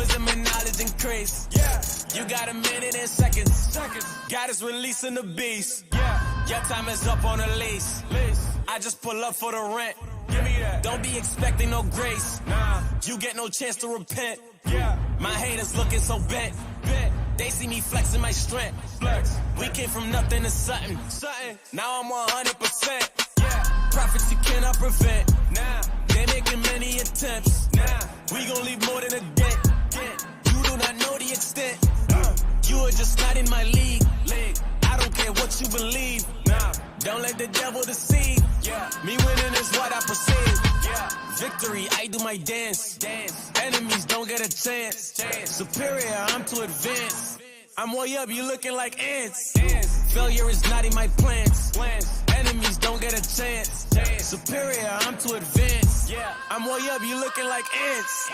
wisdom and knowledge increase. Yeah, you got a minute and seconds. God is releasing the beast. Yeah, your time is up on a lease. I just pull up for the rent. Give me that. Don't be expecting no grace. Nah, you get no chance to repent. Yeah, my haters looking so bent. They see me flexing my strength. Flex. We came from nothing to something. Now I'm 100%. Yeah, profits you cannot prevent. Nah, they making many attempts. Nah, we gon' leave more than a dent. You do not know the extent. You are just not in my league. I don't care what you believe. Nah, don't let the devil deceive. Yeah, me winning is what I perceive. Yeah, victory, I do my dance. Enemies don't get a chance. Superior, I'm too advanced. I'm way up, you looking like ants. Failure is not in my plans. Enemies don't get a chance. Superior, I'm too advanced. I'm way up, you looking like ants.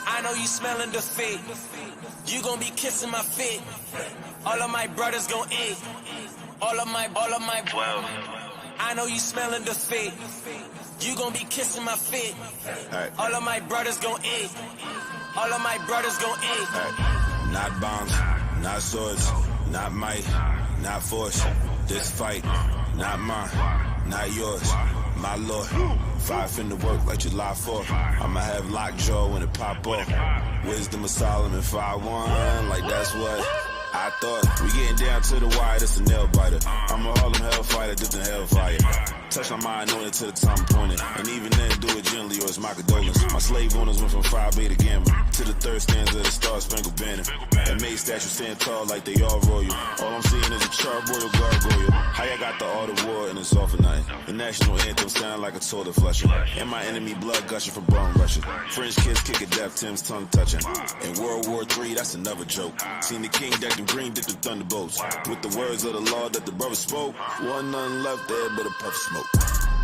I know you smelling defeat. You gon' be kissing my feet. All of my brothers gon' eat. All of my 12. I know you smelling defeat. You gon' be kissing my feet. Right. All of my brothers gon' eat. All of my brothers gon' eat. Right. Not bombs, not swords, not might, not force. This fight, not mine, not yours. My lord, 5 in the work like July 4th. I'ma have lockjaw when it pop off. Wisdom of Solomon 5-1, like that's what I thought. We getting down to the wire, that's a nail biter. I'm a Harlem hellfighter, dipped in hellfire. Touch my mind, anointed to the time pointed. And even then, do it gently or it's my condolence. My slave owners went from Phi Beta Gamma to the third stanza of the Star Spangled Banner. And made statues stand tall like they all royal. All I'm seeing is a charbroiled gargoyle. How y'all got the art of war and it's all for nothing. The national anthem sound like a toilet flusher. And my enemy blood gushing from bone rushing. French kiss kick at death, Tim's tongue touching. In World War III, that's another joke. Seen the king decked in green, dipped in thunderbolts. With the words of the law that the brother spoke. Wasn't nothing left there but a puff of smoke.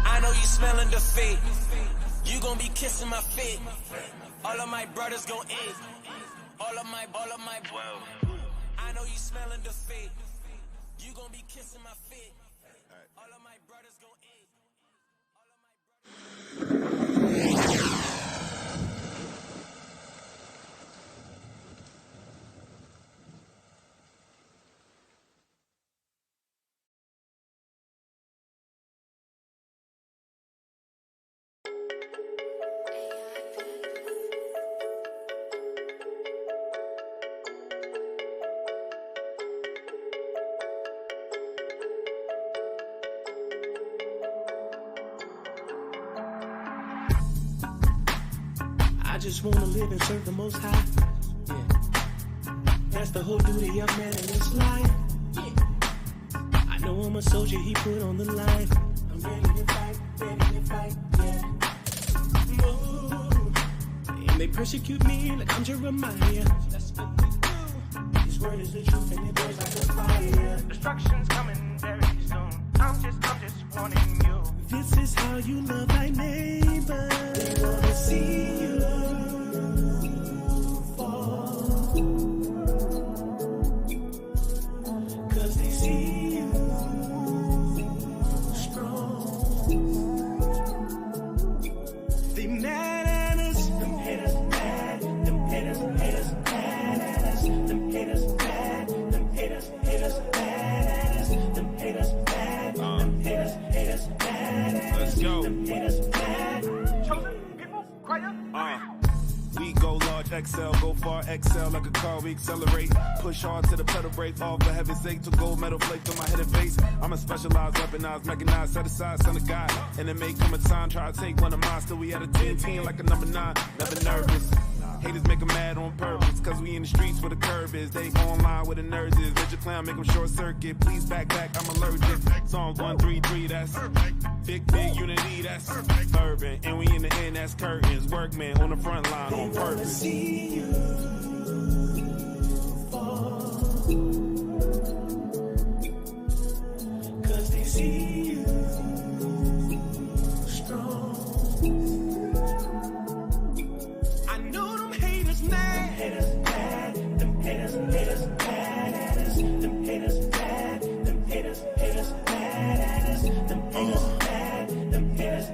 I know you smelling defeat. You gon' be kissing my feet. All of my brothers gon' eat. All of my 12. I know you smelling defeat. You gon' be kissing my feet. All of my brothers gon' eat. I just wanna live and serve the Most High. Yeah. That's the whole duty of man in this life. Yeah. I know I'm a soldier, he put on the line. I'm ready to fight, yeah. Move. And they persecute me like I'm Jeremiah. That's what we do. His word is the truth and it burns like a fire. Destruction's coming very soon. I'm just warning you. This is how you love thy neighbor. They wanna see you fall, 'cause they see you strong. They mad at us. Them haters mad. Them haters mad at us. Them haters mad. Them haters mad at us. Them haters mad. Them haters mad. Let's go. Chosen people, cry up. We go large XL, go far XL like a car, we accelerate. Push hard to the pedal brake, all for heaven's sake. To gold metal flakes on my head and face. I'm a specialized, weaponized, mechanized, set aside, son of God. And it may come a time, try to take one of mine. Still we at a 10-10 like a number 9, never nervous. Haters make them mad on purpose, 'cause we in the streets where the curb is. They online where the nerds is. Richard Clown make them short circuit. Please back, I'm allergic. Songs 133, that's big unity, that's urban. And we in the end, that's curtains. Workmen on the front line on purpose. See you fall, 'cause they see you strong. I know them haters mad. Haters mad. Them haters mad at us. Them haters mad. Them haters mad at us. Them haters mad. Them haters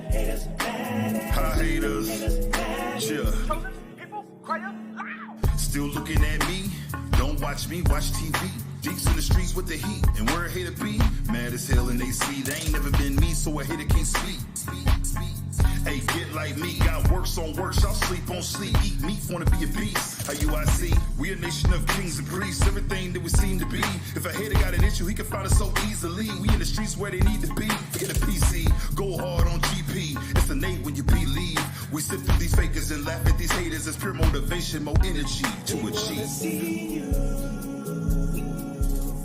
mad at us. Hi haters. Mad. Chill. Chosen people, cry up. Still looking at me? Don't watch me, watch TV. Deeks in the streets with the heat, and where a hater be? Mad as hell and they see, they ain't never been me, so a hater can't speak. Hey, get like me, got works on works, y'all sleep on sleep, eat meat, wanna be a beast. How you I see? We a nation of kings and priests, everything that we seem to be. If a hater got an issue, he can find us so easily. We in the streets where they need to be. Forget a PC, go hard on GP. It's innate when you believe. We sit through these fakers and laugh at these haters. It's pure motivation, more energy to achieve. See you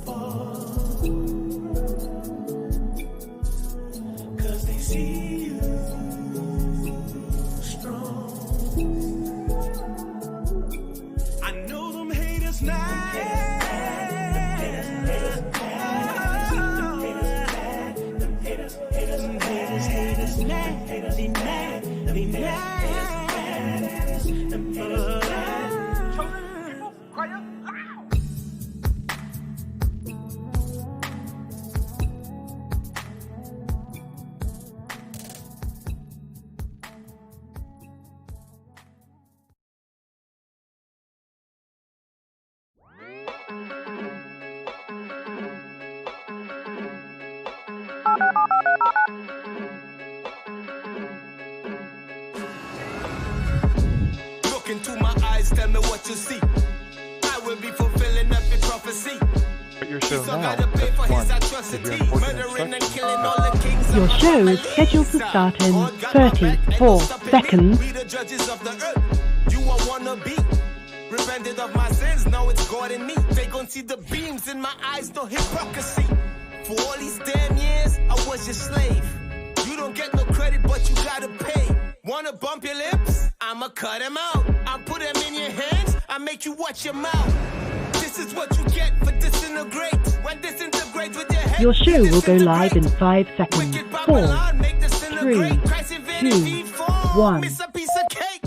fall, 'cause they see you strong. I know them haters mad. Haters mad. Be mad. Be mad. Look into my eyes, tell me what you see. I will be fulfilling up your prophecy. Your show So now. gotta pay for his That's one. atrocity. If you're important Murdering and instructions. killing all the kings Your of my show family. is scheduled to start in God got my back, ain't no 34 stopping me. seconds. We the judges of the earth. You a wannabe. Repented of my sins, now it's God in me. They gon' see the beams in my eyes, no hypocrisy. For all these damn years, I was your slave. You don't get no credit, but you gotta pay. Wanna bump your lips? I'ma cut them out. I put them in your hands, I make you watch your mouth. This is what you get for disintegrate. When disintegrate with your head, Your show you will go live in disintegrate. 5 seconds. Wicked 4, Babylon, make disintegrate. 3, Christ invaded 2, V4. 1. Miss a piece of cake.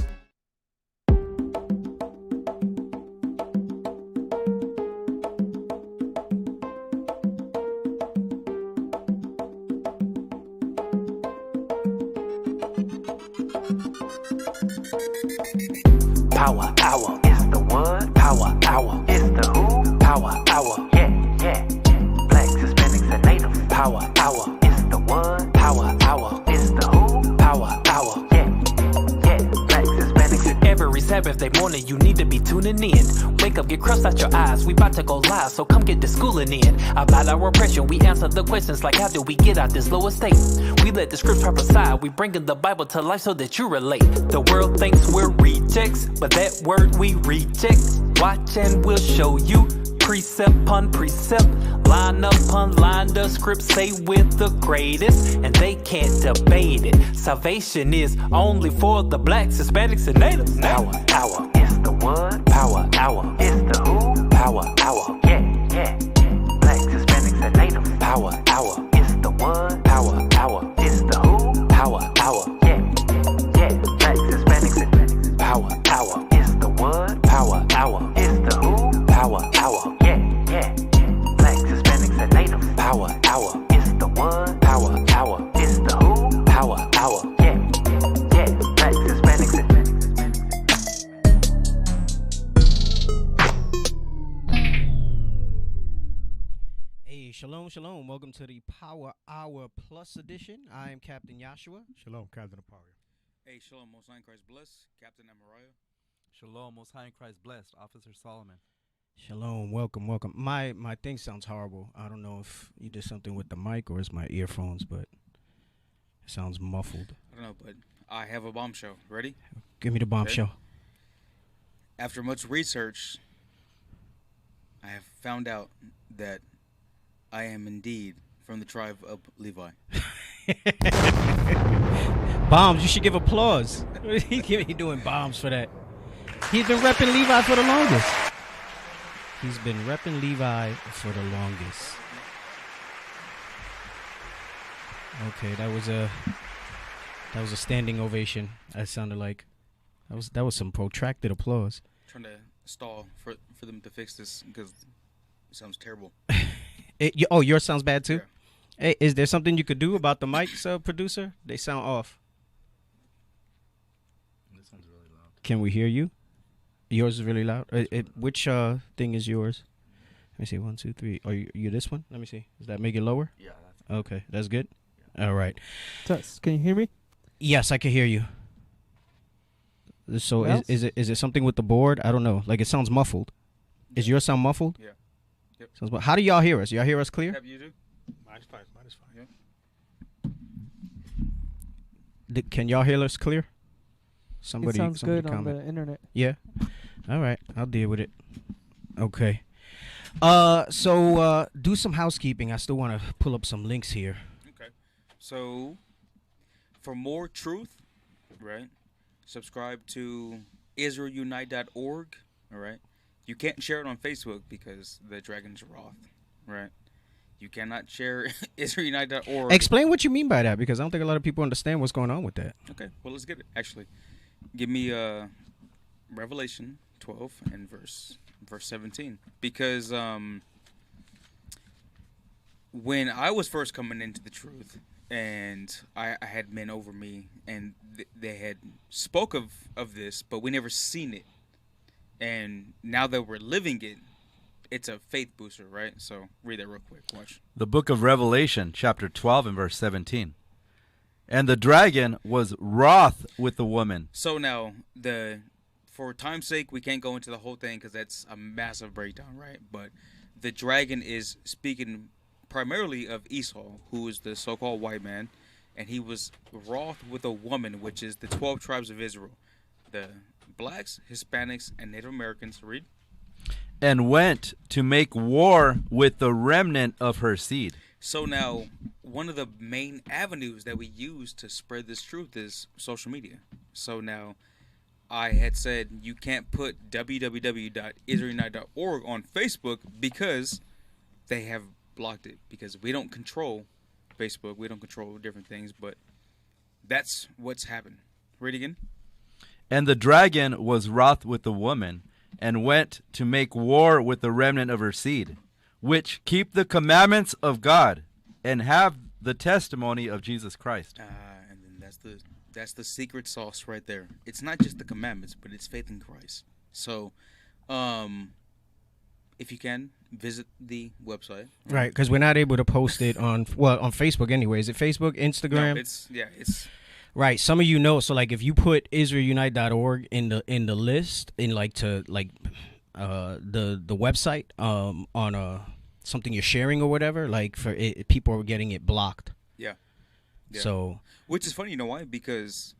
Power hour is the what? Power hour is the who? Power hour, yeah. Blacks, Hispanics, and natives. Power hour is the what? Power hour is the who? Power hour, yeah. Blacks, Hispanics, and every Saturday morning you need to be tuning in. Wake up, get crust out your eyes. We about to go live, so come get the schooling in. About our oppression, we answer the questions like how do we get out this lower state? We let the scripts prophesy. We bringing the Bible to life so that you relate. The world thinks we're rejects, but that word we reject. Watch and we'll show you. Precept upon precept, line upon line, the scripts say we're the greatest, and they can't debate it. Salvation is only for the blacks, Hispanics, and natives. Power hour is the what? Power hour is the who? Power hour, yeah. Blacks, Hispanics, and natives. Power hour is the what? Power hour is the who? Power hour, yeah. Blacks, Hispanics, and natives. Power hour is the what? Power hour is the who? Power hour, yeah. Blacks, Hispanics, and natives. Power hour is the what? Power hour is the who? Power hour, yeah. Blacks, Hispanics, and natives. Hey, shalom. Welcome to the Power Hour Plus edition. I am Captain Joshua. Shalom, Captain Aparia. Hey, Shalom, Most High in Christ bless, Captain Amariah. Shalom, Most High in Christ blessed, Officer Solomon. Shalom, welcome. My thing sounds horrible. I don't know if you did something with the mic or it's my earphones, but it sounds muffled. I don't know, but I have a bombshell. Ready? Give me the bombshell. Okay. After much research, I have found out that I am indeed from the tribe of Levi. Bombs, you should give applause. He doing bombs for that. He's been repping Levi for the longest. He's been repping Levi for the longest. Okay, that was a standing ovation. That sounded like that was some protracted applause. Trying to stall for them to fix this because it sounds terrible. Yours sounds bad too? Yeah. Hey, is there something you could do about the mics, producer? They sound off. This one's really loud. Can we hear you? Yours is really loud. Which thing is yours? Let me see. 1, 2, 3. Are you this one? Let me see. Does that make it lower? Yeah, that's Okay, that's good. All right. Can you hear me? Yes, I can hear you. So What is it something with the board? I don't know. Like it sounds muffled. Is yours sound muffled? Yeah. Yep. How do y'all hear us? Y'all hear us clear? You do? Mine's fine. Yep. Can y'all hear us clear? It sounds good on the internet. Yeah. All right. I'll deal with it. Okay. So do some housekeeping. I still want to pull up some links here. Okay. So, for more truth, right, subscribe to IsraelUnite.org, all right? You can't share it on Facebook because the dragon's wrath, right? You cannot share IsraelUnite.org. Explain what you mean by that, because I don't think a lot of people understand what's going on with that. Okay, well, let's get it. Actually, give me Revelation 12 and verse 17. Because when I was first coming into the truth, and I had men over me, and they had spoke of this, but we never seen it. And now that we're living it, it's a faith booster, right? So read that real quick. Watch. The book of Revelation, chapter 12 and verse 17. And the dragon was wroth with the woman. So now, for time's sake, we can't go into the whole thing because that's a massive breakdown, right? But the dragon is speaking primarily of Esau, who is the so-called white man, and he was wroth with a woman, which is the 12 tribes of Israel. The blacks, Hispanics, and Native Americans. Read. And went to make war with the remnant of her seed. So now, one of the main avenues that we use to spread this truth is social media. So now, I had said you can't put www.israelunite.org on Facebook because they have blocked it, because we don't control Facebook. We don't control different things, but that's what's happened. Read again. And the dragon was wroth with the woman, and went to make war with the remnant of her seed, which keep the commandments of God, and have the testimony of Jesus Christ. And then that's the secret sauce right there. It's not just the commandments, but it's faith in Christ. So, if you can, visit the website. Right, because we're not able to post it on Facebook anyway. Is it Facebook, Instagram? No, it's. Right, some of you know. So like, if you put IsraelUnite.org in the list, in the website on something you're sharing or whatever, like for it, people are getting it blocked. Yeah. So, which is funny, you know why? Because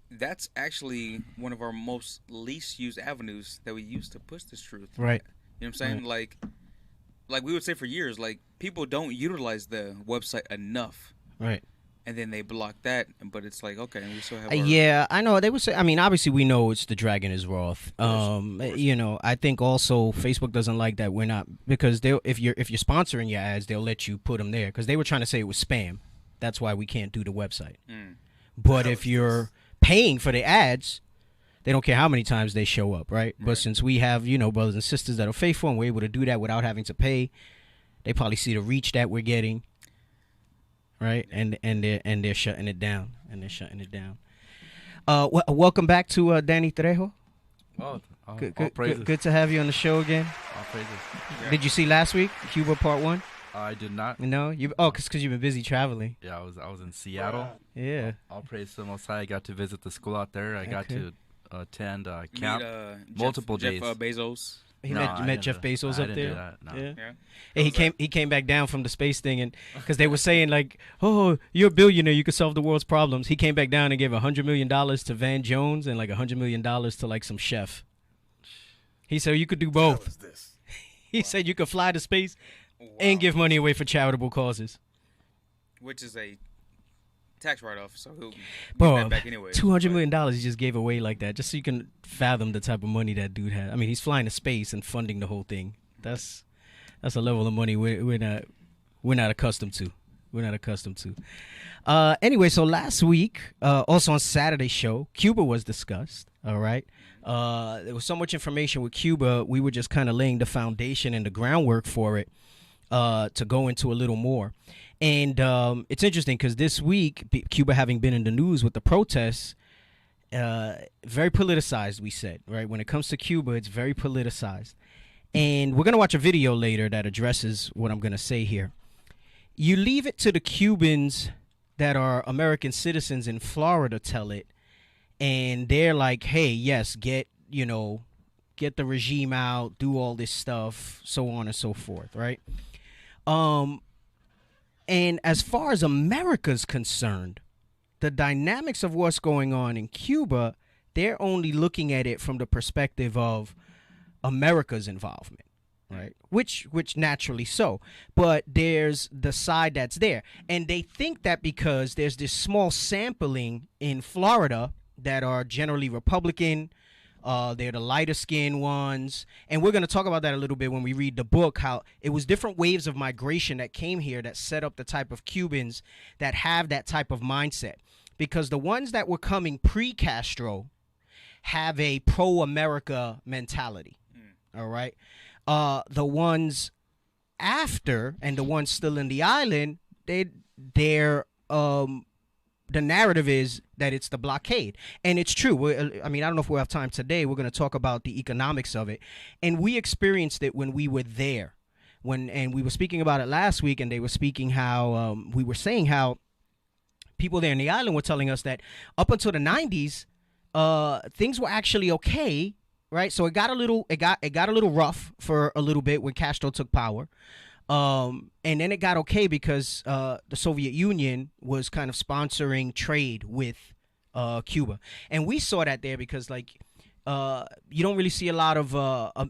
that's actually one of our most least used avenues that we use to push this truth. Right. You know what I'm saying? Right. Like we would say for years, like people don't utilize the website enough. Right. And then they block that, but it's like, okay, we still have. Yeah, I know they would say. I mean, obviously we know it's the dragon is wrath. You know, I think also Facebook doesn't like that we're not, because if you're sponsoring your ads, they'll let you put them there, because they were trying to say it was spam. That's why we can't do the website. But if you're paying for the ads, they don't care how many times they show up, right? But since we have, brothers and sisters that are faithful and we're able to do that without having to pay, they probably see the reach that we're getting. Right, and they're shutting it down, welcome back to Danny Trejo. All Good to have you on the show again. All praises. Yeah. Did you see last week Cuba Part 1? I did not. No, because you've been busy traveling. Yeah, I was in Seattle. Yeah. All praise to the Most High. I got to visit the school out there. I got to attend camp multiple days. Jeff Bezos. He met Jeff Bezos up there. Do that, no. Yeah. And he came back down from the space thing, and because they were saying like, oh, you're a billionaire, you could solve the world's problems. He came back down and gave $100 million to Van Jones and like $100 million to like some chef. He said you could do both. He said you could fly to space and give money away for charitable causes. Which is a tax write-off, so he'll get Bro, that back anyway. $200 million he just gave away like that, just so you can fathom the type of money that dude had. I mean, he's flying to space and funding the whole thing. That's a level of money we're not accustomed to. We're not accustomed to. Anyway, so last week, also on Saturday's show, Cuba was discussed. All right. There was so much information with Cuba. We were just kind of laying the foundation and the groundwork for it to go into a little more. And it's interesting because this week, Cuba having been in the news with the protests, very politicized, we said, right? When it comes to Cuba, it's very politicized. And we're going to watch a video later that addresses what I'm going to say here. You leave it to the Cubans that are American citizens in Florida tell it, and they're like, hey, yes, get the regime out, do all this stuff, so on and so forth, right? And as far as America's concerned, the dynamics of what's going on in Cuba, they're only looking at it from the perspective of America's involvement, right? Which naturally so. But there's the side that's there. And they think that because there's this small sampling in Florida that are generally Republican, they're the lighter skinned ones. And we're going to talk about that a little bit when we read the book, how it was different waves of migration that came here that set up the type of Cubans that have that type of mindset. Because the ones that were coming pre-Castro have a pro-America mentality, all right? The ones after and the ones still in the island, they're the narrative is that it's the blockade. And it's true. I don't know if we'll have time today. We're going to talk about the economics of it. And we experienced it when we were there. And we were speaking about it last week, and they were speaking how we were saying how people there in the island were telling us that up until the 90s, things were actually okay, right? So it got a little rough for a little bit when Castro took power. And then it got okay because the Soviet Union was kind of sponsoring trade with Cuba. And we saw that there because, like, you don't really see a lot of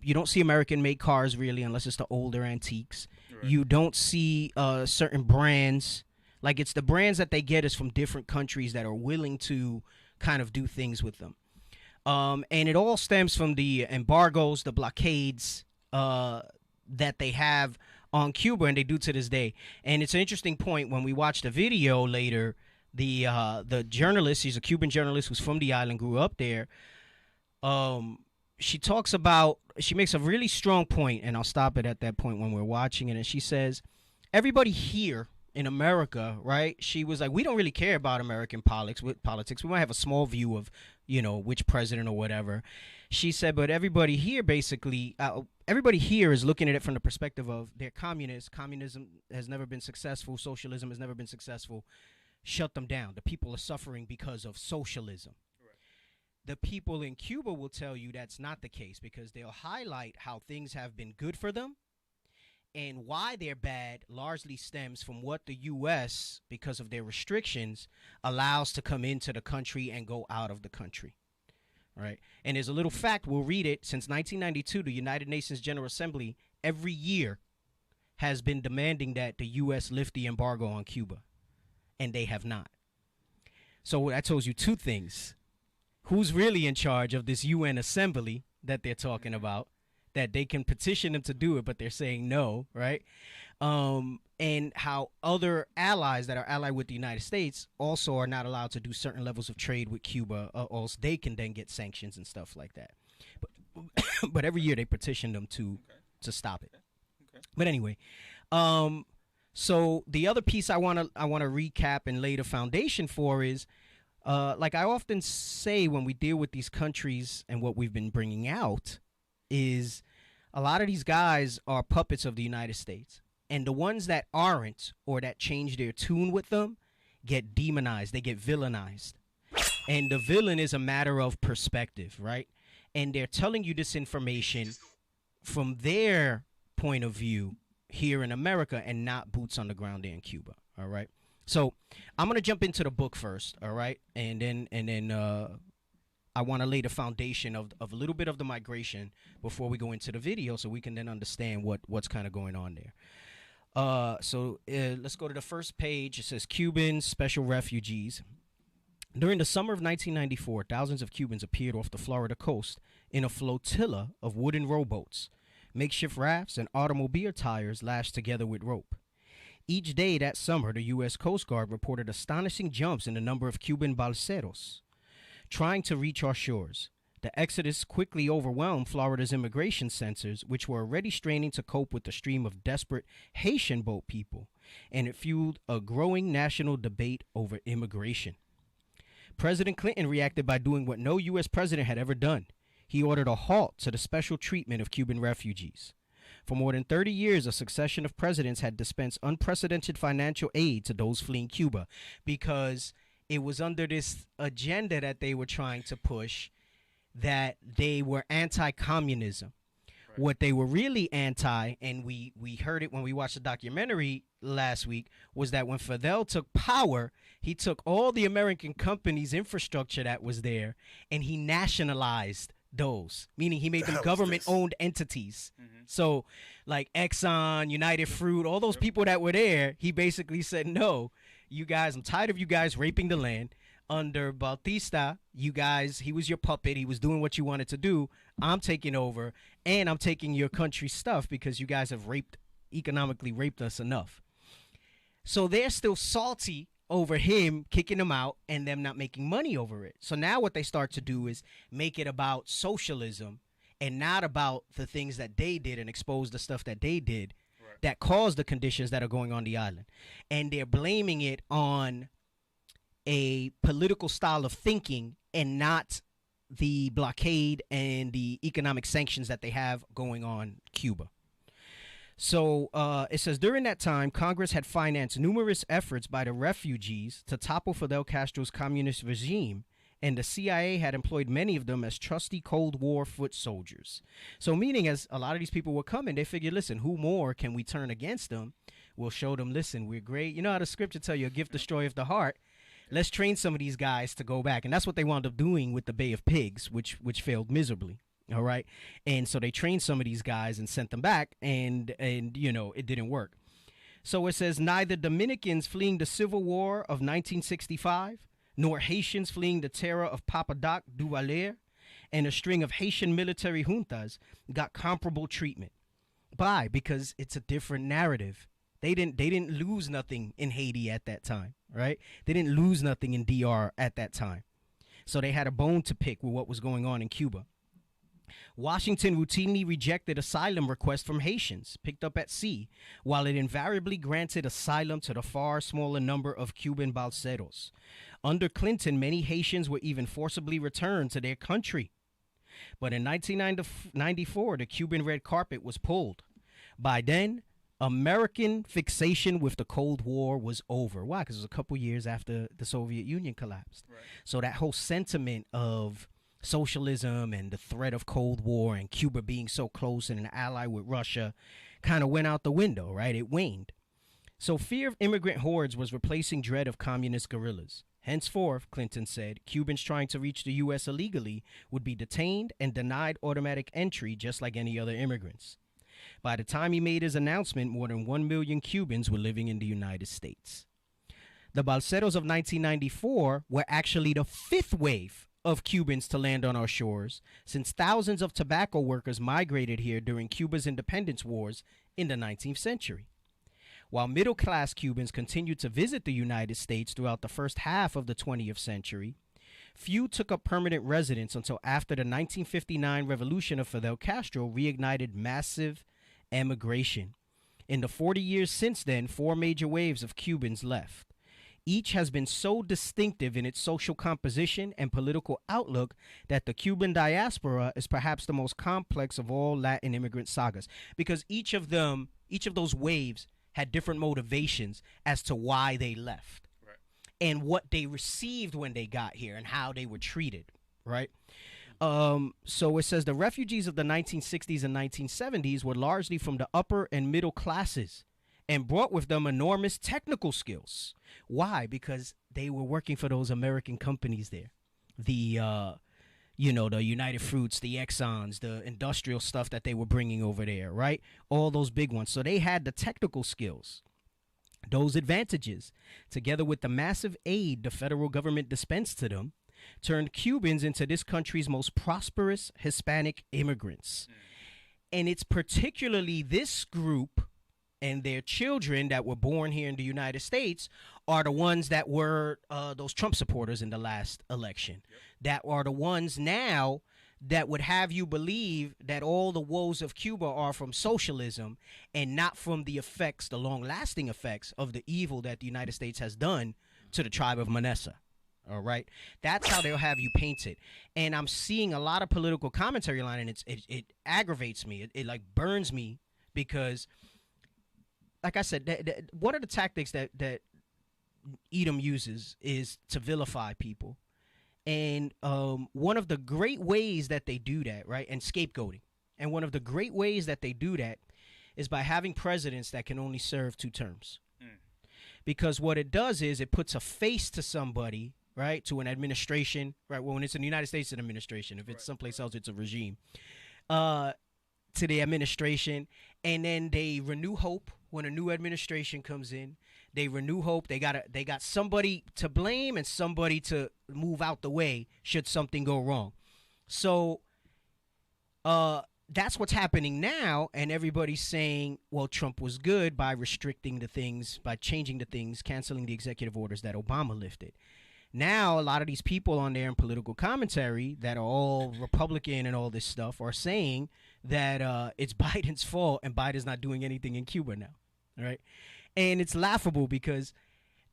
you don't see American-made cars really unless it's the older antiques. Right. You don't see certain brands. Like, it's the brands that they get is from different countries that are willing to kind of do things with them. And it all stems from the embargoes, the blockades that they have on Cuba, and they do to this day. And it's an interesting point when we watch the video later. The journalist, he's a Cuban journalist who's from the island, grew up there. She makes a really strong point, and I'll stop it at that point when we're watching it. And she says, everybody here in America, right? She was like, we don't really care about American politics. We might have a small view of, which president or whatever. She said, but everybody here basically, everybody here is looking at it from the perspective of they're communists. Communism has never been successful. Socialism has never been successful. Shut them down. The people are suffering because of socialism. Right. The people in Cuba will tell you that's not the case because they'll highlight how things have been good for them. And why they're bad largely stems from what the U.S., because of their restrictions, allows to come into the country and go out of the country. Right? And there's a little fact, we'll read it. Since 1992, the United Nations General Assembly every year has been demanding that the U.S. lift the embargo on Cuba. And they have not. So that tells you two things. Who's really in charge of this UN assembly that they're talking about? That they can petition them to do it, but they're saying no, right? And how other allies that are allied with the United States also are not allowed to do certain levels of trade with Cuba, or else they can then get sanctions and stuff like that. But every year they petition them to stop it. Okay. But anyway, so the other piece I want to recap and lay the foundation for is, like I often say when we deal with these countries and what we've been bringing out, is a lot of these guys are puppets of the United States. And the ones that aren't, or that change their tune with them, get demonized. They get villainized. And the villain is a matter of perspective, right? And they're telling you this information from their point of view here in America and not boots on the ground there in Cuba, all right? So I'm going to jump into the book first, all right? And then I want to lay the foundation of a little bit of the migration before we go into the video so we can then understand what's kind of going on there. So let's go to the first page. It says Cuban special refugees. During the summer of 1994, thousands of Cubans appeared off the Florida coast in a flotilla of wooden rowboats, makeshift rafts, and automobile tires lashed together with rope. Each day that summer, the U.S. Coast Guard reported astonishing jumps in the number of Cuban balseros trying to reach our shores. The exodus quickly overwhelmed Florida's immigration censors, which were already straining to cope with the stream of desperate Haitian boat people, and it fueled a growing national debate over immigration. President Clinton reacted by doing what no U.S. president had ever done. He ordered a halt to the special treatment of Cuban refugees. For more than 30 years, a succession of presidents had dispensed unprecedented financial aid to those fleeing Cuba because it was under this agenda that they were trying to push that they were anti-communism. Right. What they were really anti, and we heard it when we watched the documentary last week, was that when Fidel took power, he took all the American companies' infrastructure that was there and he nationalized those, meaning he made them government-owned entities. Mm-hmm. So like Exxon, United Fruit, all those people that were there, he basically said, no, you guys, I'm tired of you guys raping the land. Under Bautista, you guys, he was your puppet. He was doing what you wanted to do. I'm taking over, and I'm taking your country's stuff because you guys have economically raped us enough. So they're still salty over him kicking them out and them not making money over it. So now what they start to do is make it about socialism and not about the things that they did and expose the stuff that they did that caused the conditions that are going on the island. And they're blaming it on a political style of thinking and not the blockade and the economic sanctions that they have going on Cuba. So it says, during that time, Congress had financed numerous efforts by the refugees to topple Fidel Castro's communist regime, and the CIA had employed many of them as trusty Cold War foot soldiers. So meaning, as a lot of these people were coming, they figured, listen, who more can we turn against them? We'll show them, listen, we're great. You know how the scripture tell you, a gift destroyeth the heart. Let's train some of these guys to go back. And that's what they wound up doing with the Bay of Pigs, which failed miserably. All right. And so they trained some of these guys and sent them back. And you know, it didn't work. So it says, neither Dominicans fleeing the Civil War of 1965, nor Haitians fleeing the terror of Papa Doc Duvalier and a string of Haitian military juntas got comparable treatment. Why? Because it's a different narrative. They didn't lose nothing in Haiti at that time, right? They didn't lose nothing in DR at that time. So they had a bone to pick with what was going on in Cuba. Washington routinely rejected asylum requests from Haitians picked up at sea, while it invariably granted asylum to the far smaller number of Cuban balseros. Under Clinton, many Haitians were even forcibly returned to their country. But in 1994, the Cuban red carpet was pulled. By then, American fixation with the Cold War was over. Why? Because it was a couple years after the Soviet Union collapsed. Right. So that whole sentiment of socialism and the threat of Cold War and Cuba being so close and an ally with Russia kind of went out the window, right? It waned. So fear of immigrant hordes was replacing dread of communist guerrillas. Henceforth, Clinton said, Cubans trying to reach the U.S. illegally would be detained and denied automatic entry just like any other immigrants. By the time he made his announcement, more than 1 million Cubans were living in the United States. The balseros of 1994 were actually the fifth wave of Cubans to land on our shores, since thousands of tobacco workers migrated here during Cuba's independence wars in the 19th century. While middle-class Cubans continued to visit the United States throughout the first half of the 20th century, few took up permanent residence until after the 1959 revolution of Fidel Castro reignited massive emigration. In the 40 years since then, 4 major waves of Cubans left. Each has been so distinctive in its social composition and political outlook that the Cuban diaspora is perhaps the most complex of all Latin immigrant sagas, because each of those waves had different motivations as to why they left, right, and what they received when they got here and how they were treated, right? So it says the refugees of the 1960s and 1970s were largely from the upper and middle classes and brought with them enormous technical skills. Why? Because they were working for those American companies there. The United Fruits, the Exxons, the industrial stuff that they were bringing over there, right? All those big ones. So they had the technical skills. Those advantages, together with the massive aid the federal government dispensed to them, turned Cubans into this country's most prosperous Hispanic immigrants. And it's particularly this group and their children that were born here in the United States are the ones that were those Trump supporters in the last election. Yep. That are the ones now that would have you believe that all the woes of Cuba are from socialism and not from the long-lasting effects of the evil that the United States has done to the tribe of Manessa. All right, that's how they'll have you painted. And I'm seeing a lot of political commentary line, and it aggravates me. It like burns me because, like I said, one of the tactics that Edom uses is to vilify people. And one of the great ways that they do that, right, and scapegoating. And one of the great ways that they do that is by having presidents that can only serve 2 terms. Because what it does is it puts a face to somebody, right, to an administration, right? Well, when it's in the United States, it's an administration. If it's someplace else, it's a regime. To the administration, and then they renew hope when a new administration comes in. They renew hope. They got somebody to blame and somebody to move out the way should something go wrong. So that's what's happening now, and everybody's saying, well, Trump was good by restricting the things, by changing the things, canceling the executive orders that Obama lifted. Now, a lot of these people on there in political commentary that are all Republican and all this stuff are saying that it's Biden's fault and Biden's not doing anything in Cuba now, right? And it's laughable because,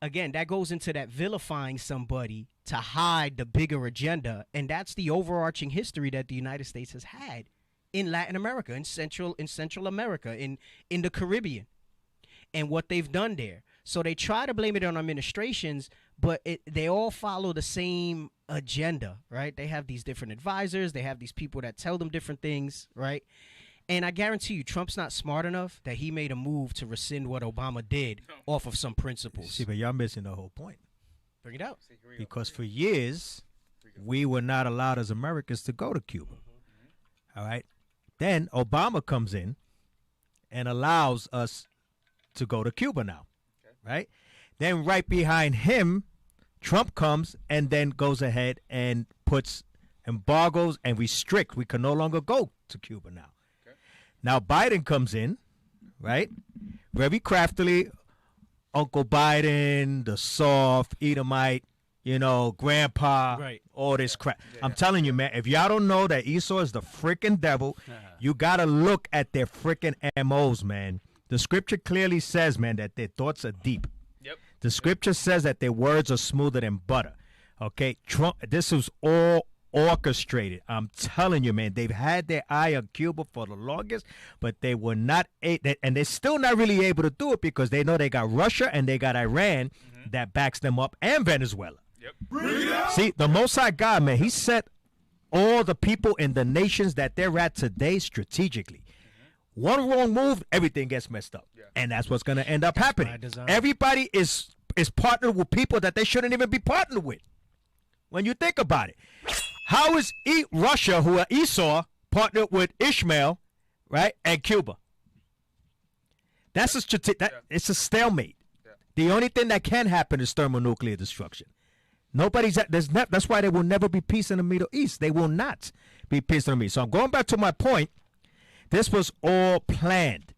again, that goes into that vilifying somebody to hide the bigger agenda, and that's the overarching history that the United States has had in Latin America, in Central America, in the Caribbean, and what they've done there. So they try to blame it on administrations, but they all follow the same agenda, right? They have these different advisors. They have these people that tell them different things, right? And I guarantee you, Trump's not smart enough that he made a move to rescind what Obama did off of some principles. See, but y'all missing the whole point. Bring it out. Because for years, we were not allowed as Americans to go to Cuba. All right? Then Obama comes in and allows us to go to Cuba now. Right? Then right behind him, Trump comes and then goes ahead and puts embargoes and restrict. We can no longer go to Cuba now. Now Biden comes in, right? Very craftily, Uncle Biden, the soft Edomite, grandpa, right. All this crap. Yeah. I'm telling you, man, if y'all don't know that Esau is the freaking devil, you got to look at their freaking MOs, man. The scripture clearly says, man, that their thoughts are deep. Yep. The scripture says that their words are smoother than butter. Okay, Trump, this was all orchestrated. I'm telling you, man, they've had their eye on Cuba for the longest, but they were not, and they're still not really able to do it because they know they got Russia and they got Iran that backs them up, and Venezuela. Yep. See, the Most High God, man, he set all the people in the nations that they're at today strategically. One wrong move, everything gets messed up. Yeah. And that's what's going to end up happening. Everybody is partnered with people that they shouldn't even be partnered with. When you think about it. How is Russia, who are Esau, partnered with Ishmael, right, and Cuba? That's it's a stalemate. Yeah. The only thing that can happen is thermonuclear destruction. That's why there will never be peace in the Middle East. They will not be peace in the Middle East. So I'm going back to my point. This was all planned,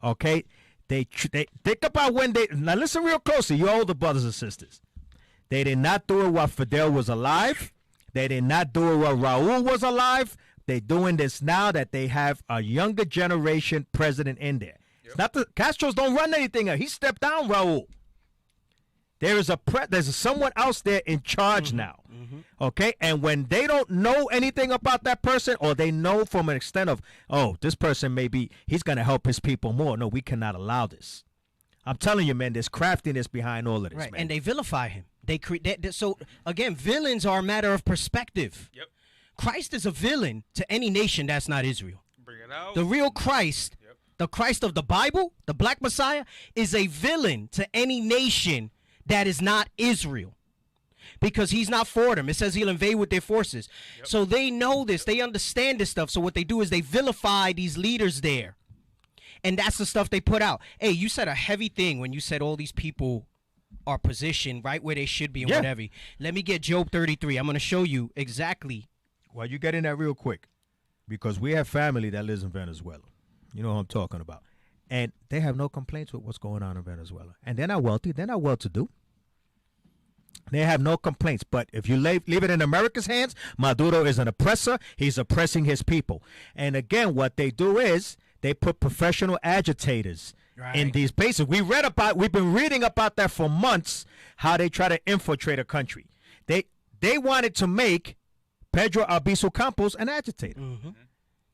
okay? They think about now listen real closely, you older brothers and sisters. They did not do it while Fidel was alive. They did not do it while Raul was alive. They're doing this now that they have a younger generation president in there. Yep. It's not Castros don't run anything. He stepped down, Raul. There's someone else there in charge now, okay? And when they don't know anything about that person, or they know from an extent of, this person he's going to help his people more. No, we cannot allow this. I'm telling you, man, there's craftiness behind all of this, right, man. And they vilify him. So, again, villains are a matter of perspective. Yep. Christ is a villain to any nation that's not Israel. Bring it out. The real Christ, the Christ of the Bible, the Black Messiah, is a villain to any nation that is not Israel, because he's not for them. It says he'll invade with their forces. Yep. So they know this. They understand this stuff. So what they do is they vilify these leaders there. And that's the stuff they put out. Hey, you said a heavy thing when you said all these people are positioned right where they should be and whatever. Let me get Job 33. I'm going to show you exactly. Well, you get in that real quick, because we have family that lives in Venezuela. You know what I'm talking about. And they have no complaints with what's going on in Venezuela. And they're not wealthy. They're not well-to-do. They have no complaints. But if you leave it in America's hands, Maduro is an oppressor. He's oppressing his people. And again, what they do is they put professional agitators in these places. We've been reading about that for months, how they try to infiltrate a country. They wanted to make Pedro Albizu Campos an agitator.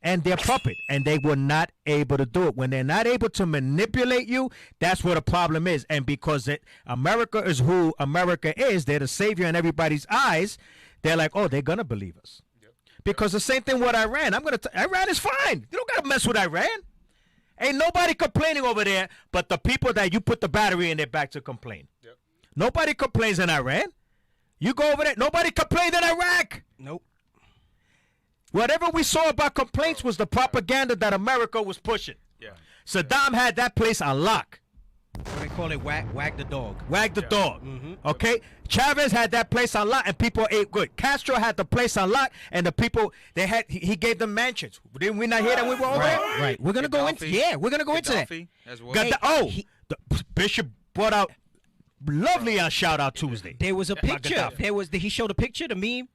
And their puppet, and they were not able to do it. When they're not able to manipulate you, that's where the problem is. And because America is who America is, they're the savior in everybody's eyes. They're like, oh, they're gonna believe us. Because the same thing with Iran. Iran is fine. You don't gotta mess with Iran. Ain't nobody complaining over there, but the people that you put the battery in their back to complain. Nobody complains in Iran. You go over there. Nobody complained in Iraq. Nope. Whatever we saw about complaints was the propaganda that America was pushing. Saddam had that place on lock. What they call it, wag the dog. Wag the dog. Okay? Chavez had that place on lock, and people ate good. Castro had the place on lock, and the people, he gave them mansions. Didn't we not hear that we were over there? Right. We're going to go into we're going to go into that. As well. The Bishop brought out lovely shout out Tuesday. There was a picture. He showed a picture, the meme.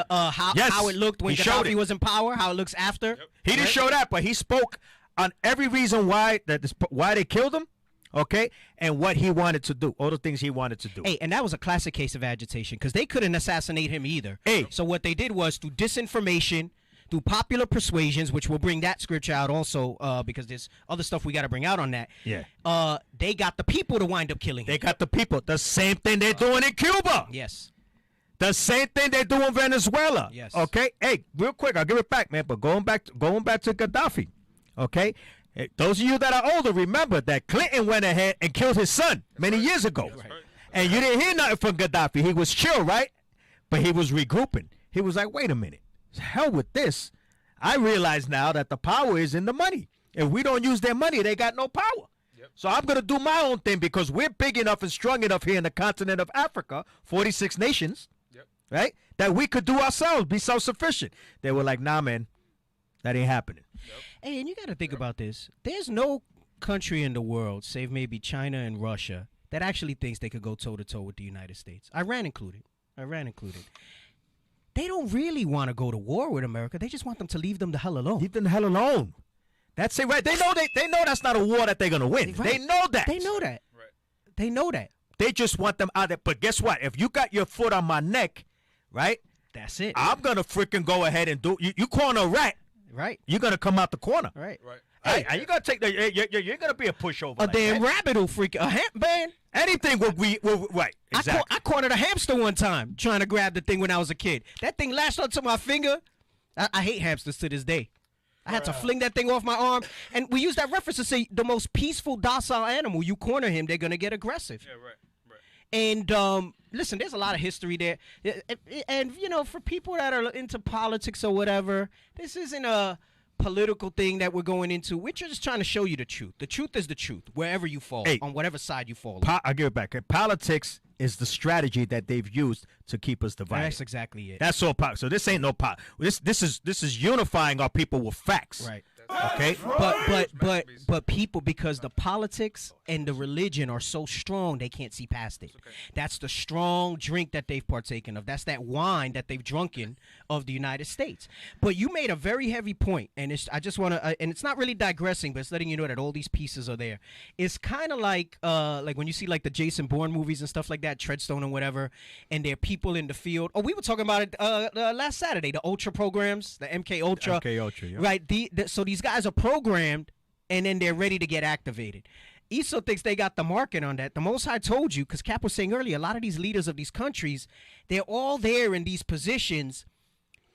How it looked when Gaddafi was in power, how it looks after. He didn't show that, but he spoke on every reason why they killed him, okay, and what he wanted to do, all the things he wanted to do. Hey, and that was a classic case of agitation because they couldn't assassinate him either. Hey. So what they did was through disinformation, through popular persuasions, which we'll bring that scripture out also because there's other stuff we got to bring out on that. Yeah. They got the people to wind up killing him. They got the people. The same thing they're doing in Cuba. Yes. The same thing they do in Venezuela. Yes. Okay. Hey, real quick, I'll give it back, man. But going back to Gaddafi. Okay. Hey, those of you that are older, remember that Clinton went ahead and killed his son many years ago. And you didn't hear nothing from Gaddafi. He was chill, right? But he was regrouping. He was like, wait a minute. Hell with this. I realize now that the power is in the money. If we don't use their money, they got no power. So I'm going to do my own thing because we're big enough and strong enough here in the continent of Africa, 46 nations. Right? That we could do ourselves, be self-sufficient. They were like, nah, man, that ain't happening. Hey, and you got to think about this. There's no country in the world, save maybe China and Russia, that actually thinks they could go toe-to-toe with the United States. Iran included. They don't really want to go to war with America. They just want them to leave them the hell alone. Leave them the hell alone. That's it, right? They know that's not a war that they're going to win. Right. They know that. They know that. Right. They know that. They just want them out there. But guess what? If you got your foot on my neck, right? That's it. I'm gonna freaking go ahead and do. You corner a rat, right? You're gonna come out the corner, right? Hey, are you gonna take the? You're gonna be a pushover. A damn rabbit will freak a man. Anything will right. Exactly. I cornered a hamster one time trying to grab the thing when I was a kid. That thing lashed onto my finger. I hate hamsters to this day. I had to fling that thing off my arm, and we use that reference to say the most peaceful, docile animal. You corner him, they're gonna get aggressive. Yeah, right. And listen, there's a lot of history there. And, you know, for people that are into politics or whatever, this isn't a political thing that we're going into. We're just trying to show you the truth. The truth is the truth, wherever you fall, on whatever side you fall on. I'll give it back. Politics is the strategy that they've used to keep us divided. That's exactly it. That's all So this ain't no This is unifying our people with facts. Right. Okay. But people, because the politics and the religion are so strong, they can't see past it. That's the strong drink that they've partaken of. That's that wine that they've drunken of the United States. But you made a very heavy point, and I just want to, and it's not really digressing, but it's letting you know that all these pieces are there. It's kind of like when you see like the Jason Bourne movies and stuff like that, Treadstone and whatever, and there are people in the field. Oh, we were talking about it last Saturday, the Ultra programs, the MK Ultra. MK Ultra, yeah. Right. So these guys are programmed, and then they're ready to get activated. Esau thinks they got the market on that. The Most High told you, because Cap was saying earlier, a lot of these leaders of these countries, they're all there in these positions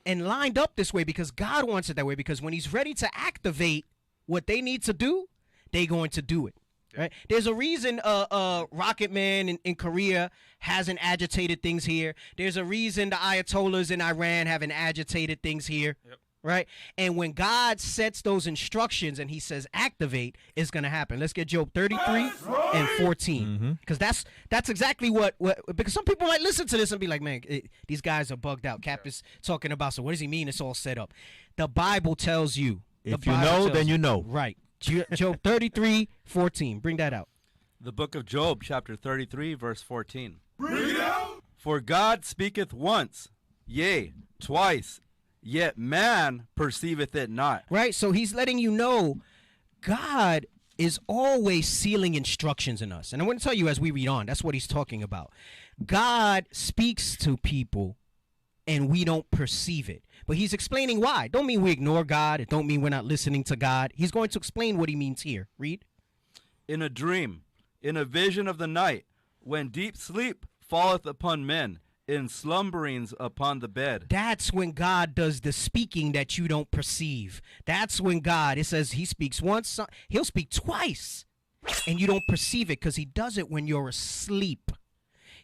and lined up this way because God wants it that way, because when he's ready to activate what they need to do, they're going to do it. Right? There's a reason Rocket Man in Korea hasn't agitated things here. There's a reason the Ayatollahs in Iran haven't agitated things here. Yep. Right? And when God sets those instructions and he says activate, it's going to happen. Let's get Job 33 and 14. Because that's exactly what, because some people might listen to this and be like, man, these guys are bugged out. Cap is talking about, so what does he mean it's all set up? The Bible tells you. If you know, then you know. Right. Job 33, 14. Bring that out. The book of Job, chapter 33, verse 14. Bring it out! For God speaketh once, yea, twice, yet man perceiveth it not. Right, so he's letting you know God is always sealing instructions in us. And I'm going to tell you as we read on, that's what he's talking about. God speaks to people and we don't perceive it. But he's explaining why. Don't mean we ignore God. It don't mean we're not listening to God. He's going to explain what he means here. Read. In a dream, in a vision of the night, when deep sleep falleth upon men, in slumberings upon the bed. That's when God does the speaking that you don't perceive. That's when God, it says he speaks once, he'll speak twice, and you don't perceive it because he does it when you're asleep.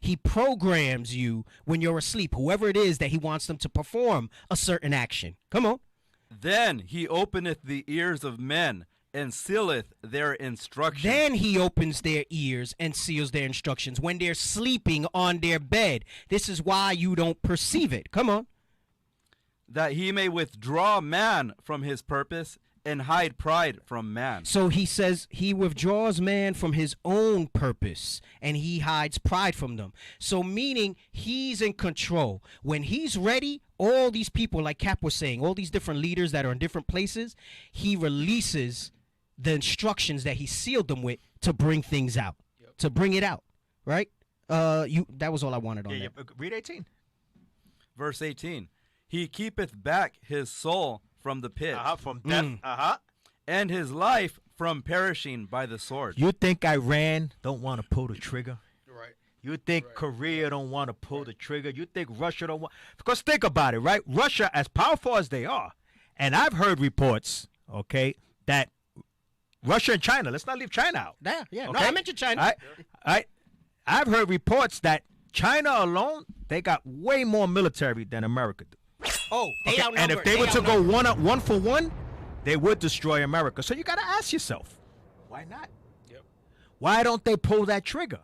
He programs you when you're asleep, whoever it is that he wants them to perform a certain action. Come on. Then he openeth the ears of men, and sealeth their instructions. Then he opens their ears and seals their instructions when they're sleeping on their bed. This is why you don't perceive it. Come on. That he may withdraw man from his purpose and hide pride from man. So he says he withdraws man from his own purpose and he hides pride from them. So meaning he's in control. When he's ready, all these people, like Cap was saying, all these different leaders that are in different places, he releases the instructions that he sealed them with to bring things out, to bring it out, right? That was all I wanted on that. Read 18. Verse 18. He keepeth back his soul from the pit. From death. And his life from perishing by the sword. You think Iran don't want to pull the trigger? Right. You think Korea don't want to pull the trigger? You think Russia don't want? Because think about it, right? Russia, as powerful as they are, and I've heard reports, okay, that Russia and China, let's not leave China out. Yeah. Okay? No, I mentioned China. I've heard reports that China alone, they got way more military than America do. Oh, they outnumber. And if they were to go one for one, they would destroy America. So you got to ask yourself, why not? Yep. Why don't they pull that trigger?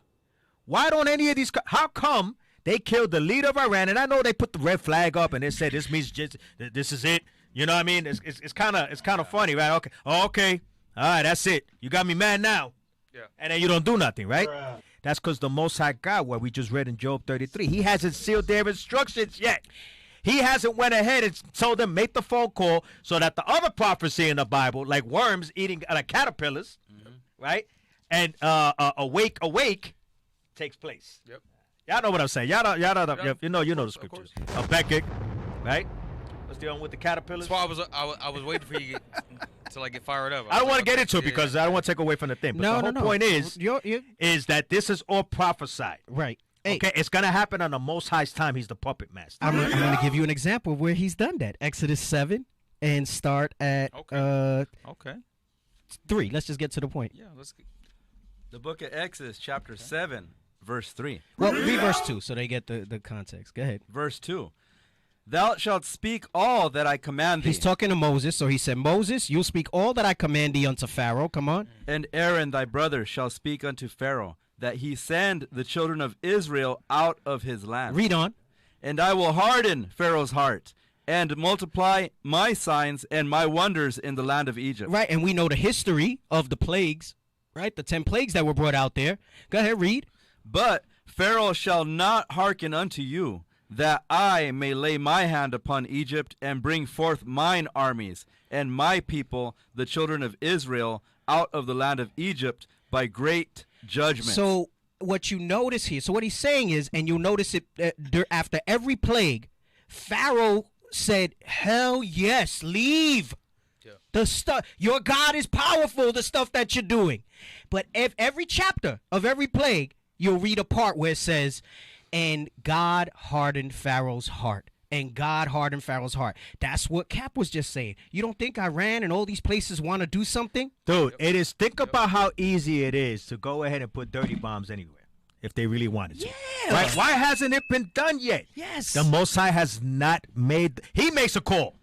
Why don't any of these? How come they killed the leader of Iran? And I know they put the red flag up and they said this means just this is it. You know what I mean? It's kind of funny, right? Okay. Okay. All right, that's it. You got me mad now. Yeah. And then you don't do nothing, right? That's because the Most High God, what we just read in Job 33, he hasn't sealed their instructions yet. He hasn't went ahead and told them, make the phone call so that the other prophecy in the Bible, like worms eating like caterpillars, right? And awake takes place. Yep. Y'all know what I'm saying. Y'all know, you know the scriptures. Habakkuk, right? What's dealing with the caterpillars? That's why I was waiting for you to like get fired up. I don't want to get into it because I don't want to take away from the thing. But the whole point is that this is all prophesied. Right. Hey. Okay, it's going to happen on the Most High's time. He's the puppet master. I'm going to give you an example of where he's done that. Exodus 7 and start at 3. Let's just get to the point. Yeah, let's get... The book of Exodus, chapter 7, verse 3. Well, read verse 2 so they get the context. Go ahead. Verse 2. Thou shalt speak all that I command thee. He's talking to Moses, so he said, Moses, you'll speak all that I command thee unto Pharaoh. Come on. And Aaron thy brother shall speak unto Pharaoh, that he send the children of Israel out of his land. Read on. And I will harden Pharaoh's heart, and multiply my signs and my wonders in the land of Egypt. Right, and we know the history of the plagues, right? The 10 plagues that were brought out there. Go ahead, read. But Pharaoh shall not hearken unto you, that I may lay my hand upon Egypt and bring forth mine armies and my people, the children of Israel, out of the land of Egypt by great judgment. So what you notice here, so what he's saying is, and you'll notice it after every plague, Pharaoh said, hell yes, leave. Yeah. The stuff, your God is powerful, the stuff that you're doing. But every chapter of every plague, you'll read a part where it says, and God hardened Pharaoh's heart. And God hardened Pharaoh's heart. That's what Cap was just saying. You don't think Iran and all these places want to do something? Dude, it is. Think about how easy it is to go ahead and put dirty bombs anywhere if they really wanted to. Yeah. Right? Why hasn't it been done yet? Yes. The Most High has not made. He makes a call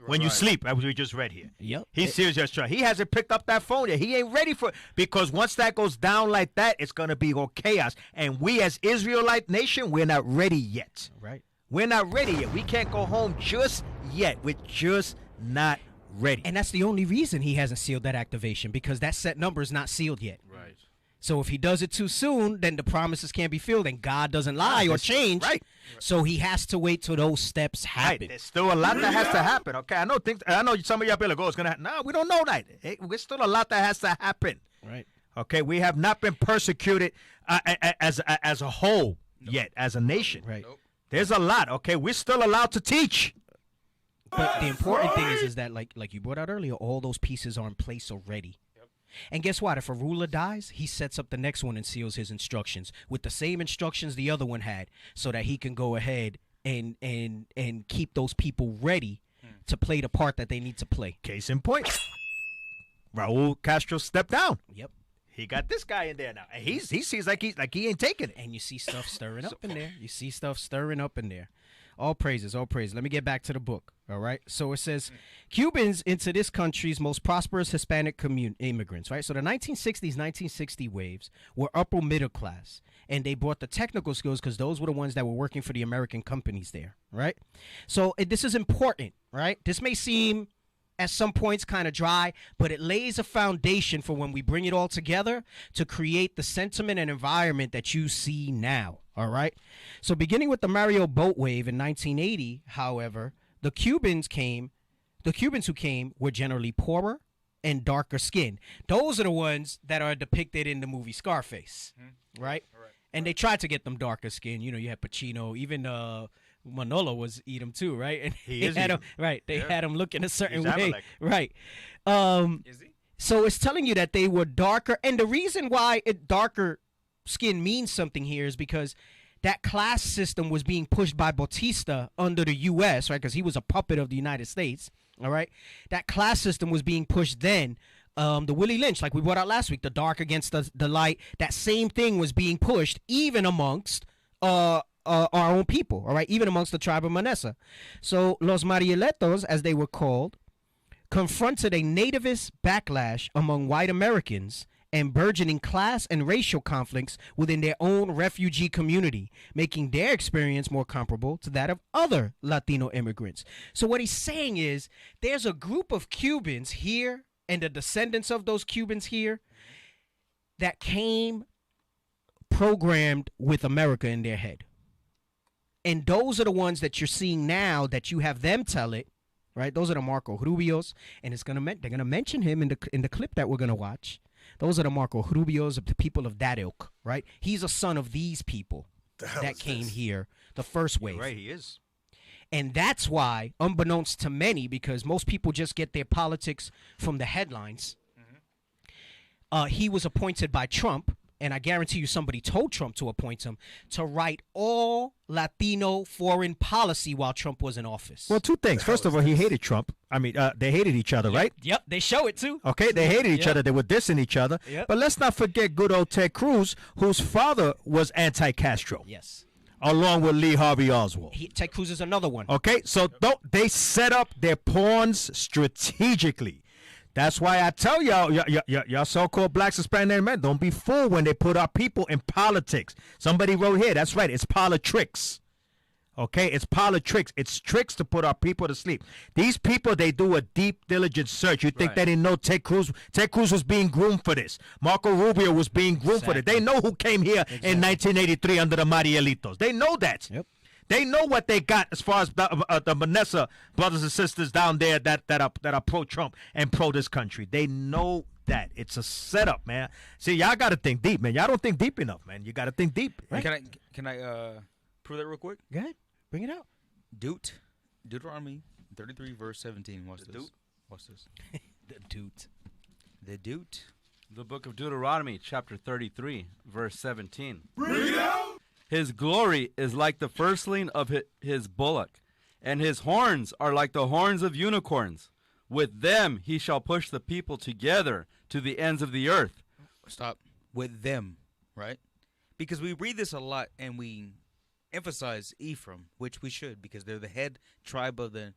when you sleep, as we just read here. Yep. He's serious. Just trying. He hasn't picked up that phone yet. He ain't ready for it because once that goes down like that, it's gonna be all chaos. And we, as Israelite nation, we're not ready yet. Right. We're not ready yet. We can't go home just yet. We're just not ready. And that's the only reason he hasn't sealed that activation, because that set number is not sealed yet. Right. So if he does it too soon, then the promises can't be filled, and God doesn't lie or change. Right. So he has to wait till those steps happen. Right. There's still a lot that has to happen. Okay, I know some of y'all be like, "Oh, it's gonna happen." No, we don't know that. There's still a lot that has to happen. Right. Okay, we have not been persecuted as a whole yet, as a nation. Right. There's a lot. Okay, we're still allowed to teach. But the important thing is that like you brought out earlier, all those pieces are in place already. And guess what? If a ruler dies, he sets up the next one and seals his instructions with the same instructions the other one had, so that he can go ahead and keep those people ready to play the part that they need to play. Case in point, Raul Castro stepped down. Yep. He got this guy in there now, and he seems like he ain't taking it. And you see stuff stirring up in there. All praises, all praises. Let me get back to the book, all right? So it says, Cubans into this country's most prosperous Hispanic immigrants, right? So the 1960s, 1960 waves were upper middle class, and they brought the technical skills because those were the ones that were working for the American companies there, right? So this is important, right? This may seem at some points kind of dry, but it lays a foundation for when we bring it all together to create the sentiment and environment that you see now. All right. So beginning with the Mario boat wave in 1980, however, the Cubans who came were generally poorer and darker skinned. Those are the ones that are depicted in the movie Scarface, right? And they tried to get them darker skin. You know, you had Pacino, even Manolo was Edom too, right? And he is had him, right. They had him looking a certain way, right? Is he? So it's telling you that they were darker, and the reason why darker skin means something here is because that class system was being pushed by Bautista under the U.S., right? Because he was a puppet of the United States, all right? That class system was being pushed then. The Willie Lynch, like we brought out last week, the dark against the light, that same thing was being pushed even amongst our own people, all right? Even amongst the tribe of Manasseh. So Los Marieletos, as they were called, confronted a nativist backlash among white Americans and burgeoning class and racial conflicts within their own refugee community, making their experience more comparable to that of other Latino immigrants. So what he's saying is there's a group of Cubans here and the descendants of those Cubans here that came programmed with America in their head. And those are the ones that you're seeing now that you have them tell it, right? Those are the Marco Rubios, and they're gonna mention him in the clip that we're gonna watch. Those are the Marco Rubios of the people of that ilk, right? He's a son of these people that came here the first wave. Right, he is. And that's why, unbeknownst to many, because most people just get their politics from the headlines, he was appointed by Trump, and I guarantee you somebody told Trump to appoint him, to write all Latino foreign policy while Trump was in office. Well, two things. First of all, he hated Trump. I mean, they hated each other, right? Yep, they show it too. Okay, they hated each other. They were dissing each other. Yep. But let's not forget good old Ted Cruz, whose father was anti-Castro. Yes. Along with Lee Harvey Oswald. Ted Cruz is another one. Okay, so they set up their pawns strategically. That's why I tell y'all so-called blacks, Hispanic men, don't be fooled when they put our people in politics. Somebody wrote here, that's right, it's politricks. Okay, it's politricks. It's tricks to put our people to sleep. These people, they do a deep, diligent search. You think they didn't know Ted Cruz? Ted Cruz was being groomed for this. Marco Rubio was being groomed for this. They know who came here in 1983 under the Marielitos. They know that. Yep. They know what they got as far as the Manasseh brothers and sisters down there that are pro-Trump and pro this country. They know that. It's a setup, man. See, y'all got to think deep, man. Y'all don't think deep enough, man. You got to think deep. Right? Can I prove that real quick? Go ahead. Bring it out. Deuteronomy 33, verse 17. Watch this. Watch this. The Deut. The book of Deuteronomy, chapter 33, verse 17. Bring it out! His glory is like the firstling of his bullock, and his horns are like the horns of unicorns. With them he shall push the people together to the ends of the earth. Stop. With them, right? Because we read this a lot and we emphasize Ephraim, which we should, because they're the head tribe of the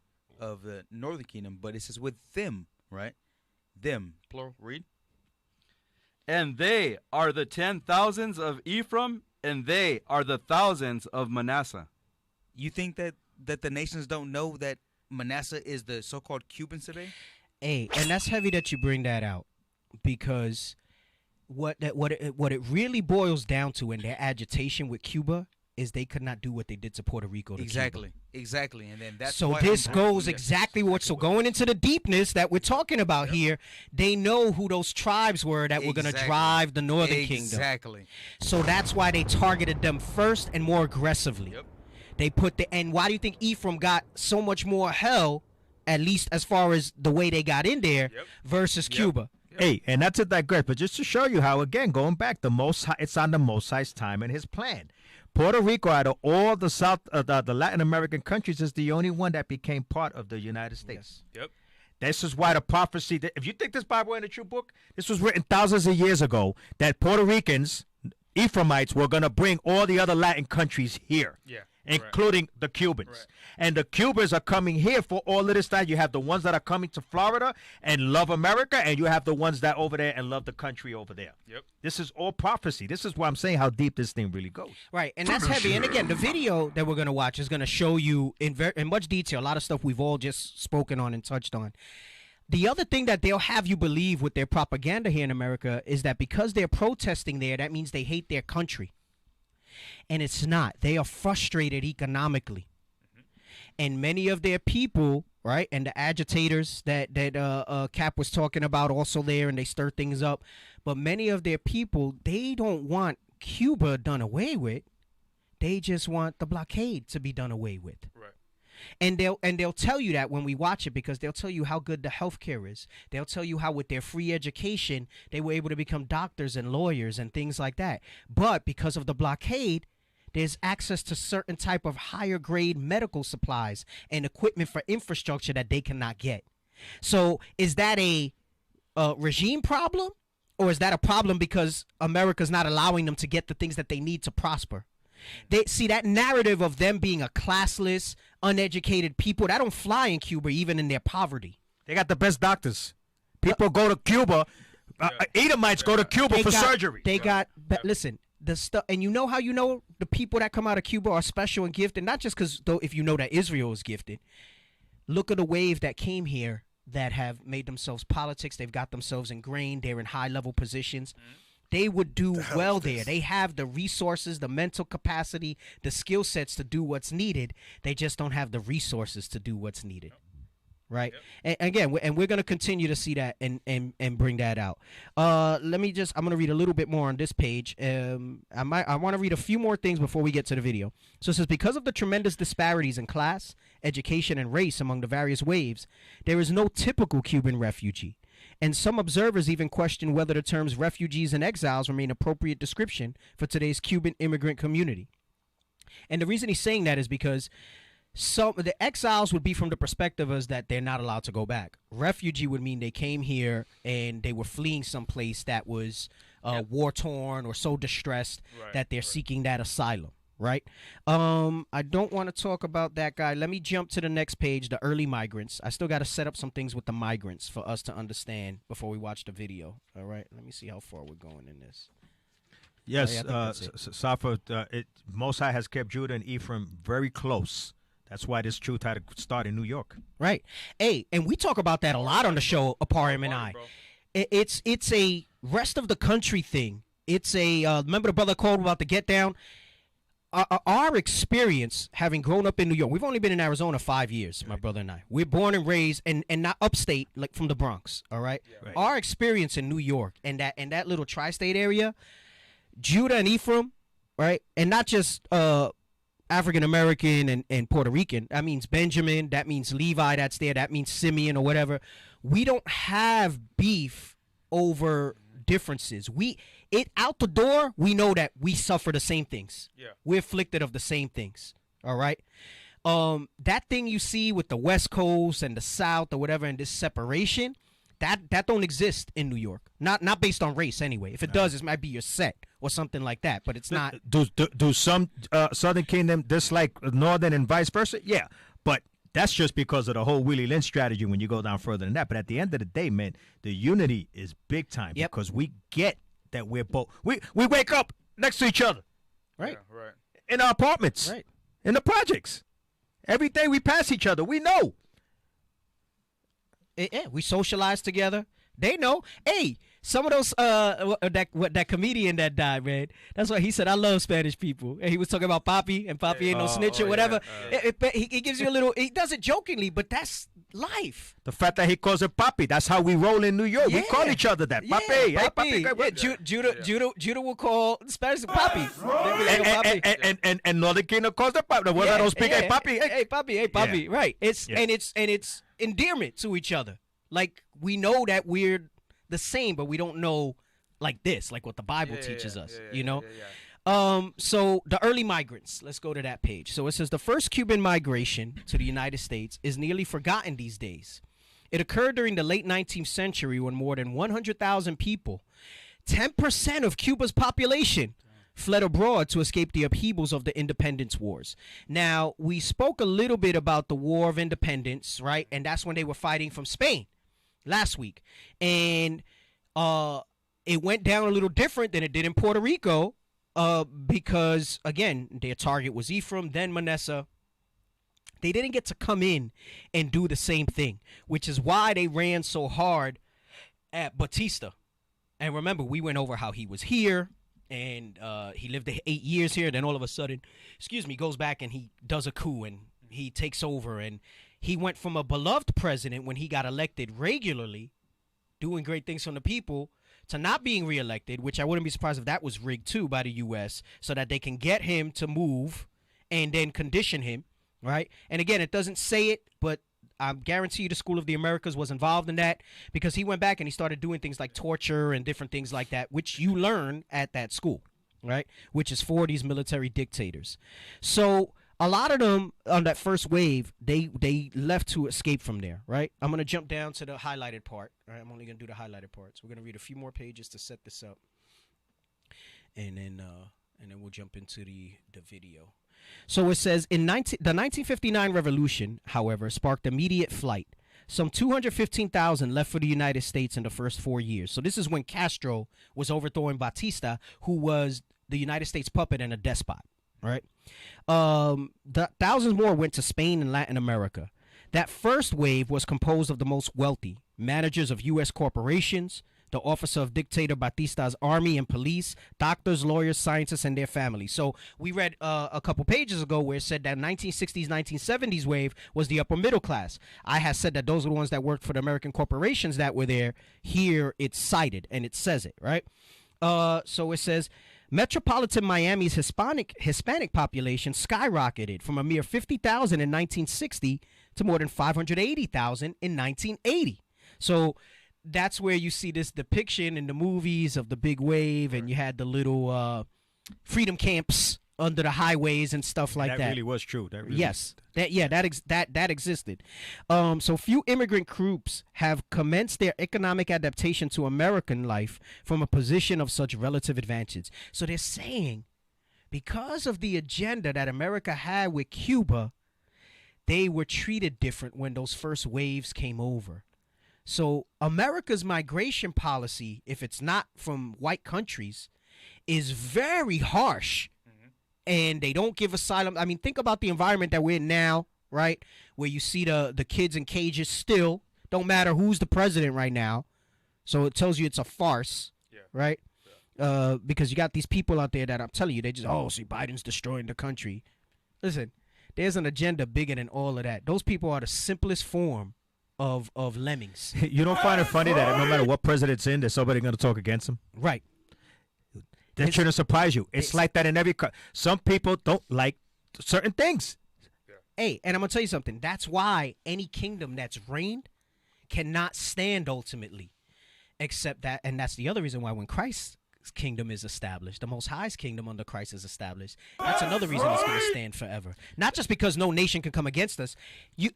northern kingdom. But it says with them, right? Them, plural. Read. And they are the 10,000s of Ephraim, and they are the thousands of Manasseh. You think that the nations don't know that Manasseh is the so-called Cubans today? Hey, and that's heavy that you bring that out, because what it really boils down to in their agitation with Cuba is they could not do what they did to Puerto Rico to Exactly. Cuba. Exactly. And then that's so why this I'm goes yes. exactly what. So going into the deepness that we're talking about here, they know who those tribes were that were going to drive the Northern Kingdom. Exactly. So that's why they targeted them first and more aggressively. Yep. They put and why do you think Ephraim got so much more hell, at least as far as the way they got in there, versus Cuba? Hey, and not to digress, but just to show you how, again, going back, it's on the Most High's time and his plan. Puerto Rico, out of all the the Latin American countries, is the only one that became part of the United States. Yep. This is why the prophecy, if you think this Bible ain't a true book, this was written thousands of years ago, that Puerto Ricans, Ephraimites, were going to bring all the other Latin countries here. Yeah. Including the Cubans. Right. And the Cubans are coming here for all of this time. You have the ones that are coming to Florida and love America, and you have the ones that over there and love the country over there. Yep. This is all prophecy. This is why I'm saying how deep this thing really goes. Right, and that's heavy. And again, the video that we're going to watch is going to show you in much detail a lot of stuff we've all just spoken on and touched on. The other thing that they'll have you believe with their propaganda here in America is that because they're protesting there, that means they hate their country. And it's not. They are frustrated economically. And many of their people, right, and the agitators that Cap was talking about also there, and they stir things up. But many of their people, they don't want Cuba done away with. They just want the blockade to be done away with. Right. And they'll tell you that when we watch it, because they'll tell you how good the healthcare is. They'll tell you how with their free education they were able to become doctors and lawyers and things like that. But because of the blockade, there's access to certain type of higher grade medical supplies and equipment for infrastructure that they cannot get. So is that a regime problem, or is that a problem because America's not allowing them to get the things that they need to prosper? They see that narrative of them being a classless, uneducated people that don't fly in Cuba, even in their poverty. They got the best doctors. People go to Cuba. Edomites go to Cuba for surgery. They got. Listen, the stuff, and you know how you know the people that come out of Cuba are special and gifted, not just because though if you know that Israel is gifted. Look at the wave that came here that have made themselves politics. They've got themselves ingrained. They're in high level positions. They would do well there. They have the resources, the mental capacity, the skill sets to do what's needed. They just don't have the resources to do what's needed. Right. And again, we're going to continue to see that and bring that out. I'm going to read a little bit more on this page. I want to read a few more things before we get to the video. So it says, because of the tremendous disparities in class, education, and race among the various waves, there is no typical Cuban refugee. And some observers even question whether the terms refugees and exiles remain appropriate description for today's Cuban immigrant community. And the reason he's saying that is because the exiles would be from the perspective as that they're not allowed to go back. Refugee would mean they came here and they were fleeing someplace that was war-torn or so distressed that they're seeking that asylum. Right. I don't want to talk about that guy. Let me jump to the next page, the early migrants. I still got to set up some things with the migrants for us to understand before we watch the video. All right. Let me see how far we're going in this. Yes, Safa, Most High has kept Judah and Ephraim very close. That's why this truth had to start in New York. Right. Hey, and we talk about that a lot on the show, Aparim and I. It's a rest of the country thing. It's a, remember the brother called about the get down? Our experience, having grown up in New York, we've only been in Arizona 5 years, my brother and I. We're born and raised, and not upstate, like from the Bronx, all right? Yeah. Right. Our experience in New York and that little tri-state area, Judah and Ephraim, right? And not just African-American and Puerto Rican. That means Benjamin, that means Levi that's there, that means Simeon or whatever. We don't have beef over differences. Out the door, we know that we suffer the same things. Yeah. We're afflicted of the same things. All right. That thing you see with the West Coast and the South or whatever, and this separation, that don't exist in New York. Not based on race anyway. If it does, it might be your set or something like that. But it's not. Do some Southern Kingdom dislike Northern and vice versa? Yeah, but that's just because of the whole Willie Lynch strategy when you go down further than that. But at the end of the day, man, the unity is big time because we get that we're both. We wake up next to each other. Right. Yeah, right. In our apartments. Right. In the projects. Every day we pass each other. We know. Yeah, we socialize together. They know. Hey, some of those that comedian that died, man. That's why he said I love Spanish people. And he was talking about Papi, and Papi ain't no snitch or whatever. He gives you a little. He does it jokingly, but that's life. The fact that he calls it Papi, that's how we roll in New York. We call each other that. Papi, hey, Papi. Judah will call Spanish Papi. And Northern Kingdom calls it Papi. The ones that don't speak, hey, Papi. Hey, Papi. Hey, Papi. Yeah. Right. It's endearment to each other. Like, we know that we're the same, but we don't know like this, like what the Bible teaches us, you know? So the early migrants, let's go to that page. So it says the first Cuban migration to the United States is nearly forgotten these days. It occurred during the late 19th century when more than 100,000 people, 10% of Cuba's population, fled abroad to escape the upheavals of the independence wars. Now, we spoke a little bit about the War of Independence, right? And that's when they were fighting from Spain last week. And it went down a little different than it did in Puerto Rico because, again, their target was Ephraim, then Manasseh. They didn't get to come in and do the same thing, which is why they ran so hard at Batista. And remember, we went over how he was here, and he lived 8 years here. Then all of a sudden, goes back and he does a coup, and he takes over. And he went from a beloved president when he got elected regularly, doing great things from the people, to not being reelected, which I wouldn't be surprised if that was rigged too by the U.S. so that they can get him to move and then condition him, right? And again, it doesn't say it, but I guarantee you the School of the Americas was involved in that, because he went back and he started doing things like torture and different things like that, which you learn at that school, right? Which is for these military dictators. So a lot of them on that first wave, they left to escape from there, right? I'm going to jump down to the highlighted part, right? I'm only going to do the highlighted parts. We're going to read a few more pages to set this up. And then we'll jump into the video. So it says, the 1959 revolution, however, sparked immediate flight. Some 215,000 left for the United States in the first 4 years. So this is when Castro was overthrowing Batista, who was the United States puppet and a despot, right? The thousands more went to Spain and Latin America. That first wave was composed of the most wealthy, managers of U.S. corporations, the officer of dictator Batista's army and police, doctors, lawyers, scientists, and their families. So we read a couple pages ago where it said that 1960s, 1970s wave was the upper middle class. I had said that those were the ones that worked for the American corporations that were there. Here it's cited, and it says it, right? So it says, metropolitan Miami's Hispanic population skyrocketed from a mere 50,000 in 1960 to more than 580,000 in 1980. So that's where you see this depiction in the movies of the big wave, and you had the little freedom camps under the highways and stuff like that. That really was true. Yes, that existed. So few immigrant groups have commenced their economic adaptation to American life from a position of such relative advantage. So they're saying, because of the agenda that America had with Cuba, they were treated different when those first waves came over. So America's migration policy, if it's not from white countries, is very harsh. And they don't give asylum. I mean, think about the environment that we're in now, right? Where you see the kids in cages still. Don't matter who's the president right now. So it tells you it's a farce, right? Because you got these people out there that I'm telling you, they just, see, Biden's destroying the country. Listen, there's an agenda bigger than all of that. those people are the simplest form of lemmings. You don't find it funny that no matter what president's in, there's somebody going to talk against him? Right. That shouldn't surprise you. It's like that in every some people don't like certain things. Hey, and I'm going to tell you something. That's why any kingdom that's reigned cannot stand ultimately, except that, and that's the other reason why when Christ's kingdom is established, the Most High's kingdom under Christ is established, that's another reason it's going to stand forever. Not just because no nation can come against us.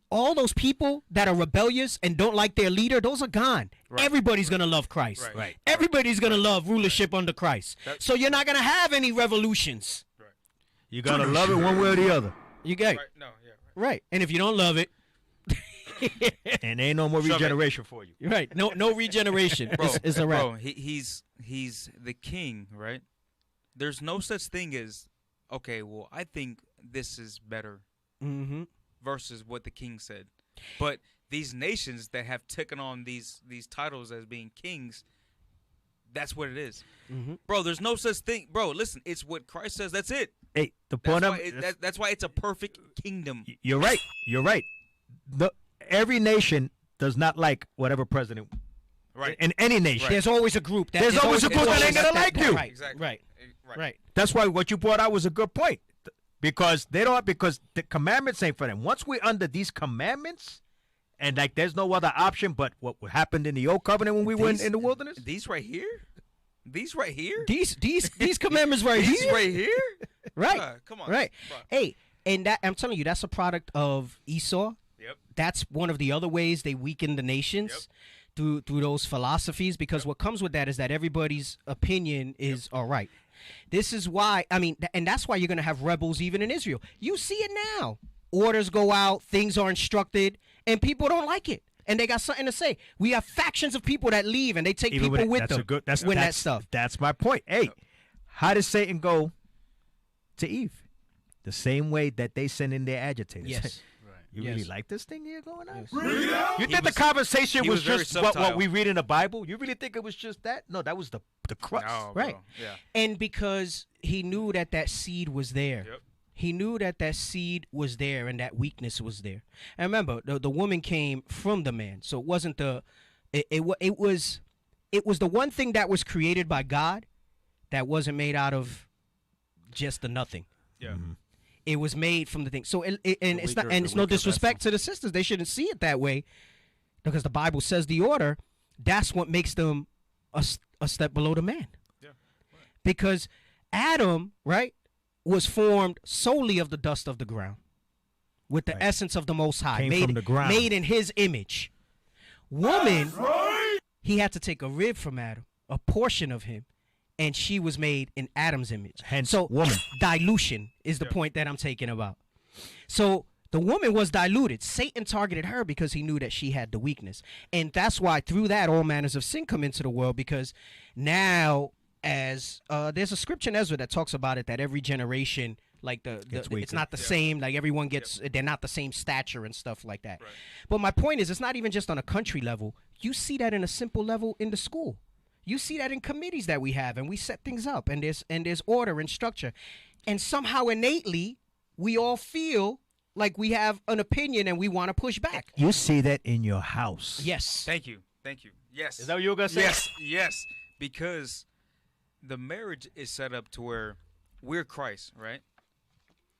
All those people that are rebellious and don't like their leader, those are gone. Right. Everybody's going to love Christ. Right. Everybody's going to love rulership under Christ. So you're not going to have any revolutions. Right. You got to love it one way or the other. You get right. No, yeah, right. And if you don't love it, and ain't no more regeneration for you. Right. No regeneration. It's a wrap. Bro, he's the king, right? There's no such thing as, okay, well, I think this is better versus what the king said. But these nations that have taken on these titles as being kings, that's what it is. Bro, there's no such thing. Bro, listen, it's what Christ says. That's it. Hey, the point that's why it's a perfect kingdom. You're right. You're right. Every nation does not like whatever president. Right. In any nation. There's always a group. There's always a group that ain't gonna like you. Right. Exactly. Right. That's why what you brought out was a good point. Because because the commandments ain't for them. Once we're under these commandments, and like there's no other option but what happened in the old covenant when we were in the wilderness. These right here? These right here? These commandments right These here? right here? Right. Come on. Right. Bro. Hey, and that I'm telling you, that's a product of Esau. Yep. That's one of the other ways they weaken the nations through those philosophies, because what comes with that is that everybody's opinion is all right. This is why, I mean, and that's why you're going to have rebels even in Israel. You see it now. Orders go out, things are instructed, and people don't like it. And they got something to say. We have factions of people that leave, and they take Even people with that's them. a good, that's, when that's, that stuff. That's my point. Hey, how did Satan go to Eve? The same way that they sent in their agitators. Yes. You really like this thing here going on? Yes. You think the conversation was just what subtle. we read in the Bible? You really think it was just that? No, that was the crux. No, Right. Yeah. And because he knew that seed was there. Yep. He knew that seed was there and that weakness was there. And remember, the woman came from the man. So it wasn't it was the one thing that was created by God that wasn't made out of just the nothing. Yeah. Mm-hmm. It was made from the thing. So it's no disrespect to the sisters. They shouldn't see it that way, because the Bible says the order. That's what makes them a step below the man. Yeah. Right. Because Adam, right, was formed solely of the dust of the ground, with the essence of the Most High, Came from the ground. made in His image. Woman, he had to take a rib from Adam, a portion of him, and she was made in Adam's image. Hence, so woman. Dilution is the point that I'm taking about. So the woman was diluted. Satan targeted her because he knew that she had the weakness. And that's why through that all manners of sin come into the world, because now as there's a scripture in Ezra that talks about it, that every generation, like it's not the same, like everyone gets, they're not the same stature and stuff like that. Right. But my point is, it's not even just on a country level. You see that in a simple level in the school. You see that in committees that we have, and we set things up, and there's order and structure. And somehow innately, we all feel like we have an opinion and we want to push back. You see that in your house. Yes. Thank you. Yes. Is that what you were going to say? Yes. Because the marriage is set up to where we're Christ, right?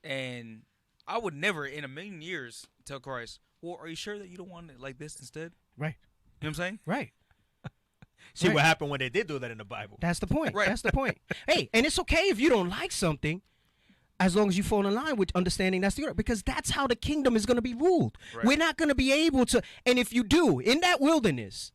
And I would never in a million years tell Christ, well, are you sure that you don't want it like this instead? Right. You know what I'm saying? Right. See Right. what happened when they did do that in the Bible. That's the point. Right. That's the point. Hey, and it's okay if you don't like something, as long as you fall in line with understanding that's the order, because that's how the kingdom is going to be ruled. Right. We're not going to be able to, and if you do, in that wilderness,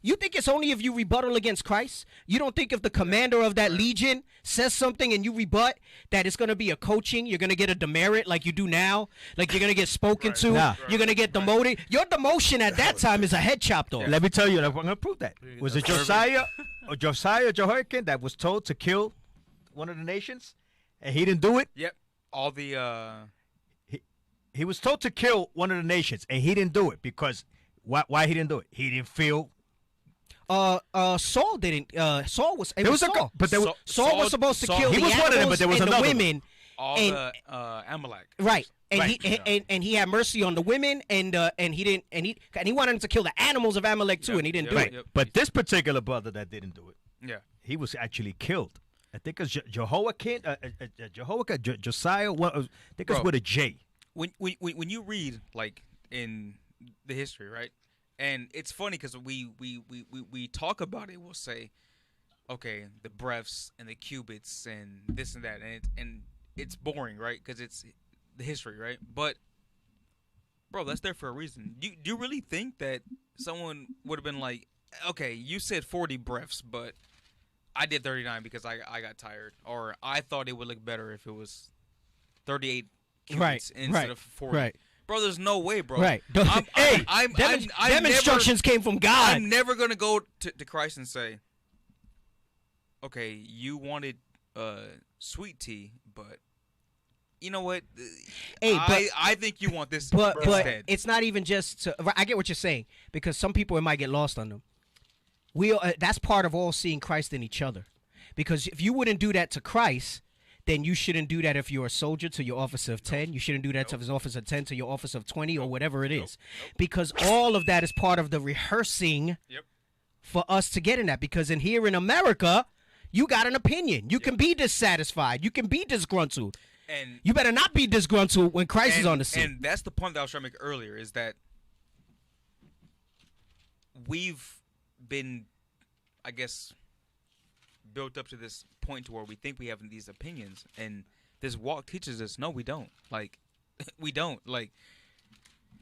you think it's only if you rebuttal against Christ? You don't think if the commander of that legion says something and you rebut that it's going to be a coaching, you're going to get a demerit like you do now, like you're going to get spoken to, Nah. you're going to get demoted. Your demotion at that time is a head chopped off. Let me tell you, I'm going to prove that. Was it Josiah or Jehoiakim that was told to kill one of the nations, and he didn't do it? Yep. All the He was told to kill one of the nations, and he didn't do it because why he didn't do it? He didn't feel. Saul didn't. Saul was. It There was was a Saul. but there was Saul was supposed to Saul- kill He the was one of them, but there was animals and another the one. women. all And- the Amalek. Right. And Right. and he had mercy on the women, and he didn't, and he wanted him to kill the animals of Amalek too, Yep, and he didn't yep, do Right, it. Yep. but this particular brother that didn't do it, Yeah. he was actually killed. I think it's Jehoiakim, Josiah. I think it's Bro. with a J. When you read like in the history, right? And it's funny because we talk about it. We'll say, okay, the breaths and the cubits and this and that, and it's boring, right? Because it's the history, right? But bro, that's there for a reason. Do you really think that someone would have been like, okay, you said 40 breaths, but I did 39 because I got tired, or I thought it would look better if it was 38 cubits instead of 40. Right. Bro, there's no way, bro. Right. I'm Them never, instructions came from God. I'm never gonna go to Christ and say, okay, you wanted sweet tea, but you know what? Hey, I think you want this but instead. It's not even just to, I get what you're saying, because some people, it might get lost on them. That's part of all seeing Christ in each other. Because if you wouldn't do that to Christ, then you shouldn't do that if you're a soldier to your officer of 10. You shouldn't do that to your officer of 10 to your officer of 20 or whatever it is. Because all of that is part of the rehearsing for us to get in that. Because here in America, you got an opinion. You can be dissatisfied. You can be disgruntled. And you better not be disgruntled when Christ is on the scene. And that's the point that I was trying to make earlier, is that we've been, I guess, built up to this point to where we think we have these opinions, and this walk teaches us, no, we don't. Like, we don't. Like,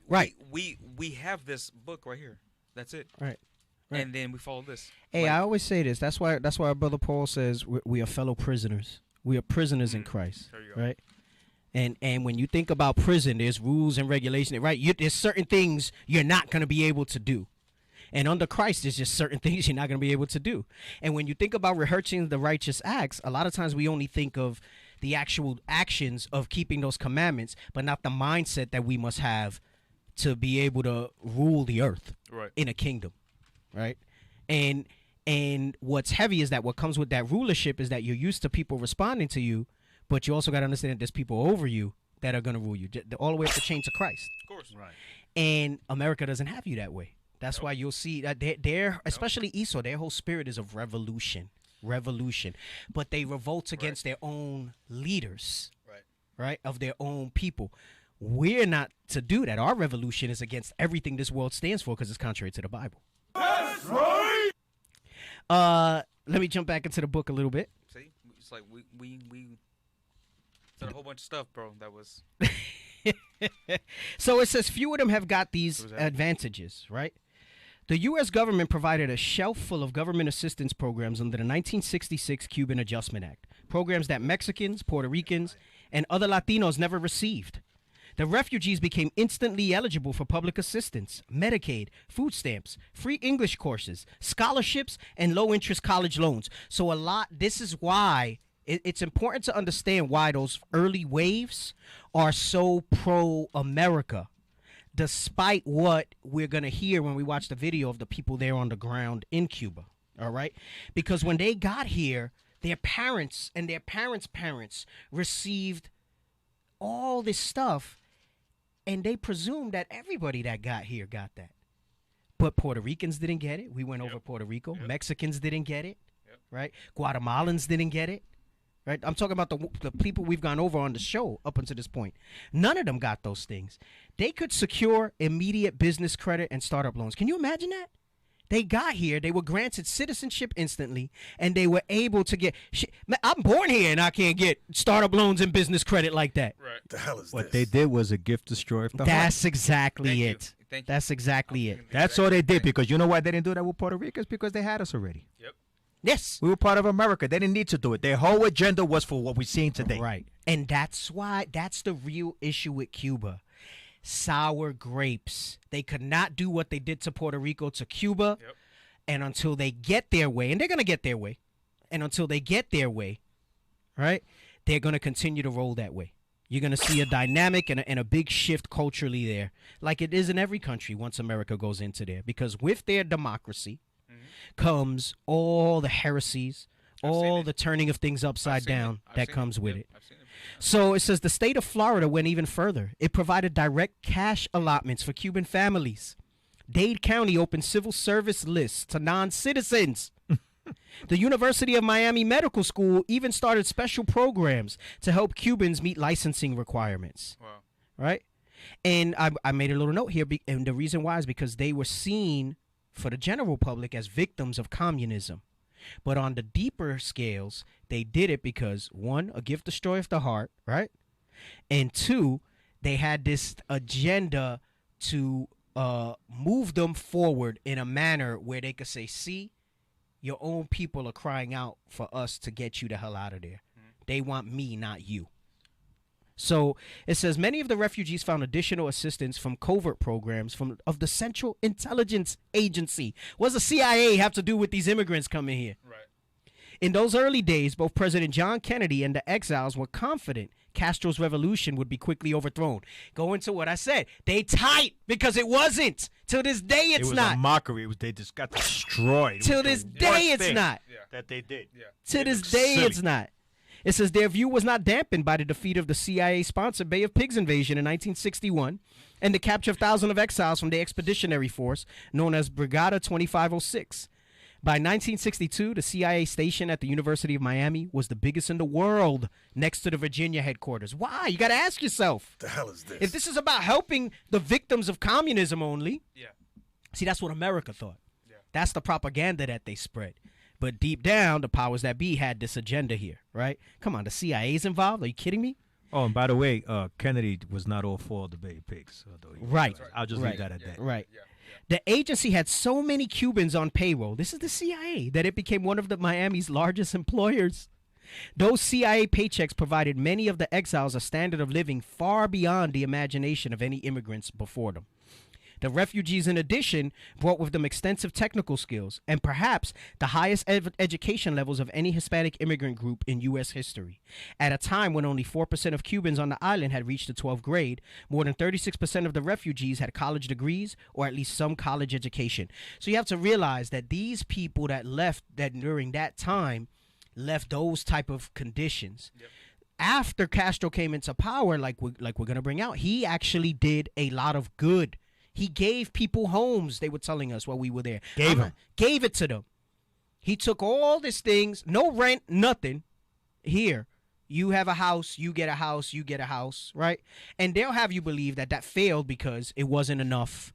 right. We have this book right here. That's it. Right. And then we follow this. Hey, I always say this. That's why our brother Paul says we are fellow prisoners. We are prisoners in Christ. There you go. Right. And when you think about prison, there's rules and regulations. Right. There's certain things you're not going to be able to do. And under Christ, there's just certain things you're not going to be able to do. And when you think about rehearsing the righteous acts, a lot of times we only think of the actual actions of keeping those commandments, but not the mindset that we must have to be able to rule the earth in a kingdom, right? And what's heavy is that what comes with that rulership is that you're used to people responding to you, but you also got to understand that there's people over you that are going to rule you, all the way up the chain to Christ. Of course. Right. And America doesn't have you that way. That's why you'll see that they're especially Esau, their whole spirit is of revolution. But they revolt against their own leaders, right, of their own people. We're not to do that. Our revolution is against everything this world stands for because it's contrary to the Bible. That's right. Let me jump back into the book a little bit. See, it's like we said a whole bunch of stuff, bro. That was. So it says few of them have got these advantages, right? The U.S. government provided a shelf full of government assistance programs under the 1966 Cuban Adjustment Act, programs that Mexicans, Puerto Ricans, and other Latinos never received. The refugees became instantly eligible for public assistance, Medicaid, food stamps, free English courses, scholarships, and low-interest college loans. So this is why it's important to understand why those early waves are so pro-America, despite what we're going to hear when we watch the video of the people there on the ground in Cuba, all right? Because when they got here, their parents and their parents' parents received all this stuff, and they presumed that everybody that got here got that. But Puerto Ricans didn't get it. We went over Puerto Rico. Mexicans didn't get it, right? Guatemalans didn't get it. Right? I'm talking about the people we've gone over on the show up until this point. None of them got those things. They could secure immediate business credit and startup loans. Can you imagine that? They got here, they were granted citizenship instantly, and they were able to get. I'm born here, and I can't get startup loans and business credit like that. Right. The hell is what they did was a gift destroyer of the That's heart. exactly it. Thank you. That's exactly it. That's all they did, because you know why they didn't do that with Puerto Ricans? Because they had us already. Yep. Yes. We were part of America. They didn't need to do it. Their whole agenda was for what we're seeing today. Right. And that's the real issue with Cuba. Sour grapes. They could not do what they did to Puerto Rico to Cuba. Yep. And until they get their way, and they're going to get their way, and until they get their way, right, they're going to continue to roll that way. You're going to see a dynamic and a big shift culturally there, like it is in every country once America goes into there. Because with their democracy comes all the heresies, all the turning of things upside down that comes with it. So it says the state of Florida went even further. It provided direct cash allotments for Cuban families. Dade County opened civil service lists to non-citizens. The University of Miami Medical School even started special programs to help Cubans meet licensing requirements. Wow. Right? And I made a little note here, and the reason why is because they were seen for the general public as victims of communism. But on the deeper scales, they did it because, one, a gift destroyeth the heart, right? And two, they had this agenda to move them forward in a manner where they could say, see, your own people are crying out for us to get you the hell out of there. They want me, not you. So it says many of the refugees found additional assistance from covert programs of the Central Intelligence Agency. What does the CIA have to do with these immigrants coming here? Right. In those early days, both President John Kennedy and the exiles were confident Castro's revolution would be quickly overthrown. Go into what I said. They tight because it wasn't. Till this day, it's not. It was a mockery. They just got destroyed. Till this day, it's not. That they did. Yeah. To this day, it's not. It says their view was not dampened by the defeat of the CIA-sponsored Bay of Pigs invasion in 1961 and the capture of thousands of exiles from the expeditionary force known as Brigada 2506. By 1962, the CIA station at the University of Miami was the biggest in the world next to the Virginia headquarters. Why? You got to ask yourself. The hell is this? If this is about helping the victims of communism only, see, that's what America thought. That's the propaganda that they spread. But deep down, the powers that be had this agenda here, right? Come on, the CIA's involved? Are you kidding me? Oh, and by the way, Kennedy was not all for the Bay of Pigs. Right. I'll just leave that at that. Right. The agency had so many Cubans on payroll, this is the CIA, that it became one of the Miami's largest employers. Those CIA paychecks provided many of the exiles a standard of living far beyond the imagination of any immigrants before them. The refugees, in addition, brought with them extensive technical skills and perhaps the highest education levels of any Hispanic immigrant group in U.S. history. At a time when only 4% of Cubans on the island had reached the 12th grade, more than 36% of the refugees had college degrees or at least some college education. So you have to realize that these people that left that during that time left those type of conditions. Yep. After Castro came into power, like we're going to bring out, he actually did a lot of good. He gave people homes, they were telling us while we were there. Gave it to them. He took all these things, no rent, nothing. Here, you have a house, you get a house, you get a house, right? And they'll have you believe that that failed because it wasn't enough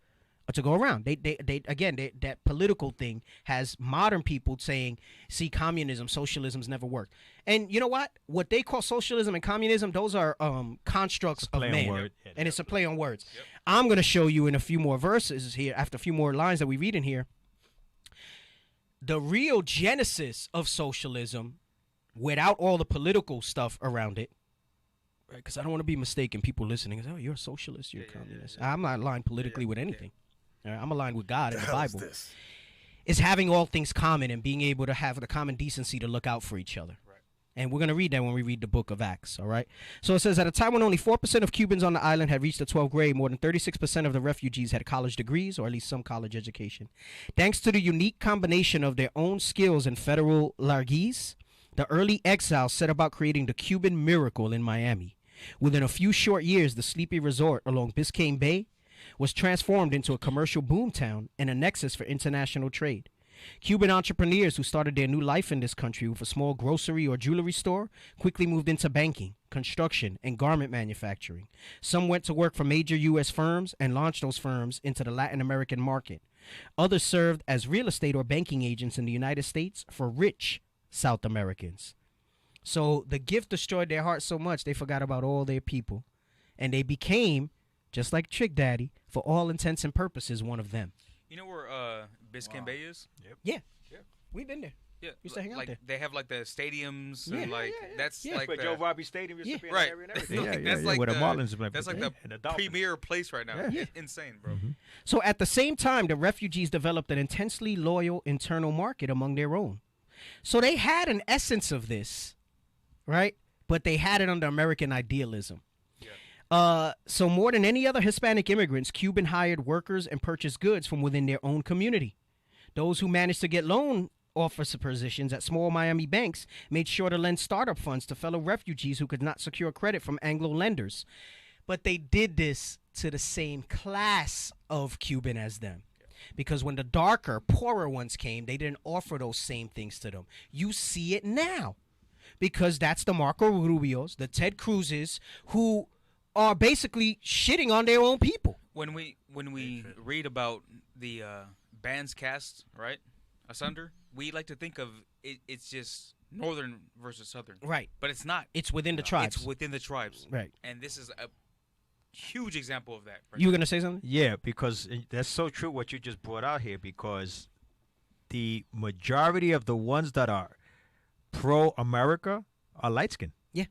to go around. That political thing has modern people saying, see, communism, socialism's never worked. And you know what? What they call socialism and communism, those are constructs of man. And it's a play on words. Yep. I'm going to show you in a few more verses here, after a few more lines that we read in here, the real genesis of socialism without all the political stuff around it. Right? Because I don't want to be mistaken. People listening, oh, you're a socialist, you're a communist. I'm not aligned politically with anything. I'm aligned with God and the Bible. Is having all things common and being able to have the common decency to look out for each other. Right. And we're going to read that when we read the book of Acts, all right? So it says, at a time when only 4% of Cubans on the island had reached the 12th grade, more than 36% of the refugees had college degrees or at least some college education. Thanks to the unique combination of their own skills and federal largesse, the early exiles set about creating the Cuban miracle in Miami. Within a few short years, the sleepy resort along Biscayne Bay was transformed into a commercial boomtown and a nexus for international trade. Cuban entrepreneurs who started their new life in this country with a small grocery or jewelry store quickly moved into banking, construction, and garment manufacturing. Some went to work for major U.S. firms and launched those firms into the Latin American market. Others served as real estate or banking agents in the United States for rich South Americans. So the gift destroyed their hearts so much they forgot about all their people, and they became, just like Trick Daddy, for all intents and purposes, one of them. You know where Biscayne Bay is? Yep. Yeah. We've been there. Yeah. Used to hang out there. They have like the stadiums and that's like the Joe Robbie Stadium used to be in right. that area and everything. That's like where the Marlins play. That's like the premier place right now. It's insane, bro. Mm-hmm. So at the same time, the refugees developed an intensely loyal internal market among their own. So they had an essence of this, right? But they had it under American idealism. So more than any other Hispanic immigrants, Cuban hired workers and purchased goods from within their own community. Those who managed to get loan officer positions at small Miami banks made sure to lend startup funds to fellow refugees who could not secure credit from Anglo lenders. But they did this to the same class of Cuban as them. Because when the darker, poorer ones came, they didn't offer those same things to them. You see it now. Because that's the Marco Rubios, the Ted Cruzes, who are basically shitting on their own people. When we read about the bands cast, right, asunder, we like to think of it's just northern versus southern. Right. But it's not. It's within the tribes. It's within the tribes. Right. And this is a huge example of that. Right you were going to say something? Yeah, because that's so true what you just brought out here, because the majority of the ones that are pro-America are light-skinned. Yeah.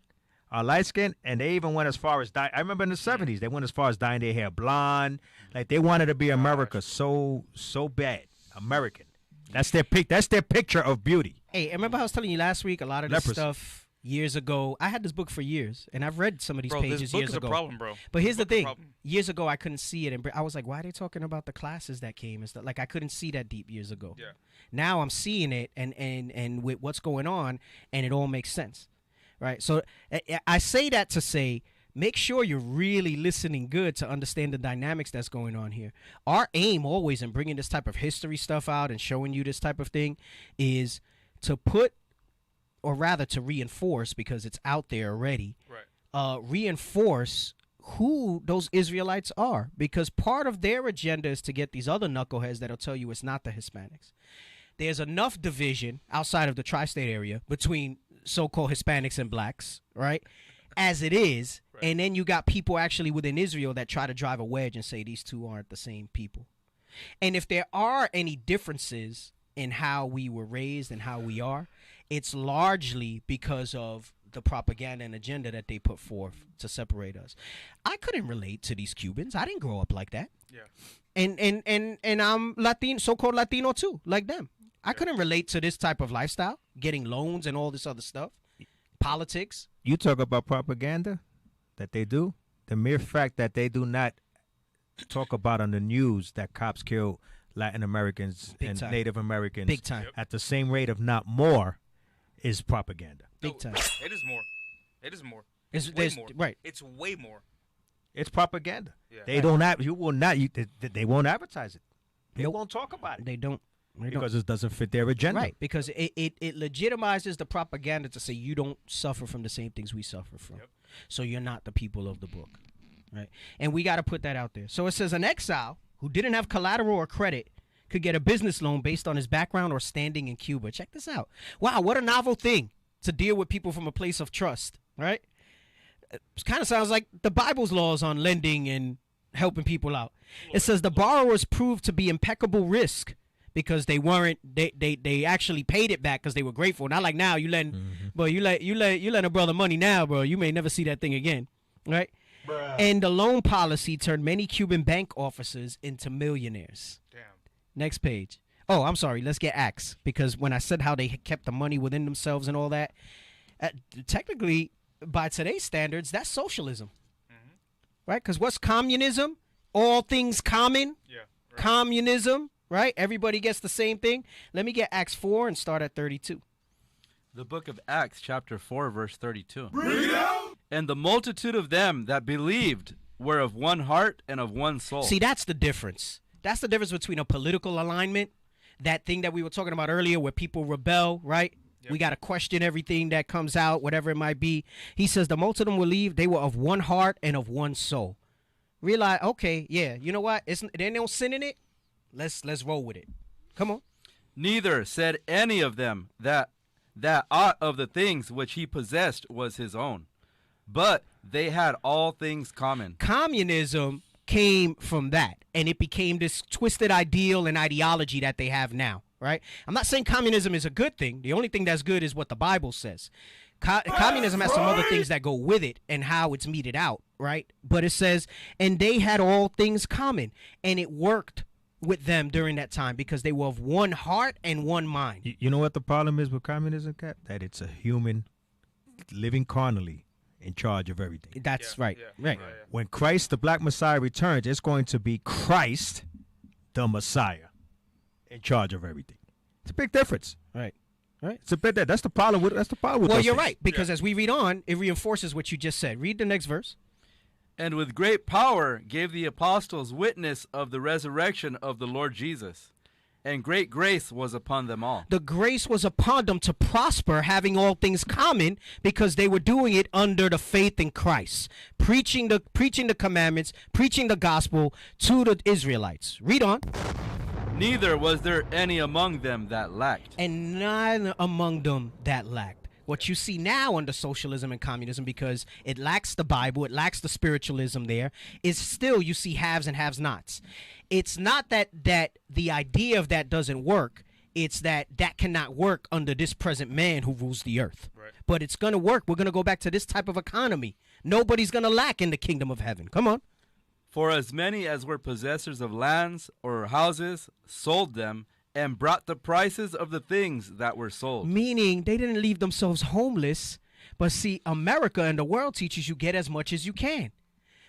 Are light-skinned, and they even went as far as dye. I remember in the 70s, they went as far as dyeing their hair blonde. Like, they wanted to be America so bad. American. That's their picture of beauty. Hey, remember I was telling you last week a lot of this Leprosy. stuff years ago. I had this book for years, and I've read some of these Bro, pages this book years is ago. a problem, bro. But here's the This book is a thing: problem. years ago, I couldn't see it, and I was like, "Why are they talking about the classes that came and stuff?" Like I couldn't see that deep years ago. Yeah. Now I'm seeing it, and with what's going on, and it all makes sense, right? So I say that to say, make sure you're really listening good to understand the dynamics that's going on here. Our aim always in bringing this type of history stuff out and showing you this type of thing is to put, or rather to reinforce, because it's out there already, right. Reinforce who those Israelites are, because part of their agenda is to get these other knuckleheads that'll tell you it's not the Hispanics. There's enough division outside of the tri-state area between so-called Hispanics and blacks, right, as it is, right. And then you got people actually within Israel that try to drive a wedge and say these two aren't the same people. And if there are any differences in how we were raised and how we are, it's largely because of the propaganda and agenda that they put forth to separate us. I couldn't relate to these Cubans. I didn't grow up like that. Yeah. And I'm Latino, so-called Latino too, like them. I couldn't relate to this type of lifestyle, getting loans and all this other stuff, politics. You talk about propaganda that they do. The mere fact that they do not talk about on the news that cops kill Latin Americans Big and time. Native Americans Big time. at the same rate, if not more, is propaganda. Big time. It is more. It is more. It's, way there's- more. right. It's way more. It's propaganda. Yeah. They don't have. You will not. They won't advertise it. They won't talk about it. They don't. Because it doesn't fit their agenda. Right, because it legitimizes the propaganda to say you don't suffer from the same things we suffer from. So you're not the people of the book. Right? And we got to put that out there. So it says an exile who didn't have collateral or credit could get a business loan based on his background or standing in Cuba. Check this out. Wow, what a novel thing to deal with people from a place of trust, right? It kind of sounds like the Bible's laws on lending and helping people out. It says the borrowers proved to be impeccable risk because they weren't they actually paid it back because they were grateful. Not like now you lend, bro. You lend a brother money now, bro. You may never see that thing again, right? Bruh. And the loan policy turned many Cuban bank officers into millionaires. Damn. Next page. Oh, I'm sorry. Let's get Acts, because when I said how they kept the money within themselves and all that, technically by today's standards, that's socialism, right? Because what's communism? All things common. Yeah. Right. Communism. Right? Everybody gets the same thing. Let me get Acts 4 and start at 32. The book of Acts, chapter 4, verse 32. Read out! And the multitude of them that believed were of one heart and of one soul. See, that's the difference. That's the difference between a political alignment, that thing that we were talking about earlier where people rebel, right? Yep. We got to question everything that comes out, whatever it might be. He says the multitude of them believed they were of one heart and of one soul. Realize, okay, yeah, you know what? There ain't no sin in it. Let's roll with it. Come on. Neither said any of them that aught of the things which he possessed was his own, but they had all things common. Communism came from that, and it became this twisted ideal and ideology that they have now, right? I'm not saying communism is a good thing. The only thing that's good is what the Bible says. Communism has some other things that go with it and how it's meted out, right? But it says, and they had all things common, and it worked with them during that time because they were of one heart and one mind. You know what the problem is with communism, Cap? That it's a human living carnally in charge of everything. That's right. Right. When Christ, the Black Messiah, returns, it's going to be Christ, the Messiah, in charge of everything. It's a big difference. Right. Right. It's a bit that's the problem with Well, you're right, because as we read on, it reinforces what you just said. Read the next verse. And with great power gave the apostles witness of the resurrection of the Lord Jesus. And great grace was upon them all. The grace was upon them to prosper, having all things common, because they were doing it under the faith in Christ, preaching the commandments, preaching the gospel to the Israelites. Read on. Neither was there any among them that lacked. And none among them that lacked. What you see now under socialism and communism, because it lacks the Bible, it lacks the spiritualism there, is still you see haves and have-nots. It's not that the idea of that doesn't work. It's that cannot work under this present man who rules the earth. Right. But it's going to work. We're going to go back to this type of economy. Nobody's going to lack in the kingdom of heaven. Come on. For as many as were possessors of lands or houses sold them and brought the prices of the things that were sold. Meaning they didn't leave themselves homeless. But see, America and the world teaches you get as much as you can.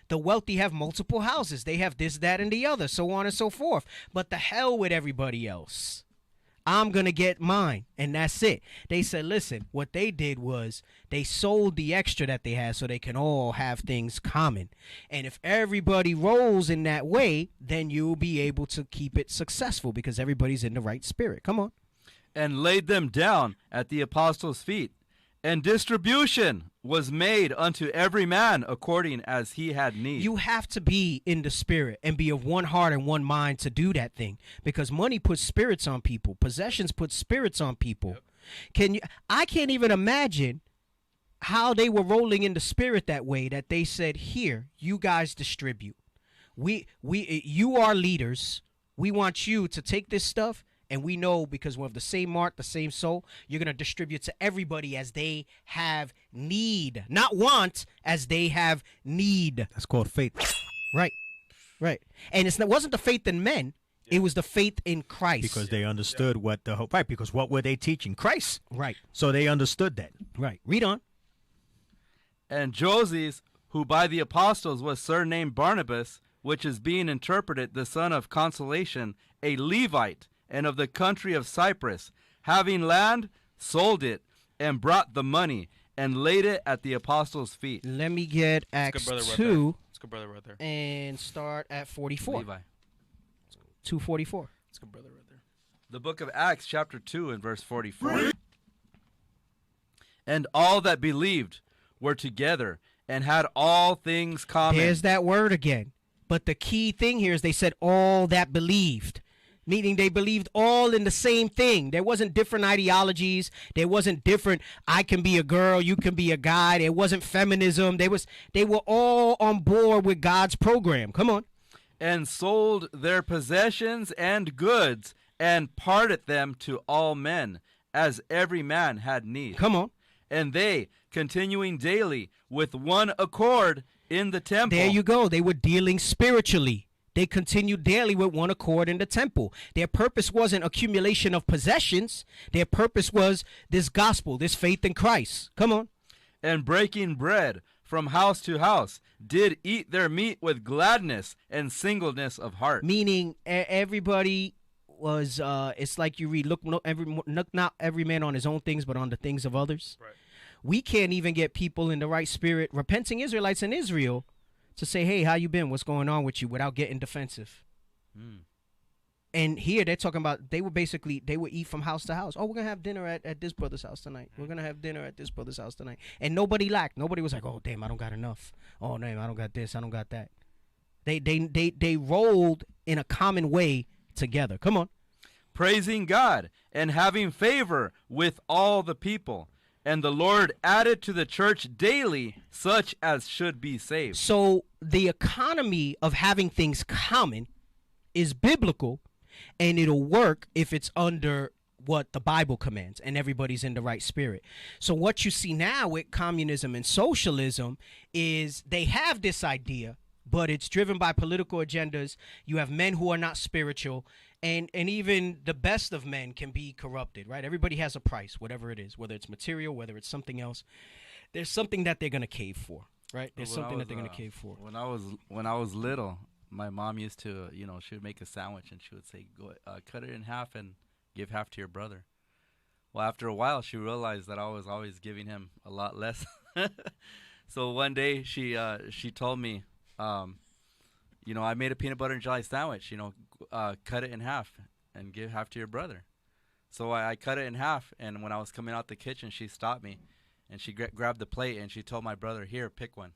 The wealthy have multiple houses. They have this, that, and the other, so on and so forth. But the hell with everybody else. I'm going to get mine, and that's it. They said, listen, what they did was they sold the extra that they had so they can all have things common. And if everybody rolls in that way, then you'll be able to keep it successful because everybody's in the right spirit. Come on. And laid them down at the apostles' feet. And distribution was made unto every man according as he had need. You have to be in the spirit and be of one heart and one mind to do that thing, because money puts spirits on people. Possessions put spirits on people. Yep. I can't even imagine how they were rolling in the spirit that way, that they said, here, you guys distribute. You are leaders. We want you to take this stuff. And we know, because we're of the same heart, the same soul, you're going to distribute to everybody as they have need. Not want, as they have need. That's called faith. Right. Right. And it wasn't the faith in men. It was the faith in Christ. Because they understood what the hope. Right. Because what were they teaching? Christ. Right. So they understood that. Right. Read on. And Joses, who by the apostles was surnamed Barnabas, which is being interpreted the son of consolation, a Levite, and of the country of Cyprus, having land, sold it, and brought the money, and laid it at the apostles' feet. Let me get Acts 2. That's good brother right there. And start at 44. Levi. 2:44. That's good brother right there. The book of Acts, chapter 2, and verse 44. And all that believed were together, and had all things common. There's that word again. But the key thing here is they said all that believed. Meaning they believed all in the same thing. There wasn't different ideologies. There wasn't different, I can be a girl, you can be a guy. There wasn't feminism. They were all on board with God's program. Come on. And sold their possessions and goods, and parted them to all men, as every man had need. Come on. And they, continuing daily with one accord in the temple. There you go. They were dealing spiritually. They continued daily with one accord in the temple. Their purpose wasn't accumulation of possessions. Their purpose was this gospel, this faith in Christ. Come on. And breaking bread from house to house, did eat their meat with gladness and singleness of heart. Meaning everybody was, it's like you read, look not every man on his own things, but on the things of others. Right. We can't even get people in the right spirit, repenting Israelites in Israel, to say, hey, how you been? What's going on with you? Without getting defensive. And here they're talking about they would eat from house to house. Oh, we're going to have dinner at this brother's house tonight. We're going to have dinner at this brother's house tonight. And nobody lacked. Nobody was like, oh, damn, I don't got enough. Oh, damn, I don't got this. I don't got that. They rolled in a common way together. Come on. Praising God and having favor with all the people. And the Lord added to the church daily such as should be saved. So the economy of having things common is biblical, and it'll work if it's under what the Bible commands and everybody's in the right spirit. So what you see now with communism and socialism is they have this idea, but it's driven by political agendas. You have men who are not spiritual, and even the best of men can be corrupted, right? Everybody has a price, whatever it is, whether it's material, whether it's something else. There's something that they're going to cave for, right? There's something that they're going to cave for. When I was little, my mom used to, she would make a sandwich and she would say, "Go cut it in half and give half to your brother." Well, after a while, she realized that I was always giving him a lot less. So one day she told me, I made a peanut butter and jelly sandwich, cut it in half and give half to your brother. So I cut it in half, and when I was coming out the kitchen, she stopped me, and she grabbed the plate, and she told my brother, "Here, pick one."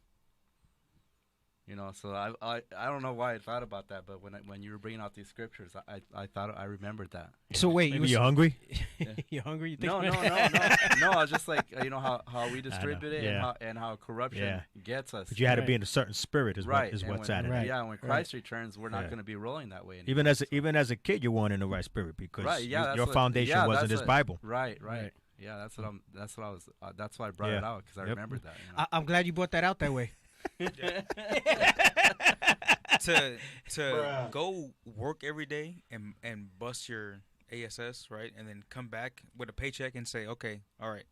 So I don't know why I thought about that, but when you were bringing out these scriptures, I thought I remembered that. So wait, maybe you're hungry? Yeah. You hungry? You think No. No, I was just like, how we distribute it, and how corruption gets us. But you had to be in a certain spirit is what's at it. Right. Yeah, when Christ returns, we're not going to be rolling that way anymore. Even as a kid, you weren't in the right spirit because your foundation wasn't his Bible. Right. Yeah, that's why I brought it out, because I remembered that. I'm glad you brought that out that way. to go work every day and bust your ASS, right, and then come back with a paycheck and say, okay, all right,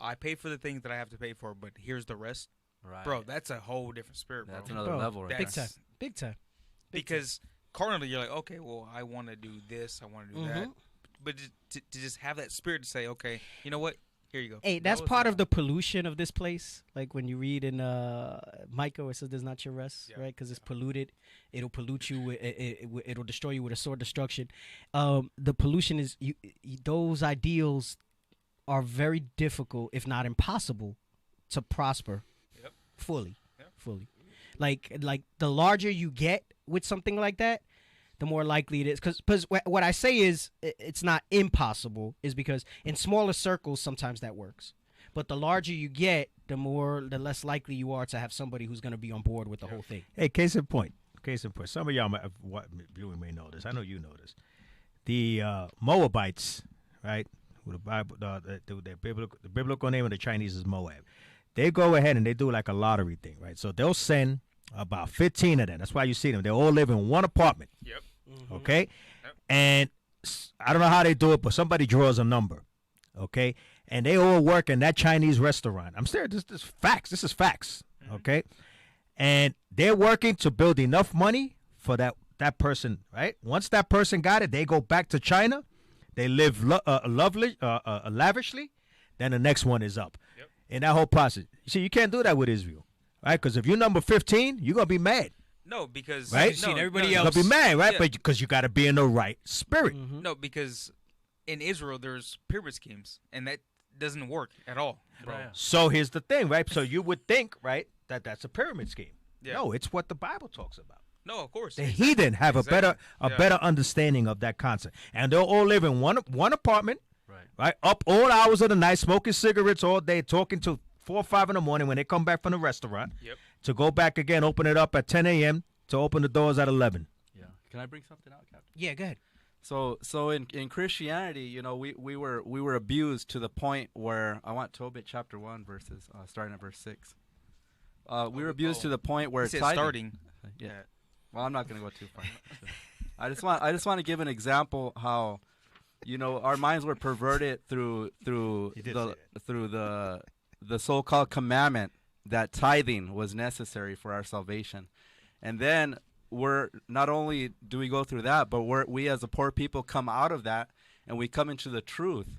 I pay for the things that I have to pay for, but here's the rest. Right. Bro, that's a whole different spirit, bro. That's another level right Big there. time. Big time. Because carnally, you're like, okay, well, I want to do this, I want to do that. But to just have that spirit to say, okay, you know what? Here you go. Hey, that's part of the pollution of this place. Like when you read in Micah, it says there's not your rest, right? Because it's polluted. It'll pollute you. It'll destroy you with a sword destruction. The pollution is those ideals are very difficult, if not impossible, to prosper fully. Fully. Like the larger you get with something like that, the more likely it is. Because what I say is it's not impossible, is because in smaller circles sometimes that works. But the larger you get, the less likely you are to have somebody who's going to be on board with the whole thing. Hey, case in point. Some of y'all may know this. I know you know this. The Moabites, right? The biblical name of the Chinese is Moab. They go ahead and they do like a lottery thing, right? So they'll send about 15 of them. That's why you see them. They all live in one apartment. Yep. Okay? Yep. And I don't know how they do it, but somebody draws a number. Okay? And they all work in that Chinese restaurant. I'm serious. This is facts. This is facts. Okay? And they're working to build enough money for that person, right? Once that person got it, they go back to China. They live lavishly. Then the next one is up. Yep. In that whole process. You see, you can't do that with Israel. Right, because if you're number 15, you're gonna be mad. No, because right, everybody else. You're gonna be mad, right? Yeah. But because you got to be in the right spirit. No, because in Israel there's pyramid schemes, and that doesn't work at all, bro. So here's the thing, right? So you would think, right, that that's a pyramid scheme. Yeah. No, it's what the Bible talks about. No, of course. The heathen have a better understanding of that concept, and they'll all live in one apartment, right? Up all hours of the night, smoking cigarettes all day, talking to 4 or 5 in the morning when they come back from the restaurant. Yep. To go back again, open it up at 10 a.m. to open the doors at 11. Yeah. Can I bring something out, Captain? Yeah, go ahead. So in Christianity, you know, we were abused to the point where I want Tobit chapter 1 verses starting at verse 6. We were abused to the point where tithing. Starting. Yeah. Well, I'm not going to go too far. I just want to give an example how, you know, our minds were perverted through the so-called commandment that tithing was necessary for our salvation. And then we're not only do we go through that, but we as a poor people come out of that and we come into the truth.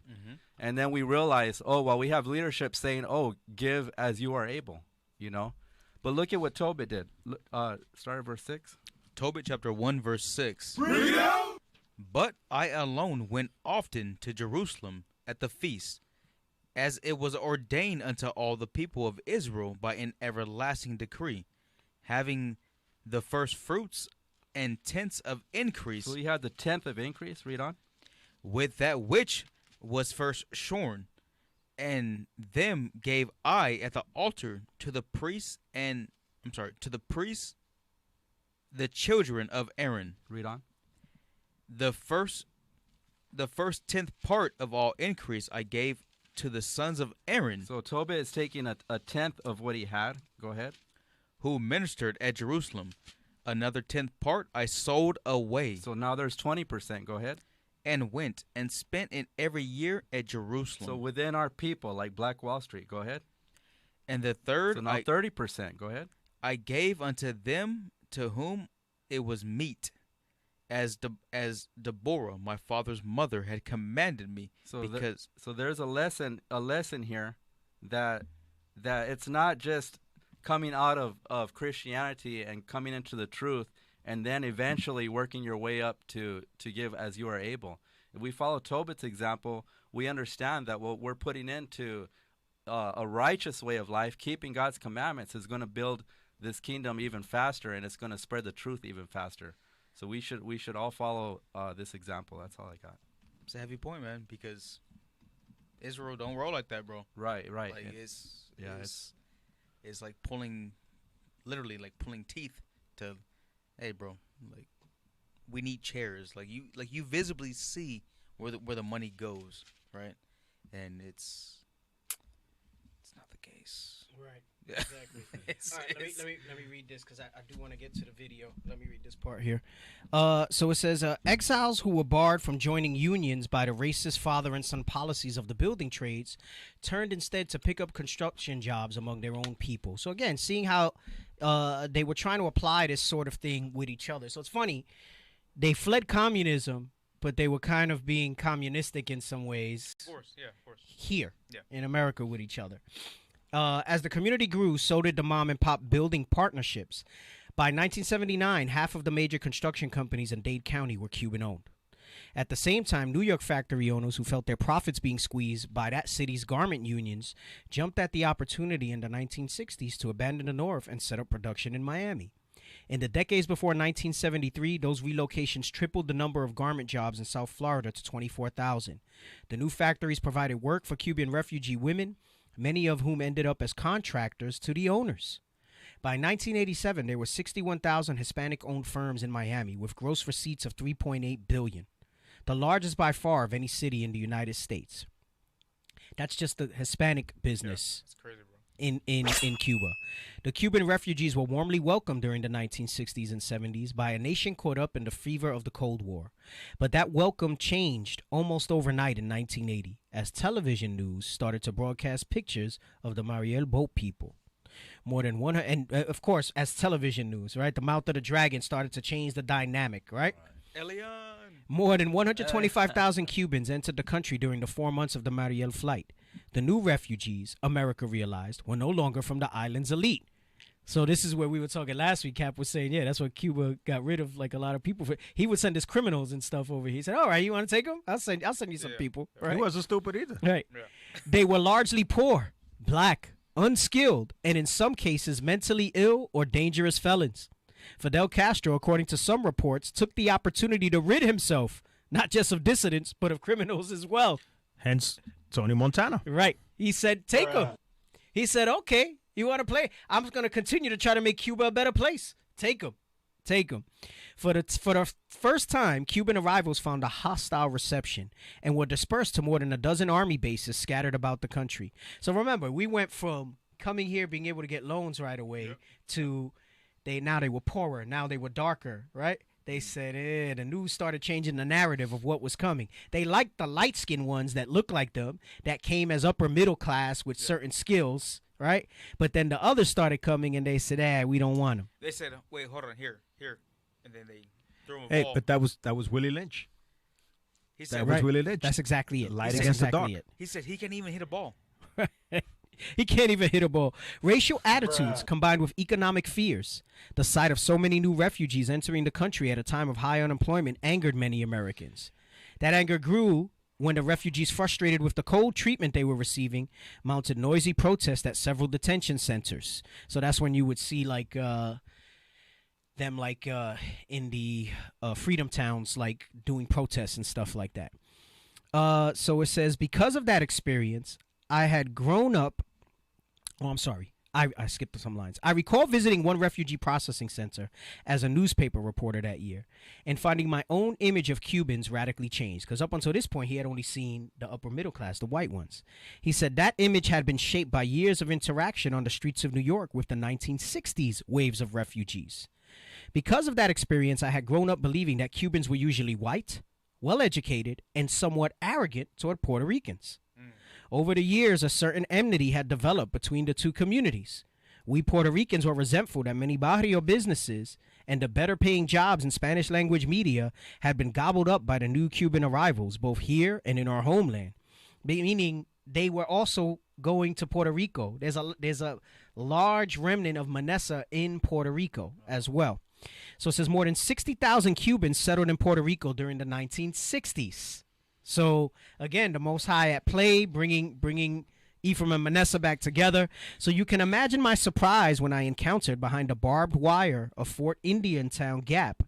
And then we realize, oh, well, we have leadership saying, oh, give as you are able, you know. But look at what Tobit did. Start at verse 6. Tobit chapter 1 verse 6. Bring it out! But I alone went often to Jerusalem at the feast, as it was ordained unto all the people of Israel by an everlasting decree, having the first fruits and tenths of increase. So you had the tenth of increase, read on. With that which was first shorn, and them gave I at the altar to the priests the children of Aaron. Read on. The first tenth part of all increase I gave to the sons of Aaron. So Tobit is taking a tenth of what he had. Go ahead. Who ministered at Jerusalem. Another tenth part I sold away. So now there's 20%. Go ahead. And went and spent it every year at Jerusalem. So within our people, like Black Wall Street. Go ahead. And the third. So now 30%. Go ahead. I gave unto them to whom it was meet, as Deborah, my father's mother, had commanded me. So so there's a lesson here that it's not just coming out of Christianity and coming into the truth and then eventually working your way up to give as you are able. If we follow Tobit's example, we understand that what we're putting into a righteous way of life, keeping God's commandments, is going to build this kingdom even faster, and it's going to spread the truth even faster. So we should all follow this example. That's all I got. It's a heavy point, man, because Israel don't roll like that, bro. Right. Like it's like literally pulling teeth to, hey, bro, like we need chairs. Like you visibly see where the money goes, right? And it's not the case. Right. Yeah. Exactly. All right, let me read this because I do want to get to the video. Let me read this part here. So it says, exiles who were barred from joining unions by the racist father and son policies of the building trades turned instead to pick up construction jobs among their own people. So again, seeing how they were trying to apply this sort of thing with each other. So it's funny. They fled communism, but they were kind of being communistic in some ways. Of course. Here in America with each other. As the community grew, so did the mom and pop building partnerships. By 1979, half of the major construction companies in Dade County were Cuban owned. At the same time, New York factory owners who felt their profits being squeezed by that city's garment unions jumped at the opportunity in the 1960s to abandon the North and set up production in Miami. In the decades before 1973, those relocations tripled the number of garment jobs in South Florida to 24,000. The new factories provided work for Cuban refugee women, many of whom ended up as contractors to the owners. By 1987, there were 61,000 Hispanic-owned firms in Miami with gross receipts of $3.8 billion, the largest by far of any city in the United States. That's just the Hispanic business. That's crazy, bro. In Cuba. The Cuban refugees were warmly welcomed during the 1960s and 70s by a nation caught up in the fever of the Cold War. But that welcome changed almost overnight in 1980 as television news started to broadcast pictures of the Mariel boat people. More than 100, and of course, as television news, right? The mouth of the dragon started to change the dynamic, right? Elian. More than 125,000 Cubans entered the country during the 4 months of the Mariel flight. The new refugees, America realized, were no longer from the island's elite. So this is where we were talking last week. Cap was saying, yeah, that's what Cuba got rid of, like a lot of people. He would send his criminals and stuff over here. He said, all right, you want to take them? I'll send you some people. Right? He wasn't stupid either. Right. Yeah. They were largely poor, black, unskilled, and in some cases mentally ill or dangerous felons. Fidel Castro, according to some reports, took the opportunity to rid himself, not just of dissidents, but of criminals as well. Hence, Tony Montana. Right. He said, take them. He said, okay, you want to play? I'm going to continue to try to make Cuba a better place. Take them. Take them. For the first time, Cuban arrivals found a hostile reception and were dispersed to more than a dozen army bases scattered about the country. So remember, we went from coming here, being able to get loans right away, to now they were poorer, now they were darker, right? They said, the news started changing the narrative of what was coming. They liked the light-skinned ones that looked like them, that came as upper middle class with certain skills, right? But then the others started coming, and they said, we don't want them. They said, wait, hold on, here. And then they threw him a ball. Hey, but that was Willie Lynch. He said, that was Willie Lynch. That's exactly it. Light against the dark. He said he can't even hit a ball. He can't even hit a ball. Racial attitudes combined with economic fears. The sight of so many new refugees entering the country at a time of high unemployment angered many Americans. That anger grew when the refugees, frustrated with the cold treatment they were receiving, mounted noisy protests at several detention centers. So that's when you would see like them like in the freedom towns, like doing protests and stuff like that. So it says, because of that experience, I had grown up. Oh, I'm sorry. I skipped some lines. I recall visiting one refugee processing center as a newspaper reporter that year and finding my own image of Cubans radically changed, because up until this point, he had only seen the upper middle class, the white ones. He said that image had been shaped by years of interaction on the streets of New York with the 1960s waves of refugees. Because of that experience, I had grown up believing that Cubans were usually white, well-educated, and somewhat arrogant toward Puerto Ricans. Over the years, a certain enmity had developed between the two communities. We Puerto Ricans were resentful that many barrio businesses and the better-paying jobs in Spanish-language media had been gobbled up by the new Cuban arrivals, both here and in our homeland, meaning they were also going to Puerto Rico. There's a large remnant of Manessa in Puerto Rico as well. So it says more than 60,000 Cubans settled in Puerto Rico during the 1960s. So, again, the Most High at play, bringing Ephraim and Manasseh back together. So you can imagine my surprise when I encountered behind the barbed wire of Fort Indiantown Gap,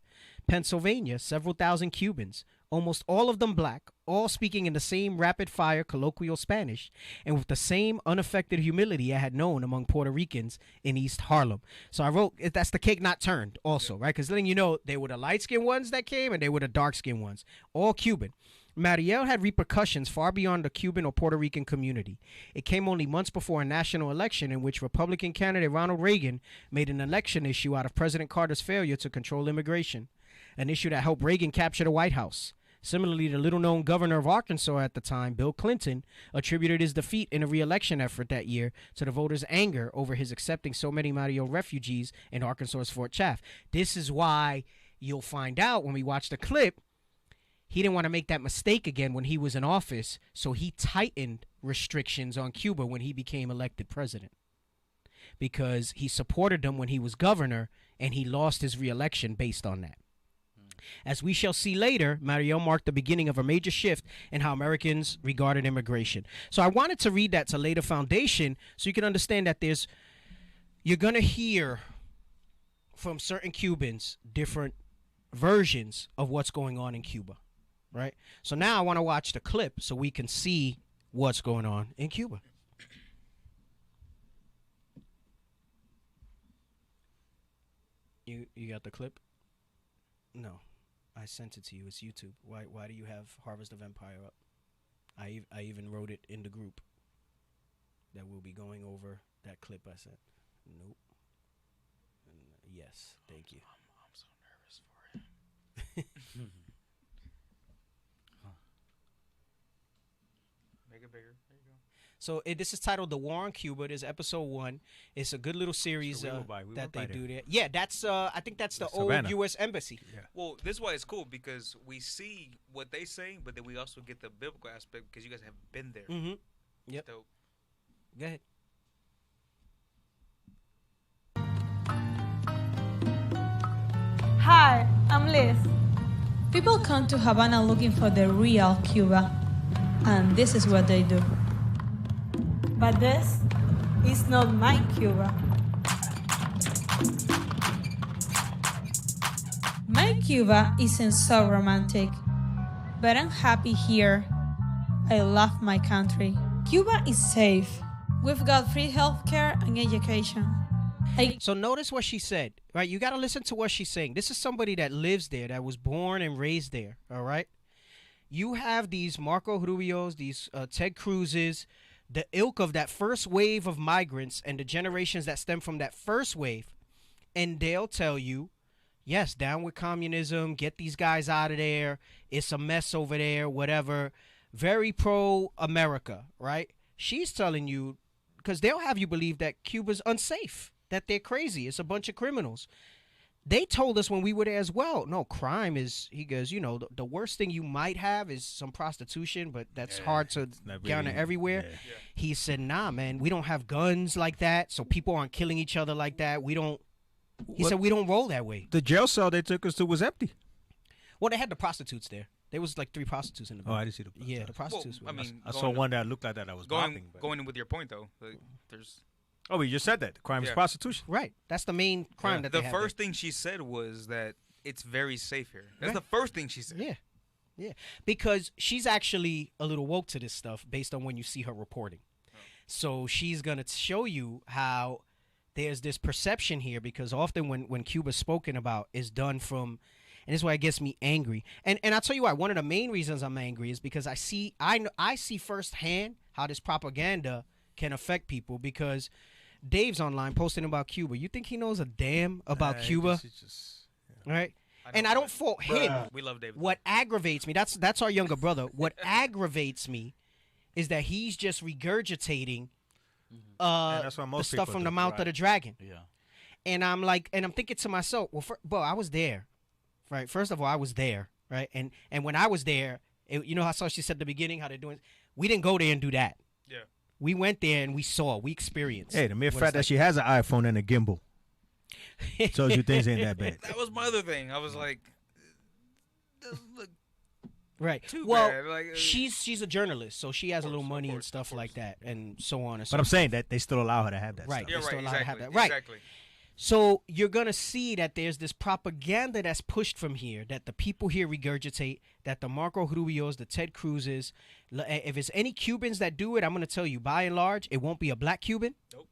Pennsylvania, several thousand Cubans, almost all of them black, all speaking in the same rapid-fire colloquial Spanish and with the same unaffected humility I had known among Puerto Ricans in East Harlem. So I wrote, that's the cake not turned also, right? Because letting you know, they were the light-skinned ones that came and they were the dark-skinned ones, all Cuban. Mariel had repercussions far beyond the Cuban or Puerto Rican community. It came only months before a national election in which Republican candidate Ronald Reagan made an election issue out of President Carter's failure to control immigration, an issue that helped Reagan capture the White House. Similarly, the little-known governor of Arkansas at the time, Bill Clinton, attributed his defeat in a re-election effort that year to the voters' anger over his accepting so many Mariel refugees in Arkansas's Fort Chaffee. This is why you'll find out when we watch the clip, he didn't want to make that mistake again when he was in office, so he tightened restrictions on Cuba when he became elected president, because he supported them when he was governor, and he lost his re-election based on that. As we shall see later, Mariel marked the beginning of a major shift in how Americans regarded immigration. So I wanted to read that to lay the foundation so you can understand that you're going to hear from certain Cubans different versions of what's going on in Cuba, right? So now I want to watch the clip so we can see what's going on in Cuba. You got the clip? No. I sent it to you. It's YouTube. Why do you have Harvest of Empire up? I even wrote it in the group that we'll be going over that clip I sent. Nope. Yes, thank you. I'm so nervous for him. Make it bigger. There you go. So this is titled "The War on Cuba." This is episode 1. It's a good little series that they do there. Yeah, that's I think that's the old U.S. embassy. Yeah. Well, this is why it's cool, because we see what they say, but then we also get the biblical aspect because you guys have been there. Mm-hmm. Yep. Dope. Go ahead. Hi, I'm Liz. People come to Havana looking for the real Cuba, and this is what they do. But this is not my Cuba. My Cuba isn't so romantic, but I'm happy here. I love my country. Cuba is safe. We've got free healthcare and education. So notice what she said, right? You got to listen to what she's saying. This is somebody that lives there, that was born and raised there, all right? You have these Marco Rubios, these Ted Cruzes, the ilk of that first wave of migrants and the generations that stem from that first wave, and they'll tell you, yes, down with communism, get these guys out of there, it's a mess over there, whatever. Very pro-America, right? She's telling you, because they'll have you believe that Cuba's unsafe, that they're crazy, it's a bunch of criminals. They told us when we were there as well, no, crime is, he goes, you know, the worst thing you might have is some prostitution, but that's hard to counter everywhere. Yeah. He said, nah, man, we don't have guns like that, so people aren't killing each other like that. We don't, he said, we don't roll that way. The jail cell they took us to was empty. Well, they had the prostitutes there. There was like 3 prostitutes in the building. Oh, I didn't see the prostitutes. Yeah, the prostitutes. Well, I mean, I saw one that looked like that I was going in with your point, though. Like, there's... Oh, we just said that. The crime is prostitution. Right. That's the main crime that they have. The first thing she said was that it's very safe here. That's the first thing she said. Yeah. Yeah. Because she's actually a little woke to this stuff based on when you see her reporting. Oh. So she's going to show you how there's this perception here, because often when Cuba's spoken about is done from, and this is why it gets me angry. And I'll tell you why. One of the main reasons I'm angry is because I see firsthand how this propaganda can affect people, because Dave's online posting about Cuba. You think he knows a damn about Cuba? Right? And I don't fault him. We love Dave. What aggravates me, that's our younger brother. What aggravates me is that he's just regurgitating the stuff from the mouth of the dragon. Yeah. And I'm like, and I'm thinking to myself, well, bro, I was there. Right? First of all, I was there. Right? And when I was there, you know how she said at the beginning how they're doing, we didn't go there and do that. Yeah. We went there and we saw, we experienced. Hey, the mere fact that she has an iPhone and a gimbal tells you things ain't that bad. That was my other thing. I was like, look, right. Well, she's a journalist, so she has a little money and stuff like that, and so on and so. But I'm saying that they still allow her to have that. Right. Stuff. They still allow her to have that. Right. Exactly. So you're going to see that there's this propaganda that's pushed from here, that the people here regurgitate, that the Marco Rubios, the Ted Cruzes, if it's any Cubans that do it, I'm going to tell you, by and large, it won't be a black Cuban. Nope.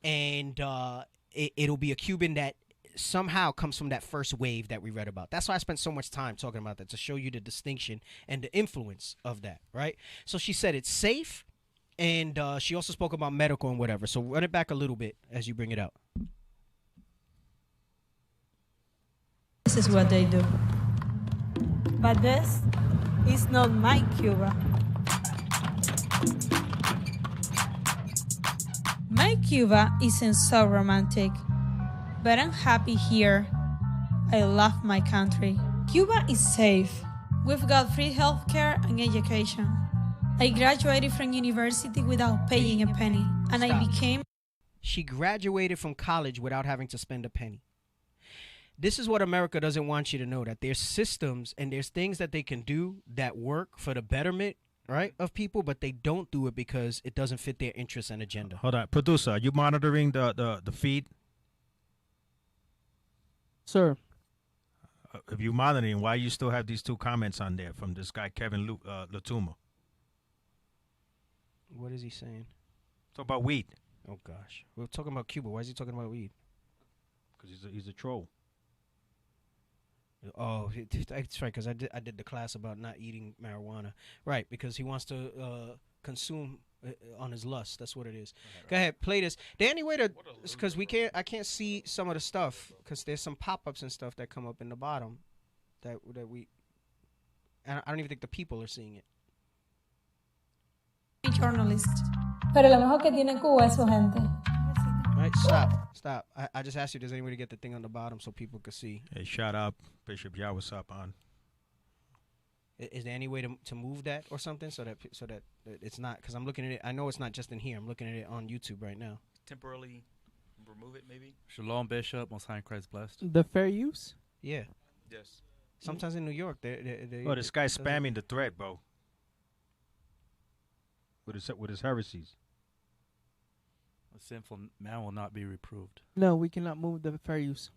And it'll be a Cuban that somehow comes from that first wave that we read about. That's why I spent so much time talking about that, to show you the distinction and the influence of that, right? So she said it's safe, and she also spoke about medical and whatever. So run it back a little bit as you bring it out. This is what they do. But this is not my Cuba. My Cuba isn't so romantic, but I'm happy here. I love my country. Cuba is safe. We've got free healthcare and education. I graduated from university without paying a penny, and I became... She graduated from college without having to spend a penny. This is what America doesn't want you to know, that there's systems and there's things that they can do that work for the betterment, right, of people, but they don't do it because it doesn't fit their interests and agenda. Hold on. Producer, are you monitoring the feed? Sir. If you're monitoring, why you still have these two comments on there from this guy, Kevin Latuma? What is he saying? Talk about weed. Oh, gosh. We're talking about Cuba. Why is he talking about weed? Because he's a troll. Oh, that's right, because I did the class about not eating marijuana. Right, because he wants to consume on his lust. That's what it is. Right. Go ahead, play this. There any way to, because I can't see some of the stuff, because there's some pop-ups and stuff that come up in the bottom that we, and I don't even think the people are seeing it. Journalist. Pero lo mejor que tiene Cuba es su gente. Right, stop. I just asked you if there's any way to get the thing on the bottom so people could see. Hey, shut up, Bishop. Yeah, what's up, on? Is there any way to move that or something so that it's not? Because I'm looking at it. I know it's not just in here. I'm looking at it on YouTube right now. Temporarily remove it, maybe. Shalom, Bishop. Most High in Christ blessed. The fair use? Yeah. Yes. Sometimes in New York, they oh, this guy's spamming the thread, bro. With his heresies. A sinful man will not be reproved. No, we cannot move the fair use.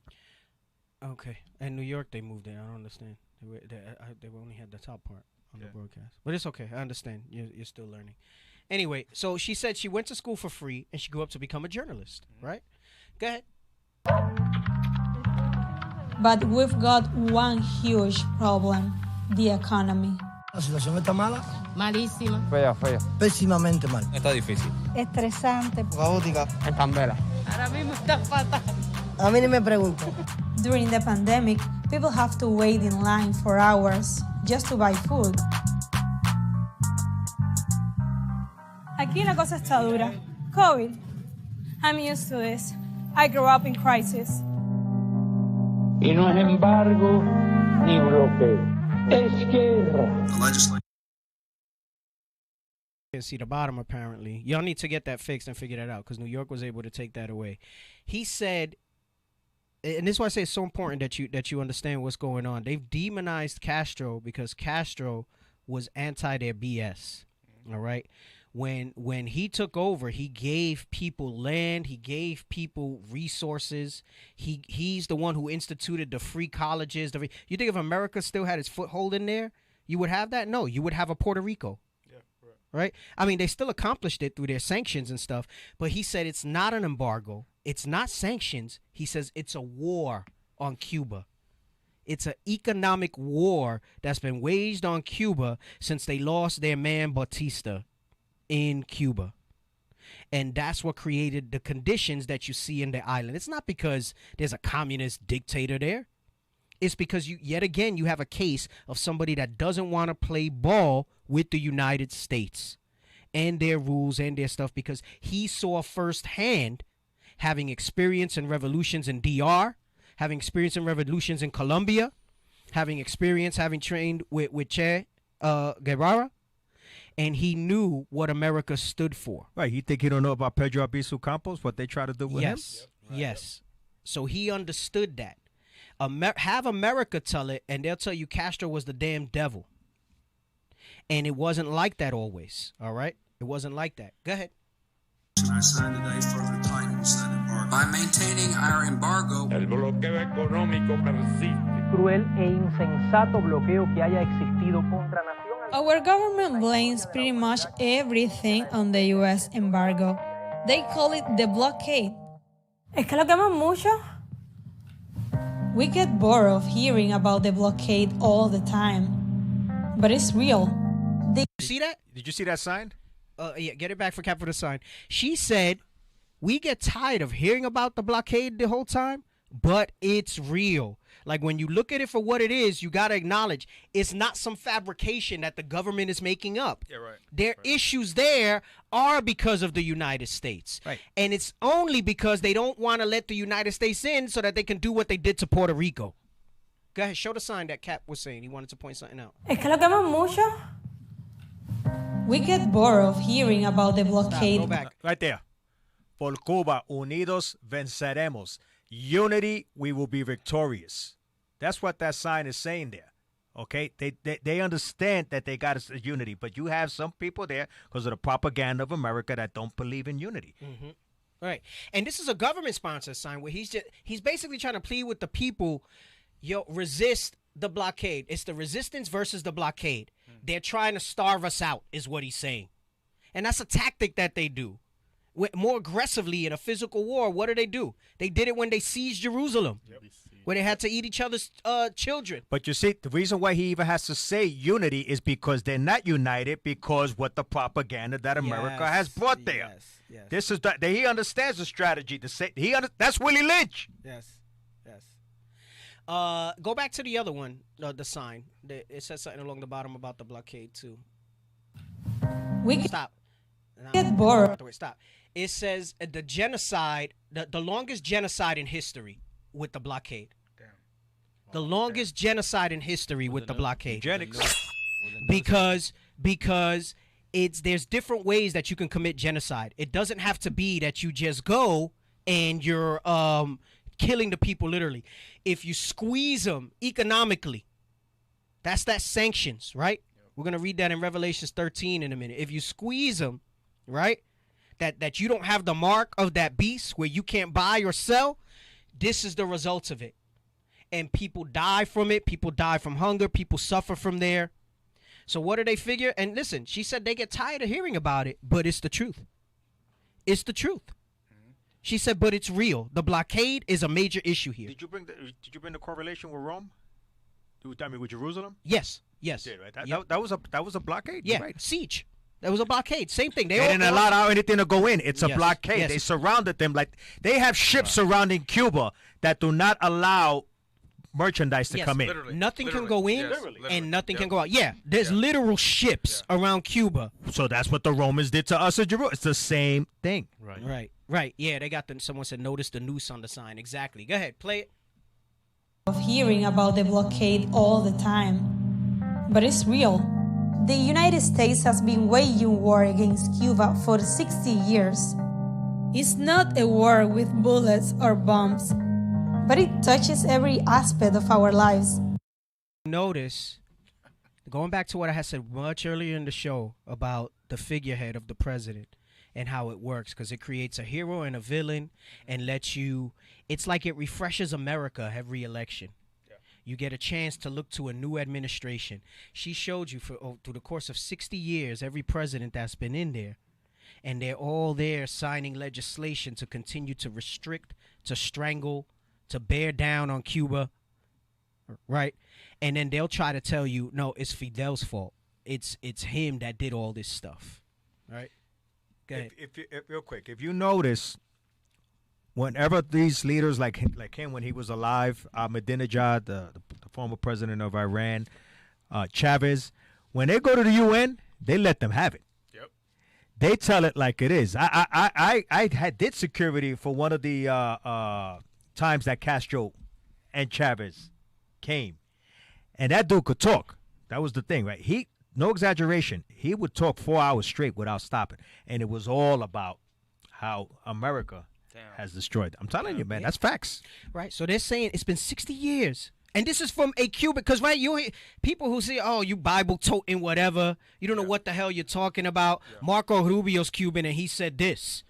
Okay. In New York, they moved it. I don't understand. They only had the top part on the broadcast. But it's okay. I understand. You're still learning. Anyway, so she said she went to school for free and she grew up to become a journalist, right? Go ahead. But we've got one huge problem, the economy. La situación está mala. Malísima. Fea. Pésimamente mal. Está difícil. Estresante. Caótica. En candela. Ahora mismo está fatal. A mí ni me preguntan. During the pandemic, people have to wait in line for hours just to buy food. Aquí la cosa está dura. COVID. I'm used to this. I grew up in crisis. Y no es embargo ni bloqueo. Es guerra. See the bottom apparently. Y'all need to get that fixed and figure that out because New York was able to take that away. He said, and this is why I say it's so important that you understand what's going on. They've demonized Castro because Castro was anti their BS. All right. When he took over, he gave people land, he gave people resources. He's the one who instituted the free colleges. You think if America still had its foothold in there, you would have that? No, you would have a Puerto Rico. Yeah, right? I mean, they still accomplished it through their sanctions and stuff, but he said it's not an embargo. It's not sanctions. He says it's a war on Cuba. It's an economic war that's been waged on Cuba since they lost their man Batista in Cuba. And that's what created the conditions that you see in the island. It's not because there's a communist dictator there. It's because yet again you have a case of somebody that doesn't want to play ball with the United States and their rules and their stuff because he saw firsthand, having experience in revolutions in DR, having experience in revolutions in Colombia, having trained with Che Guevara, and he knew what America stood for. Right. You think he don't know about Pedro Albizu Campos, what they try to do with him? Yes. So he understood that. Have America tell it, and they'll tell you Castro was the damn devil. And it wasn't like that always, all right? It wasn't like that. Go ahead. I signed today further tightens that embargo. By maintaining our embargo, el bloqueo económico persiste. Cruel e insensato bloqueo que haya existido contra nación. Our government blames pretty much everything on the U.S. embargo. They call it the blockade. Es que lo queman mucho. We get bored of hearing about the blockade all the time, but it's real. See that? Did you see that sign? Yeah, get it back for capital sign. She said, we get tired of hearing about the blockade the whole time, but it's real. Like, when you look at it for what it is, you got to acknowledge it's not some fabrication that the government is making up. Yeah, right. Their issues there are because of the United States. Right. And it's only because they don't want to let the United States in so that they can do what they did to Puerto Rico. Go ahead, show the sign that Cap was saying. He wanted to point something out. Es que lo queman mucho. We get bored of hearing about the blockade. Go back. Right there. Por Cuba, unidos venceremos. Unity, we will be victorious. That's what that sign is saying there. Okay? They understand that they got a unity, but you have some people there because of the propaganda of America that don't believe in unity. Mm-hmm. Right. And this is a government-sponsored sign where he's basically trying to plead with the people, resist the blockade. It's the resistance versus the blockade. They're trying to starve us out, is what he's saying. And that's a tactic that they do. More aggressively in a physical war, what do? They did it when they seized Jerusalem, where they had to eat each other's children. But you see, the reason why he even has to say unity is because they're not united because what the propaganda that America has brought there. Yes. This is that he understands the strategy to say that's Willie Lynch. Yes. Go back to the other one, the sign. It says something along the bottom about the blockade too. Stop. Get bored. Stop. It says the genocide, the longest genocide in history with the blockade. The longest genocide in history with the blockade. Because there's different ways that you can commit genocide. It doesn't have to be that you just go and you're killing the people literally. If you squeeze them economically, that's sanctions, right? We're going to read that in Revelations 13 in a minute. If you squeeze them, right, that you don't have the mark of that beast where you can't buy or sell, this is the results of it. And people die from it. People die from hunger. People suffer from there. So what do they figure? And listen, she said they get tired of hearing about it, but it's the truth. It's the truth. She said, but it's real. The blockade is a major issue here. Did you bring the correlation with Rome? I mean, with Jerusalem? Yes. You did, right? That was a blockade. Yeah, right? Siege. That was a blockade. Same thing. They didn't allow anything to go in. It's a blockade. Yes. They surrounded them like they have ships surrounding Cuba that do not allow merchandise to come in. Nothing can go in and nothing can go out. Yeah, there's literal ships around Cuba. So that's what the Romans did to us in Jerusalem. It's the same thing. Right. Yeah, they got someone said notice the noose on the sign. Exactly. Go ahead, play it. Of hearing about the blockade all the time, but it's real. The United States has been waging war against Cuba for 60 years. It's not a war with bullets or bombs, but it touches every aspect of our lives. Notice, going back to what I had said much earlier in the show about the figurehead of the president and how it works, because it creates a hero and a villain and lets you, it's like it refreshes America every election. You get a chance to look to a new administration. She showed you through the course of 60 years, every president that's been in there. And they're all there signing legislation to continue to restrict, to strangle, to bear down on Cuba. Right? And then they'll try to tell you, no, it's Fidel's fault. It's him that did all this stuff. Right? Go ahead. If real quick, if you notice, whenever these leaders like him when he was alive, Ahmadinejad, the former president of Iran, Chavez, when they go to the UN, they let them have it. Yep. They tell it like it is. I did security for one of the times that Castro and Chavez came, and that dude could talk. That was the thing, right? No exaggeration, he would talk 4 hours straight without stopping, and it was all about how America has destroyed. I'm telling you, man, that's facts. Right. So they're saying it's been 60 years. And this is from a Cuban, because, right, you hear people who say, oh, you Bible toting whatever. You don't know what the hell you're talking about. Yeah. Marco Rubio's Cuban, and he said this.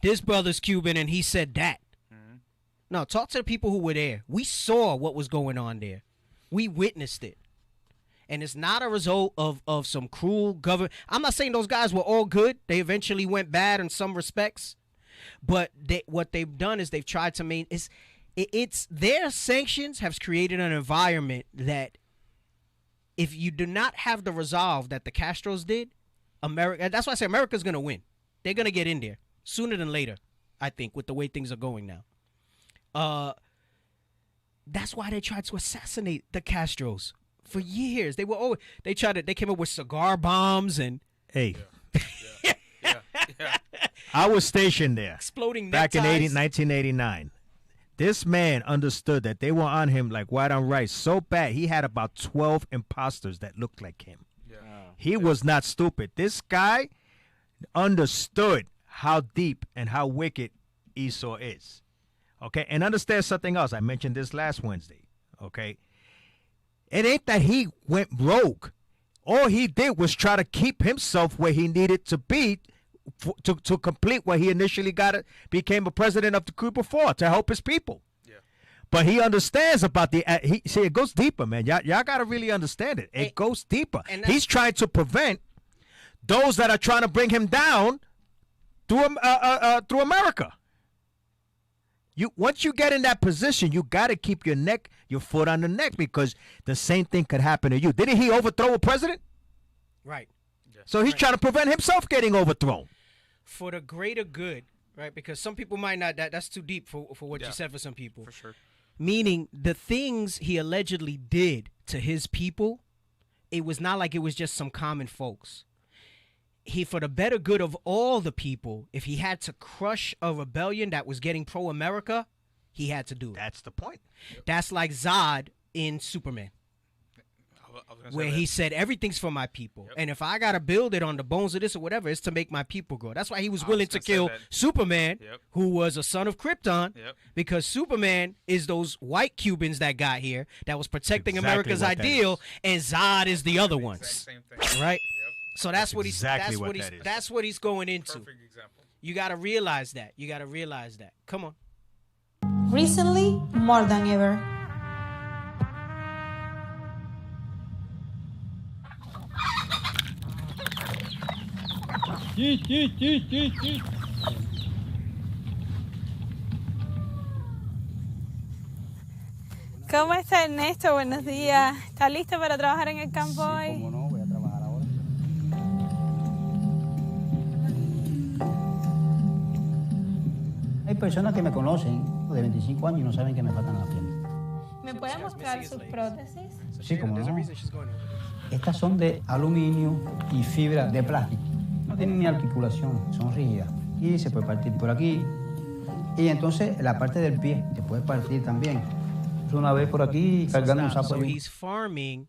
This brother's Cuban, and he said that. No, talk to the people who were there. We saw what was going on there. We witnessed it. And it's not a result of some cruel government. I'm not saying those guys were all good. They eventually went bad in some respects. But what they've done is they've tried to it's their sanctions have created an environment that if you do not have the resolve that the Castros did, America. That's why I say America's gonna win. They're gonna get in there sooner than later. I think with the way things are going now. That's why they tried to assassinate the Castros for years. They came up with cigar bombs and hey. I was stationed there. Exploding back in neckties. 1989. This man understood that they were on him like white on rice so bad he had about 12 imposters that looked like him. He was not stupid. This guy understood how deep and how wicked Esau is. Okay, and understand something else. I mentioned this last Wednesday. Okay, it ain't that he went rogue. All he did was try to keep himself where he needed to be to complete what he initially became a president of the Cuba for, to help his people. Yeah. But he understands about see, it goes deeper, man. Y'all got to really understand it. It goes deeper. He's trying to prevent those that are trying to bring him down through America. Once you get in that position, you got to keep your foot on the neck, because the same thing could happen to you. Didn't he overthrow a president? Right. So he's trying to prevent himself getting overthrown. For the greater good, right? Because some people might not, that's too deep for what you said for some people. For sure. Meaning the things he allegedly did to his people, it was not like it was just some common folks. For the better good of all the people, if he had to crush a rebellion that was getting pro-America, he had to do it. That's the point. Yep. That's like Zod in Superman, where he said everything's for my people. Yep. And if I got to build it on the bones of this or whatever, it's to make my people grow. That's why he was willing to kill Superman, who was a son of Krypton, because Superman is those white Cubans that got here that was protecting America's ideal, and Zod is the other ones. Right? So that's what he's going into. Perfect example. You got to realize that. Come on. Recently, more than ever. ¿Cómo está Ernesto? Buenos días. ¿Está listo para trabajar en el campo hoy? Cómo no, voy a trabajar ahora. Hay personas que me conocen de 25 años y no saben que me faltan las piernas. ¿Me puede mostrar sus prótesis? Sí, como no. Estas son de aluminio y fibra de plástico. No tienen ni articulación, son rígidas. Y se puede partir por aquí. Y entonces la parte del pie se puede partir también. Una vez por aquí cargando un sapo. So he's farming,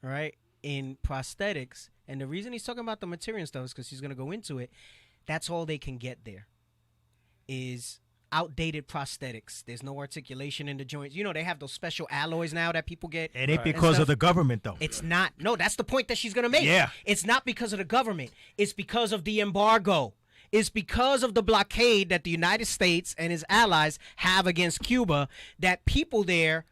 right, in prosthetics. And the reason he's talking about the material stuff is because he's going to go into it. That's all they can get there is outdated prosthetics. There's no articulation in the joints. You know, they have those special alloys now that people get. It ain't because of the government, though. It's not. No, that's the point that she's going to make. Yeah. It's not because of the government. It's because of the embargo. It's because of the blockade that the United States and his allies have against Cuba that people there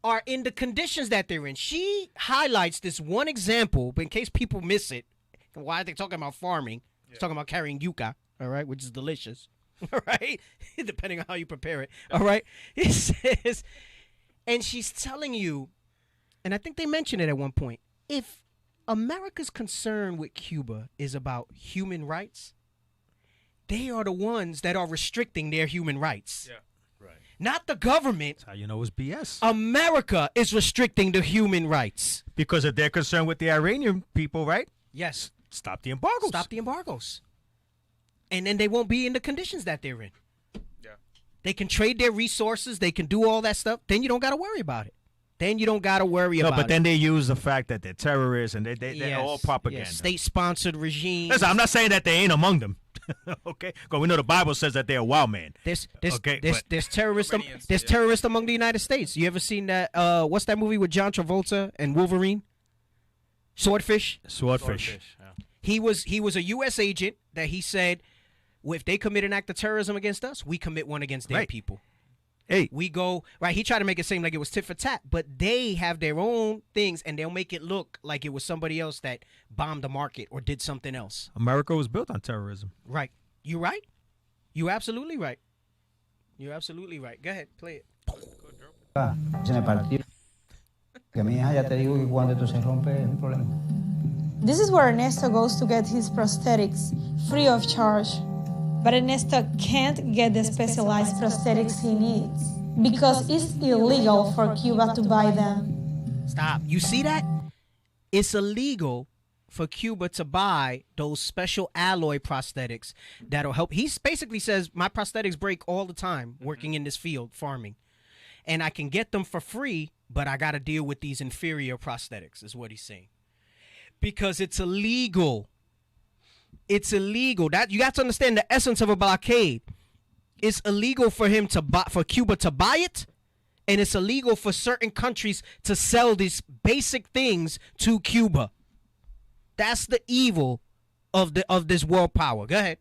are in the conditions that they're in. She highlights this one example, but in case people miss it, why are they talking about farming? She's talking about carrying yuca, all right, which is delicious. All right, depending on how you prepare it. All right, it says, and she's telling you, and I think they mentioned it at one point, if America's concern with Cuba is about human rights, they are the ones that are restricting their human rights. Yeah, right. Not the government. That's how you know it's BS. America is restricting the human rights. Because of their concern with the Iranian people, right? Yes. Stop the embargoes. Stop the embargoes. And then they won't be in the conditions that they're in. Yeah. They can trade their resources. They can do all that stuff. Then you don't got to worry about it. About it. No, but then they use the fact that they're terrorists and they're all propaganda. Yes. State-sponsored regimes. Listen, I'm not saying that they ain't among them. Okay? Because we know the Bible says that they're a wild man. There's terrorists among the United States. You ever seen that? What's that movie with John Travolta and Wolverine? Swordfish. Yeah. He was a U.S. agent that he said, well, if they commit an act of terrorism against us, we commit one against their people. Hey, we go right. He tried to make it seem like it was tit for tat, but they have their own things, and they'll make it look like it was somebody else that bombed the market or did something else. America was built on terrorism. Right. You right. You absolutely right. You're absolutely right. Go ahead, play it. Se me partió. Que mi hija, ya te digo que cuando esto se rompe es un problema. This is where Ernesto goes to get his prosthetics free of charge. But Ernesto can't get the specialized prosthetics he needs because it's illegal for Cuba to buy them. Stop. You see that? It's illegal for Cuba to buy those special alloy prosthetics that'll help. He basically says, my prosthetics break all the time working in this field, farming. And I can get them for free, but I got to deal with these inferior prosthetics, is what he's saying. Because it's illegal. It's illegal. That you got to understand the essence of a blockade. It's illegal for him to buy, for Cuba to buy it, and it's illegal for certain countries to sell these basic things to Cuba. That's the evil of this world power. Go ahead.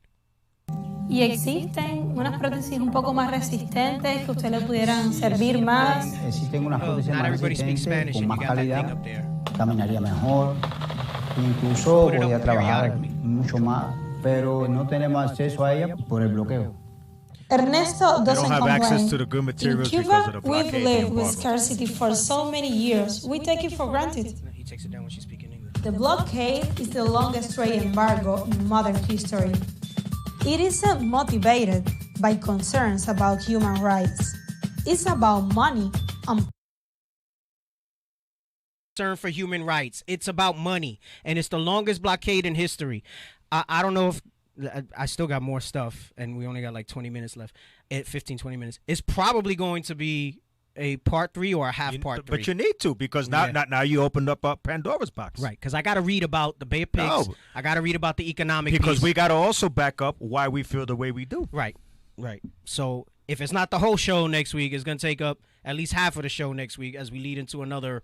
Y existen unas prótesis un poco más resistentes que usted le pudieran servir más. Existen unas prótesis más resistentes, con más calidad, caminaría mejor, incluso podría trabajar mucho más, pero no tenemos acceso a ella por el bloqueo. Ernesto They don't doesn't have access complain. to the good In materials because Cuba, of the we've blockade. lived with embargo. scarcity for so many years. We take it for granted. He takes it down when she's speaking English. The blockade is the longest trade embargo in modern history. It isn't motivated by concerns about human rights. It's about money and Concern for human rights. It's about money, and it's the longest blockade in history. I don't know if I still got more stuff, and we only got like 20 minutes left. At 15, 20 minutes. It's probably going to be a part 3 or a half part 3. But you need to, because now you opened up Pandora's box. Right, because I got to read about the Bay of Pigs. No. I got to read about the economic Because piece. we got to also back up why we feel the way we do. Right. So if it's not the whole show next week, it's going to take up at least half of the show next week as we lead into another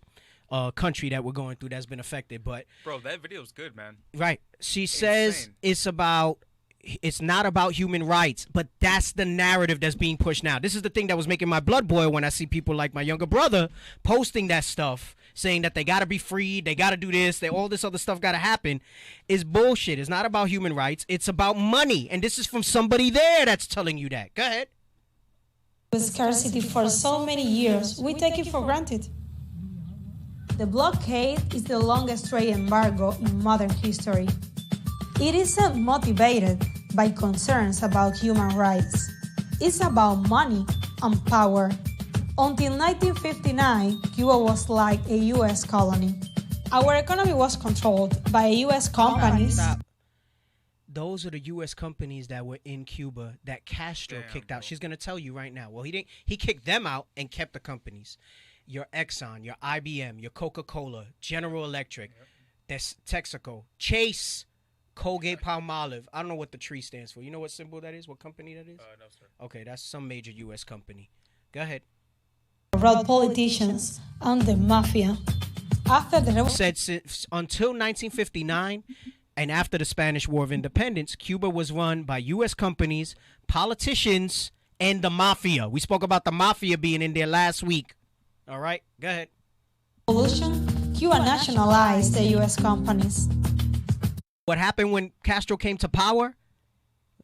country that we're going through that's been affected. But Bro, that video's good, man. right, she says it's not about human rights, but that's the narrative that's being pushed now. This is the thing that was making my blood boil when I see people like my younger brother posting that stuff, saying that they got to be freed, they got to do this, that all this other stuff got to happen, is bullshit. It's not about human rights. It's about money. And this is from somebody there that's telling you that. Go ahead. with scarcity for so many years, we take it for granted. The blockade is the longest trade embargo in modern history. It isn't motivated by concerns about human rights. It's about money and power. Until 1959, Cuba was like a U.S. colony. Our economy was controlled by U.S. companies. Stop. Those are the U.S. companies that were in Cuba that Castro kicked out. She's going to tell you right now. Well, he didn't. He kicked them out and kept the companies. Your Exxon, your IBM, your Coca-Cola, General Electric, Texaco, Chase, Colgate Palmolive. I don't know what the tree stands for. You know what symbol that is? What company that is? No, sir. Okay, that's some major U.S. company. Go ahead. Corrupt politicians and the mafia. After the said since until 1959 and after the Spanish War of Independence, Cuba was run by U.S. companies, politicians, and the mafia. We spoke about the mafia being in there last week. All right, go ahead. revolution, Cuba nationalized the U.S. companies. What happened when Castro came to power?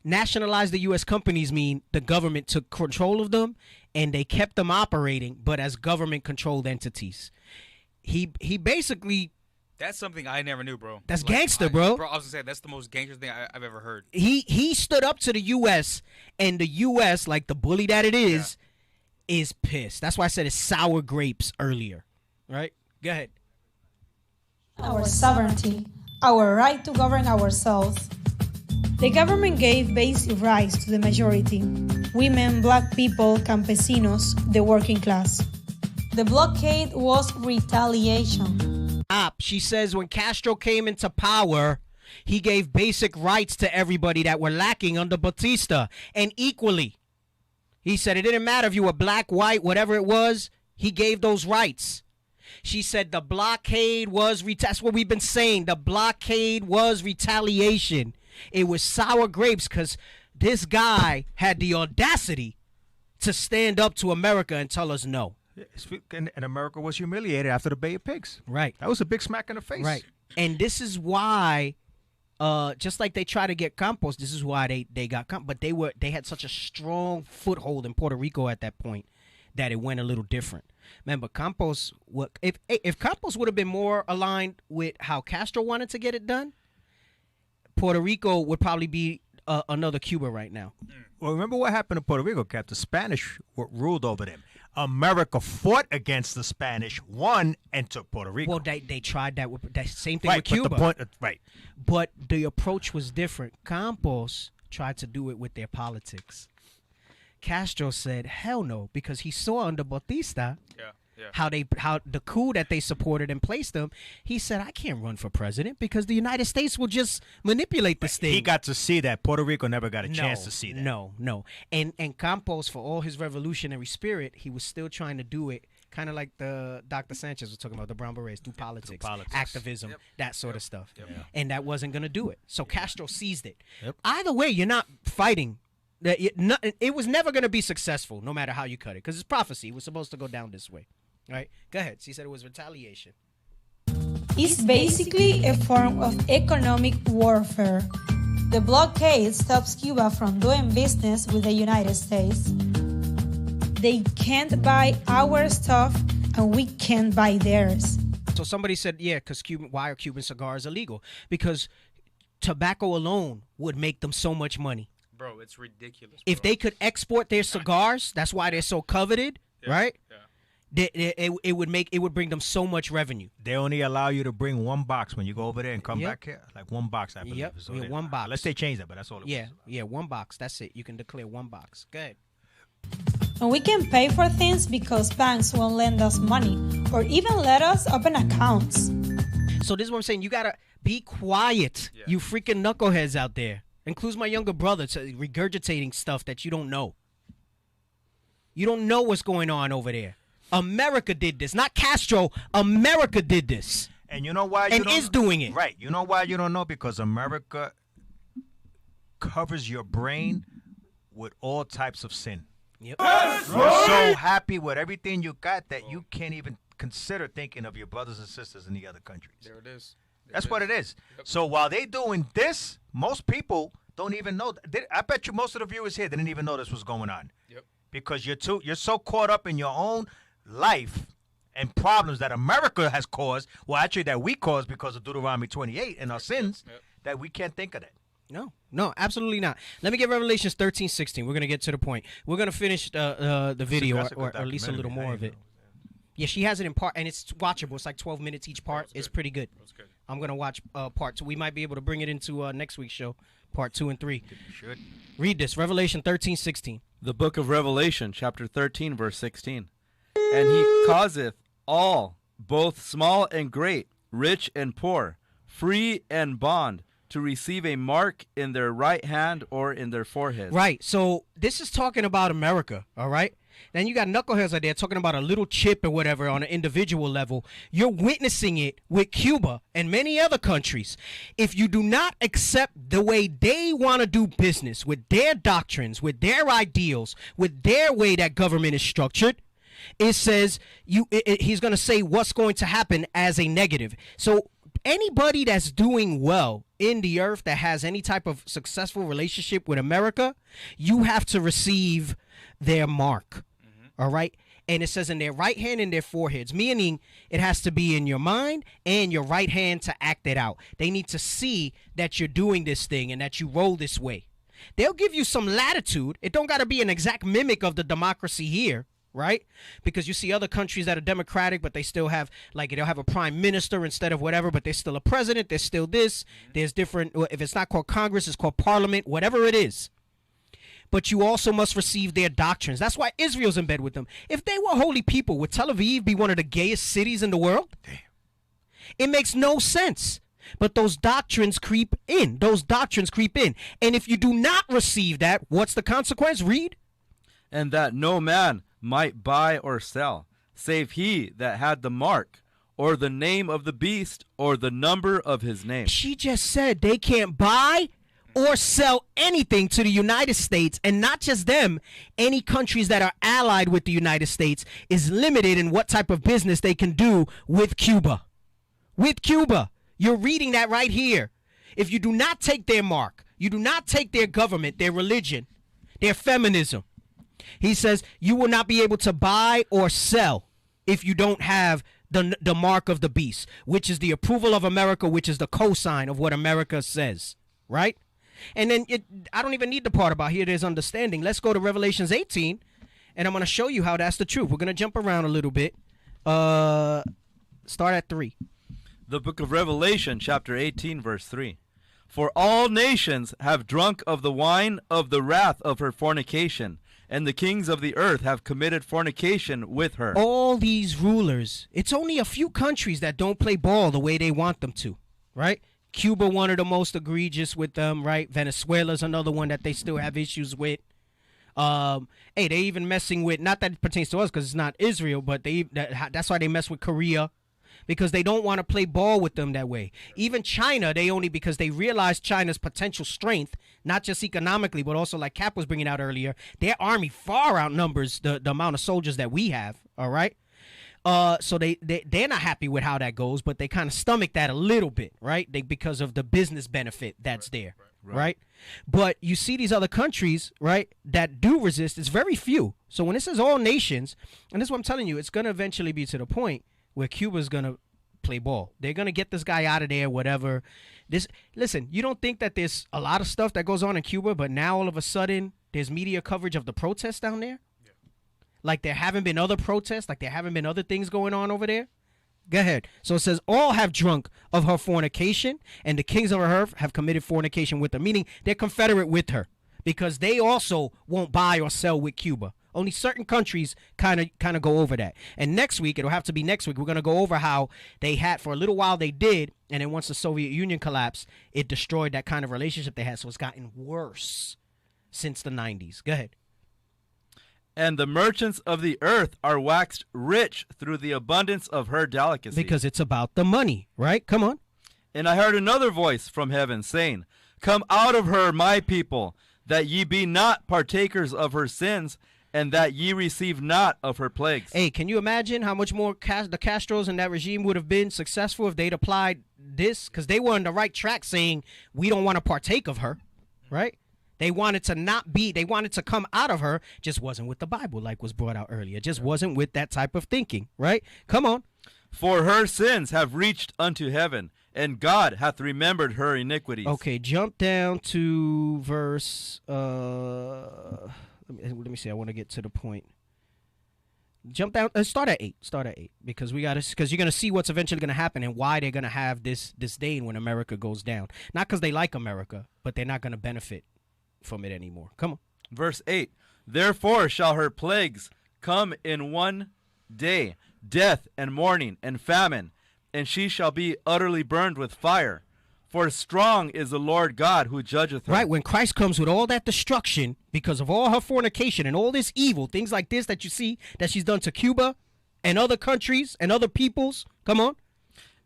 Nationalized the U.S. companies mean the government took control of them and they kept them operating, but as government-controlled entities. He basically... That's something I never knew, bro. That's gangster, bro. Bro, I was gonna say that's the most gangster thing I've ever heard. He stood up to the U.S. and the U.S., like the bully that it is pissed. That's why I said it's sour grapes earlier. Right? Go ahead. Our sovereignty, our right to govern ourselves. The government gave basic rights to the majority: women, black people, campesinos, the working class. The blockade was retaliation. She says when Castro came into power, he gave basic rights to everybody that were lacking under Batista. And equally, he said it didn't matter if you were black, white, whatever it was, he gave those rights. She said the blockade was, that's what we've been saying, the blockade was retaliation. It was sour grapes because this guy had the audacity to stand up to America and tell us no. And America was humiliated after the Bay of Pigs. Right. That was a big smack in the face. Right. And this is why, just like they try to get Campos, this is why they got Campos. But they had such a strong foothold in Puerto Rico at that point that it went a little different. Remember, Campos, if Campos would have been more aligned with how Castro wanted to get it done, Puerto Rico would probably be another Cuba right now. Well, remember what happened to Puerto Rico, Cap? The Spanish ruled over them. America fought against the Spanish, won, and took Puerto Rico. Well, they tried that with that same thing Right, with Cuba. but the point, But the approach was different. Campos tried to do it with their politics. Castro said, hell no, because he saw under Batista how the coup that they supported and placed them. He said, I can't run for president because the United States will just manipulate this thing. He got to see that. Puerto Rico never got a chance to see that. No. And Campos, for all his revolutionary spirit, he was still trying to do it kind of like the Dr. Sanchez was talking about, the Brown Berets, through politics, activism, that sort of stuff. And that wasn't going to do it. So Castro seized it. Either way, you're not fighting. It was never going to be successful, no matter how you cut it, because it's prophecy. It was supposed to go down this way. All right, go ahead. She said it was retaliation. It's basically a form of economic warfare. The blockade stops Cuba from doing business with the United States. They can't buy our stuff, and we can't buy theirs. So somebody said, because why are Cuban cigars illegal? Because tobacco alone would make them so much money. Bro, it's ridiculous. If they could export their cigars, that's why they're so coveted, right? Yeah. It would bring them so much revenue. They only allow you to bring one box when you go over there and come back here. Like one box, I believe. Yep. So one box. Unless they change that, but that's all it was. Yeah, one box. That's it. You can declare one box. Go ahead. And we can pay for things because banks won't lend us money or even let us open accounts. So this is what I'm saying. You gotta be quiet, you freaking knuckleheads out there. Includes my younger brother, regurgitating stuff that you don't know. You don't know what's going on over there. America did this, not Castro. America did this. And you know why? And is doing it. Right. You know why you don't know? Because America covers your brain with all types of sin. Yep. You're so happy with everything you got that you can't even consider thinking of your brothers and sisters in the other countries. There it is. That's what it is. Yep. So while they doing this, most people don't even know. I bet you most of the viewers here didn't even know this was going on. Yep. Because you're so caught up in your own life and problems that America has caused, well, actually that we caused because of Deuteronomy 28 and our sins, that we can't think of that. No, absolutely not. Let me get Revelations 13:16. We're going to get to the point. We're going to finish the video or at least a little more of it. Yeah, she has it in part, and it's watchable. It's like 12 minutes each part. It's pretty good. I'm going to watch part 2. We might be able to bring it into next week's show, part 2 and 3. Should. Read this, Revelation 13:16. The book of Revelation, chapter 13, verse 16. And he causeth all, both small and great, rich and poor, free and bond, to receive a mark in their right hand or in their forehead. Right. So this is talking about America, all right? Then you got knuckleheads out there talking about a little chip or whatever on an individual level. You're witnessing it with Cuba and many other countries. If you do not accept the way they want to do business, with their doctrines, with their ideals, with their way that government is structured, it says he's going to say what's going to happen as a negative. So anybody that's doing well in the earth that has any type of successful relationship with America, you have to receive their mark. All right. And it says in their right hand and their foreheads, meaning it has to be in your mind and your right hand to act it out. They need to see that you're doing this thing and that you roll this way. They'll give you some latitude. It don't got to be an exact mimic of the democracy here. Right? Because you see other countries that are democratic, but they still have, like, they'll have a prime minister instead of whatever, but there's still a president. There's still this. There's different. If it's not called Congress, it's called Parliament, whatever it is. But you also must receive their doctrines. That's why Israel's in bed with them. If they were holy people, would Tel Aviv be one of the gayest cities in the world? Damn. It makes no sense. But those doctrines creep in. And if you do not receive that, what's the consequence? Read. And that no man might buy or sell, save he that had the mark, or the name of the beast, or the number of his name. She just said they can't buy or sell anything to the United States, and not just them, any countries that are allied with the United States is limited in what type of business they can do with Cuba. With Cuba. You're reading that right here. If you do not take their mark, you do not take their government, their religion, their feminism, He says you will not be able to buy or sell if you don't have the mark of the beast, which is the approval of America, which is the cosign of what America says, right? And then I don't even need the part about here there's understanding. Let's go to Revelations 18, and I'm going to show you how that's the truth. We're going to jump around a little bit. Start at 3. The book of Revelation, chapter 18, verse 3. For all nations have drunk of the wine of the wrath of her fornication, and the kings of the earth have committed fornication with her. All these rulers, it's only a few countries that don't play ball the way they want them to, right? Cuba, one of the most egregious with them, right? Venezuela's another one that they still have issues with. Hey, they even messing with, not that it pertains to us because it's not Israel, but that's why they mess with Korea, because they don't want to play ball with them that way. Even China, because they realize China's potential strength, not just economically, but also like Cap was bringing out earlier, their army far outnumbers the amount of soldiers that we have, all right? So they're not happy with how that goes, but they kind of stomach that a little bit, right? Because of the business benefit that's there, right? But you see these other countries, right, that do resist. It's very few. So when it says all nations, and this is what I'm telling you, it's going to eventually be to the point where Cuba's going to play ball. They're going to get this guy out of there, whatever. Listen, you don't think that there's a lot of stuff that goes on in Cuba, but now all of a sudden there's media coverage of the protests down there? Like there haven't been other protests, like there haven't been other things going on over there? Go ahead. So it says, all have drunk of her fornication, and the kings of her earth have committed fornication with her, meaning they're confederate with her, because they also won't buy or sell with Cuba. Only certain countries kind of go over that. And next week, it'll have to be next week, we're going to go over how they had, for a little while they did, and then once the Soviet Union collapsed, it destroyed that kind of relationship they had. So it's gotten worse since the 90s. Go ahead. And the merchants of the earth are waxed rich through the abundance of her delicacy. Because it's about the money, right? Come on. And I heard another voice from heaven saying, Come out of her, my people, that ye be not partakers of her sins, and that ye receive not of her plagues. Hey, can you imagine how much more the Castros and that regime would have been successful if they'd applied this? Because they were on the right track saying, we don't want to partake of her, right? They wanted to come out of her, just wasn't with the Bible, like was brought out earlier. Just wasn't with that type of thinking, right? Come on. For her sins have reached unto heaven, and God hath remembered her iniquities. Okay, jump down to verse, let me see, I want to get to the point. Jump down, start at 8, because you're going to see what's eventually going to happen and why they're going to have this disdain when America goes down. Not because they like America, but they're not going to benefit from it anymore. Come on. Verse 8, Therefore shall her plagues come in one day, death and mourning and famine, and she shall be utterly burned with fire. For strong is the Lord God who judgeth her. Right, when Christ comes with all that destruction because of all her fornication and all this evil, things like this that you see that she's done to Cuba and other countries and other peoples. Come on.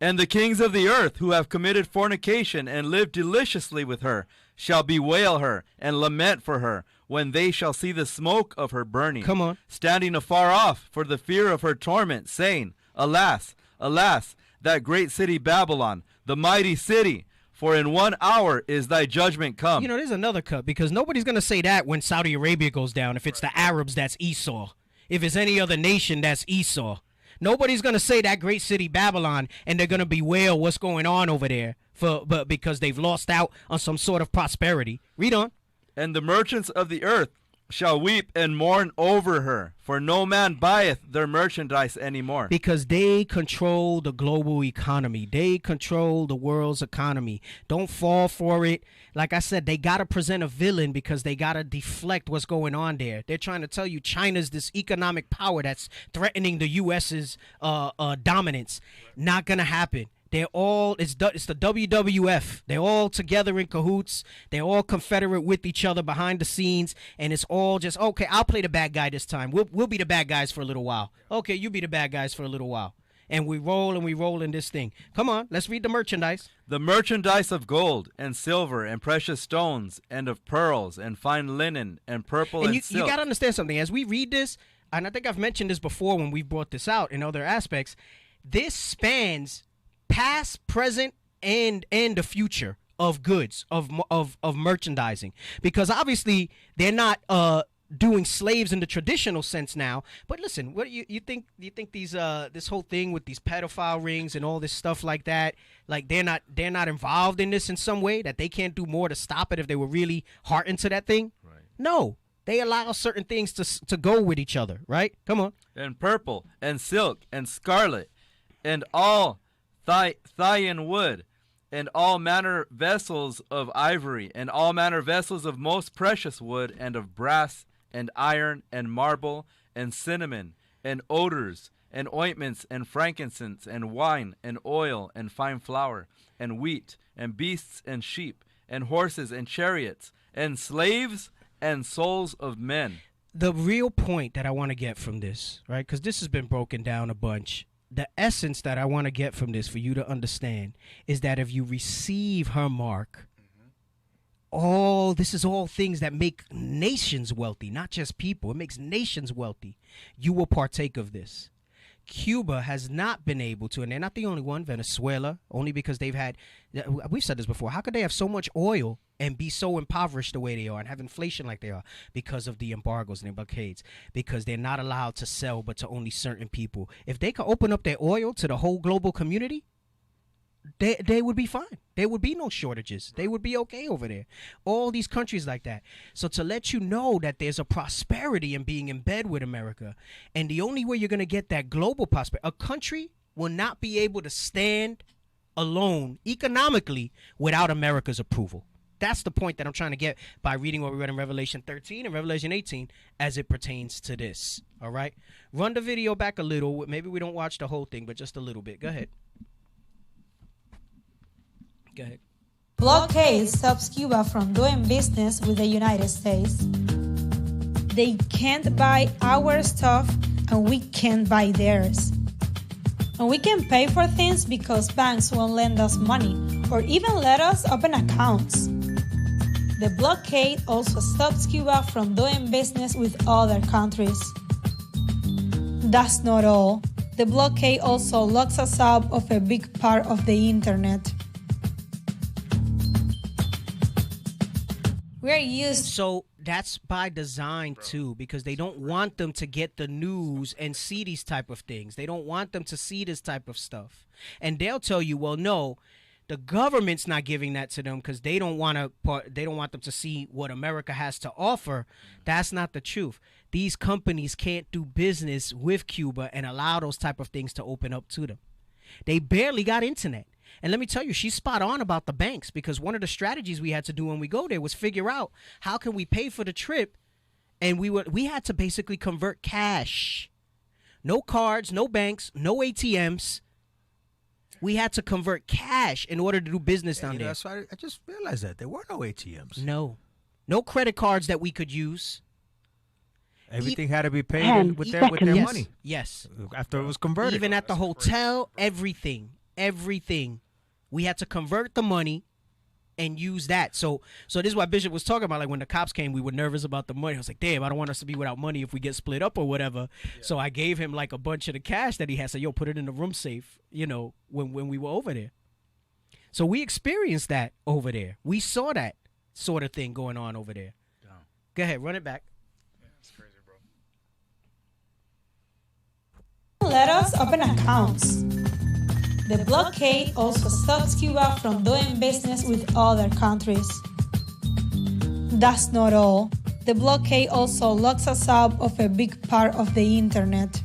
And the kings of the earth who have committed fornication and lived deliciously with her shall bewail her and lament for her when they shall see the smoke of her burning. Come on. Standing afar off for the fear of her torment, saying, Alas, alas, that great city Babylon, the mighty city, for in 1 hour is thy judgment come. You know, there's another cut, because nobody's going to say that when Saudi Arabia goes down. If it's the Arabs, that's Esau. If it's any other nation, that's Esau. Nobody's going to say that great city Babylon, and they're going to bewail what's going on over there but because they've lost out on some sort of prosperity. Read on. And the merchants of the earth shall weep and mourn over her, for no man buyeth their merchandise anymore. Because they control the global economy. They control the world's economy. Don't fall for it. Like I said, they got to present a villain because they got to deflect what's going on there. They're trying to tell you China's this economic power that's threatening the U.S.'s dominance. Not going to happen. They're all, it's the WWF. They're all together in cahoots. They're all confederate with each other behind the scenes. And it's all just, okay, I'll play the bad guy this time. We'll be the bad guys for a little while. Okay, you be the bad guys for a little while. And we roll in this thing. Come on, let's read the merchandise. The merchandise of gold and silver and precious stones and of pearls and fine linen and purple and silk. You got to understand something. As we read this, and I think I've mentioned this before when we've brought this out in other aspects, this spans past, present, and the future of goods, of merchandising, because obviously they're not doing slaves in the traditional sense now. But listen, what you think? You think these this whole thing with these pedophile rings and all this stuff like that, like they're not involved in this in some way, that they can't do more to stop it if they were really heart into that thing? Right. No, they allow certain things to go with each other. Right? Come on. And purple and silk and scarlet and all Thyan wood and all manner vessels of ivory and all manner vessels of most precious wood and of brass and iron and marble and cinnamon and odors and ointments and frankincense and wine and oil and fine flour and wheat and beasts and sheep and horses and chariots and slaves and souls of men. The real point that I want to get from this, right, because this has been broken down a bunch, the essence that I want to get from this for you to understand is that if you receive her mark, this is all things that make nations wealthy, not just people. It makes nations wealthy. You will partake of this. Cuba has not been able to, and they're not the only one, Venezuela, only because they've had, we've said this before, how could they have so much oil and be so impoverished the way they are and have inflation like they are? Because of the embargoes and the blockades, because they're not allowed to sell but to only certain people. If they could open up their oil to the whole global community, they would be fine. There would be no shortages. They would be okay over there. All these countries like that. So to let you know that there's a prosperity in being in bed with America, and the only way you're going to get that global prosperity, a country will not be able to stand alone economically without America's approval. That's the point that I'm trying to get by reading what we read in Revelation 13 and Revelation 18 as it pertains to this. All right? Run the video back a little. Maybe we don't watch the whole thing, but just a little bit. Go ahead. Go ahead. Blockade stops Cuba from doing business with the United States. They can't buy our stuff and we can't buy theirs. And we can pay for things because banks won't lend us money or even let us open accounts. The blockade also stops Cuba from doing business with other countries. That's not all. The blockade also locks us out of a big part of the internet. We're used. So that's by design too, because they don't want them to get the news and see these type of things. They don't want them to see this type of stuff. And they'll tell you, well, no, the government's not giving that to them because they don't want them to see what America has to offer. That's not the truth. These companies can't do business with Cuba and allow those type of things to open up to them. They barely got internet. And let me tell you, she's spot on about the banks, because one of the strategies we had to do when we go there was figure out how can we pay for the trip, and we had to basically convert cash. No cards, no banks, no ATMs. We had to convert cash in order to do business down there. That's why I just realized that there were no ATMs. No credit cards that we could use. Everything had to be paid with their money. Yes. After it was converted. Even at the hotel, everything. We had to convert the money and use that. So this is what Bishop was talking about. Like when the cops came, we were nervous about the money. I was like, damn, I don't want us to be without money if we get split up or whatever. Yeah. So I gave him like a bunch of the cash that he had. So yo, put it in the room safe, when we were over there. So we experienced that over there. We saw that sort of thing going on over there. Damn. Go ahead, run it back. Yeah, that's crazy, bro. Let us open accounts. The blockade also stops Cuba from doing business with other countries. That's not all. The blockade also locks us out of a big part of the internet.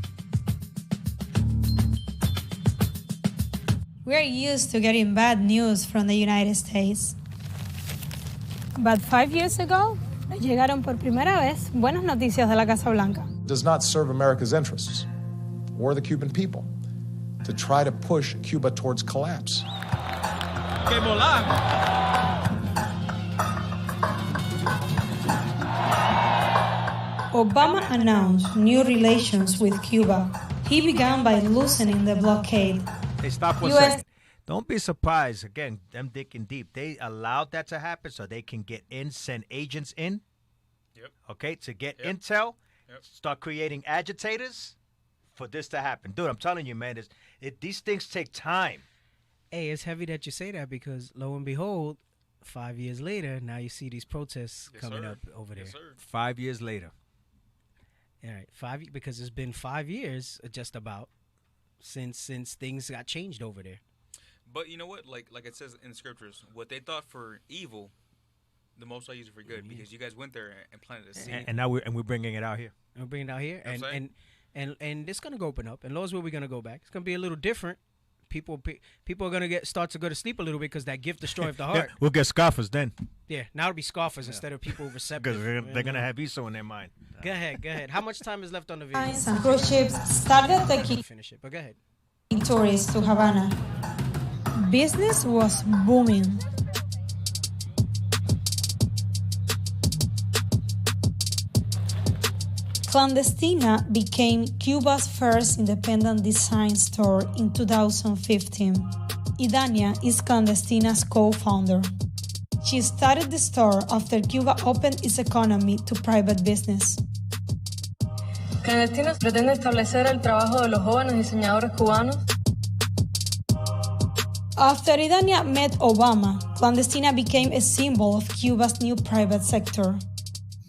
We're used to getting bad news from the United States. But 5 years ago, llegaron por primera vez buenas noticias de la Casa Blanca. Does not serve America's interests or the Cuban people to try to push Cuba towards collapse. Obama announced new relations with Cuba. He began by loosening the blockade. Hey, stop 1 second. Don't be surprised. Again, them digging deep. They allowed that to happen so they can get in, send agents in. Yep. Okay, to get intel, start creating agitators for this to happen. Dude, I'm telling you, man, these things take time. Hey, it's heavy that you say that, because lo and behold, 5 years later, now you see these protests coming up over there. 5 years later. All right, because it's been 5 years, just about, since things got changed over there. But you know what? Like it says in the scriptures, what they thought for evil, the Most High used it for good, because you guys went there and planted a seed. And now we're bringing it out here. We're bringing it out here, You know what I'm and it's gonna go open up. And Lord's will, we're gonna go back. It's gonna be a little different. People are gonna start to go to sleep a little bit because that gift destroyeth the heart. We'll get scoffers then. Yeah, now it'll be scoffers instead of people receptive. Because they're gonna have Esau in their mind. Go ahead. How much time is left on the video? And cruise ships started taking Finish it, but go ahead. tourists to Havana. Business was booming. Clandestina became Cuba's first independent design store in 2015. Idania is Clandestina's co-founder. She started the store after Cuba opened its economy to private business. Clandestina pretende establecer el trabajo de los jóvenes diseñadores cubanos. After Idania met Obama, Clandestina became a symbol of Cuba's new private sector.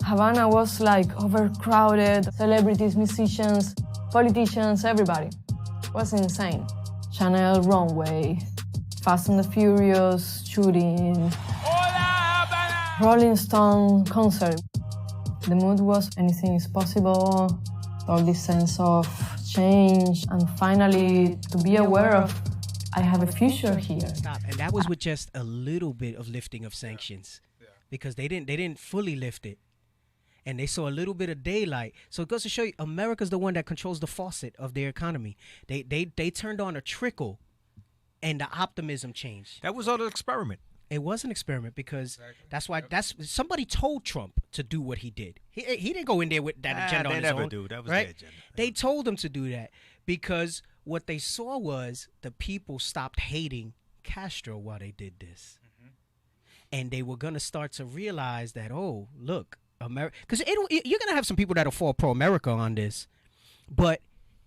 Havana was like overcrowded, celebrities, musicians, politicians, everybody. It was insane. Chanel runway, Fast and the Furious shooting, Rolling Stone concert. The mood was anything is possible, all this sense of change, and finally to be aware of I have a future here. Stop. And that was with just a little bit of lifting of sanctions, because they didn't fully lift it. And they saw a little bit of daylight. So it goes to show you, America's the one that controls the faucet of their economy. They turned on a trickle, and the optimism changed. That was all an experiment. It was an experiment because somebody told Trump to do what he did. He didn't go in there with that agenda on his own. They never do. That was their agenda. They told him to do that because what they saw was the people stopped hating Castro while they did this. And they were going to start to realize that, oh, look, America, because you're gonna have some people that'll fall pro-America on this, but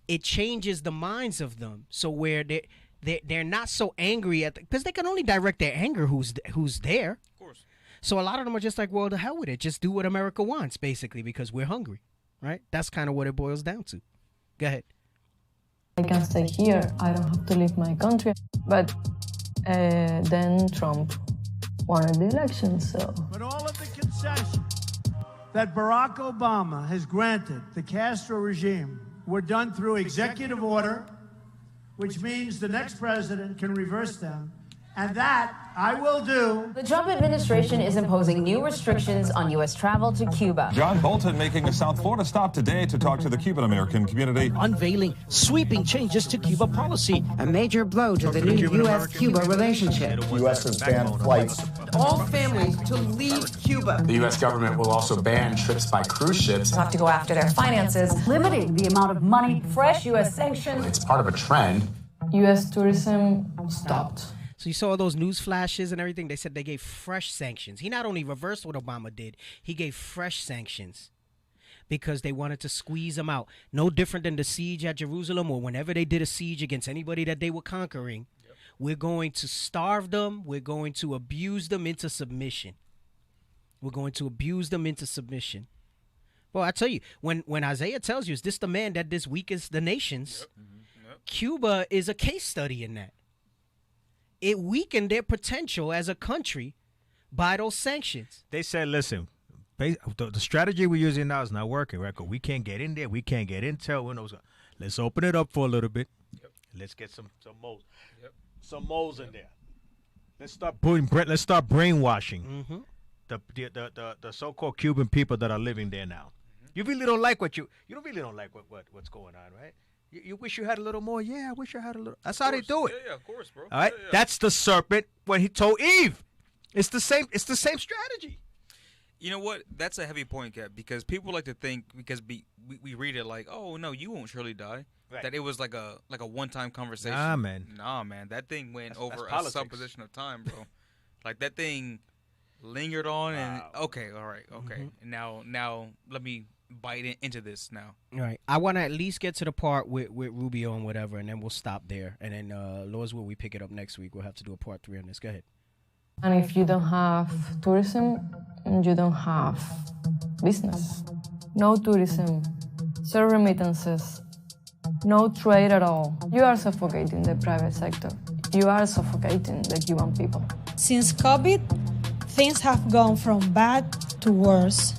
it changes the minds of them. So where they're not so angry at, because they can only direct their anger who's there. Of course. So a lot of them are just like, well, the hell with it, just do what America wants, basically, because we're hungry, right? That's kind of what it boils down to. Go ahead. I can stay here. I don't have to leave my country. But then Trump won the election, so. But all of the concessions that Barack Obama has granted the Castro regime were done through executive order, which means the next president can reverse them, and that I will do. The Trump administration is imposing new restrictions on U.S. travel to Cuba. John Bolton making a South Florida stop today to talk to the Cuban-American community. Unveiling sweeping changes to Cuba policy. A major blow to the new U.S.-Cuba relationship. The U.S. has banned flights. All families to leave Cuba. The U.S. government will also ban trips by cruise ships. Have to go after their finances. Limiting the amount of money, fresh U.S. sanctions. It's part of a trend. U.S. tourism stopped. So you saw all those news flashes and everything. They said they gave fresh sanctions. He not only reversed what Obama did, he gave fresh sanctions because they wanted to squeeze them out. No different than the siege at Jerusalem or whenever they did a siege against anybody that they were conquering. Yep. We're going to starve them. We're going to abuse them into submission. We're going to abuse them into submission. Well, I tell you, when Isaiah tells you, is this the man that this weakens the nations? Yep. Yep. Cuba is a case study in that. It weakened their potential as a country by those sanctions. They said, listen, the strategy we're using now is not working, right? We can't get in there. We can't get intel. Let's open it up for a little bit. Yep. Let's get some moles. Yep. Some moles in there. Let's start brainwashing the so-called Cuban people that are living there now. You really don't like you really don't like what's going on, right? You wish you had a little more? Yeah, I wish I had a little. That's how they do it. Yeah, of course, bro. All right, yeah. That's the serpent when he told Eve. It's the same strategy. You know what? That's a heavy point, Cap, because people like to think, because we read it like, oh no, you won't surely die. Right. That it was like a one-time conversation. Nah, man. That thing went over a supposition of time, bro. Like that thing lingered on, and okay, all right, okay. And now let me bite into this now. All right. I want to at least get to the part with Rubio and whatever, and then we'll stop there. And then Lord's will, we pick it up next week. We'll have to do a part 3 on this. Go ahead. And if you don't have tourism, you don't have business. No tourism, zero remittances, no trade at all. You are suffocating the private sector. You are suffocating the Cuban people. Since COVID, things have gone from bad to worse.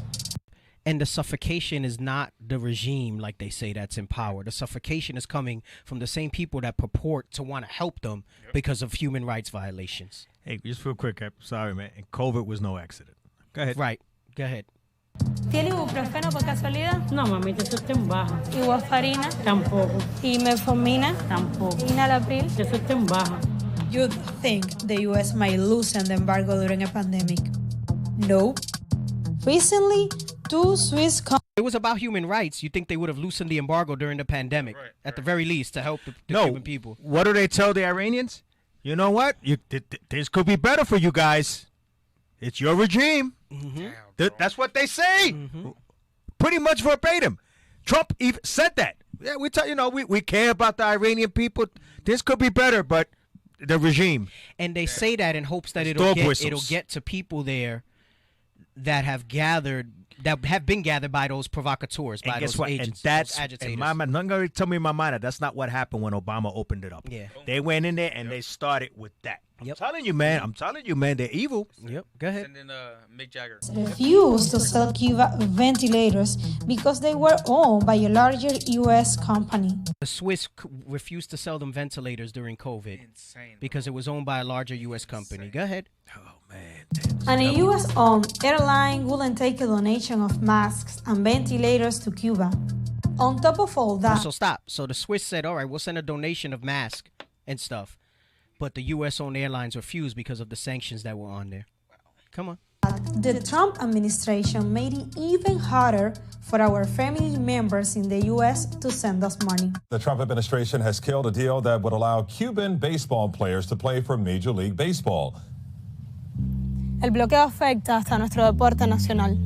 And the suffocation is not the regime, like they say, that's in power. The suffocation is coming from the same people that purport to want to help them because of human rights violations. Hey, just real quick, I'm sorry, man. And COVID was no accident. Go ahead. Right. Go ahead. ¿Tiene ibuprofeno por casualidad? No, mamita, eso está en baja. ¿Y warfarina? Tampoco. ¿Y metformina? Tampoco. ¿Y enalapril? Eso está en baja. You'd think the US might loosen the embargo during a pandemic. Nope. Recently, two Swiss it was about human rights. You think they would have loosened the embargo during the pandemic, at the very least, to help the Cuban people? What do they tell the Iranians? You know what? This could be better for you guys. It's your regime. Mm-hmm. That's what they say. Mm-hmm. Pretty much verbatim. Trump even said that. Yeah, we care about the Iranian people. This could be better, but the regime. And they say that in hopes that it'll get to people there that have been gathered by those provocateurs, by those agents, those agitators. Not going to tell me in my mind that's not what happened when Obama opened it up. Yeah. They went in there and they started with that. Yep. I'm telling you, man, they're evil. Yep. Go ahead. And then Mick Jagger refused to sell Cuba ventilators because they were owned by a larger U.S. company. The Swiss refused to sell them ventilators during COVID because it was owned by a larger U.S. company. Go ahead. Oh, man. And a U.S.-owned airline wouldn't take a donation of masks and ventilators to Cuba. On top of all that... So stop. So the Swiss said, all right, we'll send a donation of masks and stuff. But the U.S.-owned airlines refused because of the sanctions that were on there. Come on. The Trump administration made it even harder for our family members in the U.S. to send us money. The Trump administration has killed a deal that would allow Cuban baseball players to play for Major League Baseball. El bloqueo afecta hasta nuestro deporte nacional.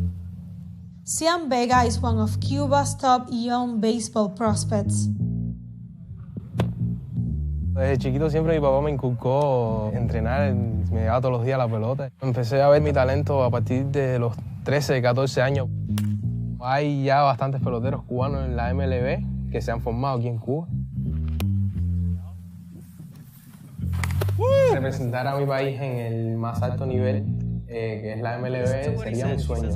Cian Vega is one of Cuba's top young baseball prospects. Desde chiquito siempre mi papá me inculcó entrenar, me llevaba todos los días a la pelota. Empecé a ver mi talento a partir de los 13, 14 años. Hay ya bastantes peloteros cubanos en la MLB que se han formado aquí en Cuba. Representar a mi país en el más alto nivel, que es la MLB, sería mi sueño.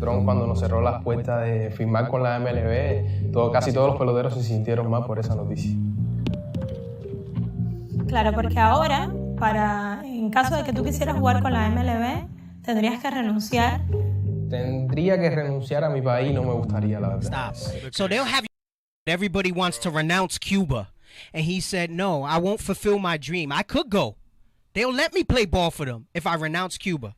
Trump, cuando nos cerró las puertas de firmar con la MLB, casi todos los peloteros se sintieron mal por esa noticia. Claro, porque ahora, en caso de que tú quisieras jugar con la MLB, tendrías que renunciar. Tendría que renunciar a mi país, no me gustaría, la verdad. Stop. So they'll have everybody wants to renounce Cuba. And he said, no, I won't fulfill my dream. I could go. They'll let me play ball for them if I renounce Cuba.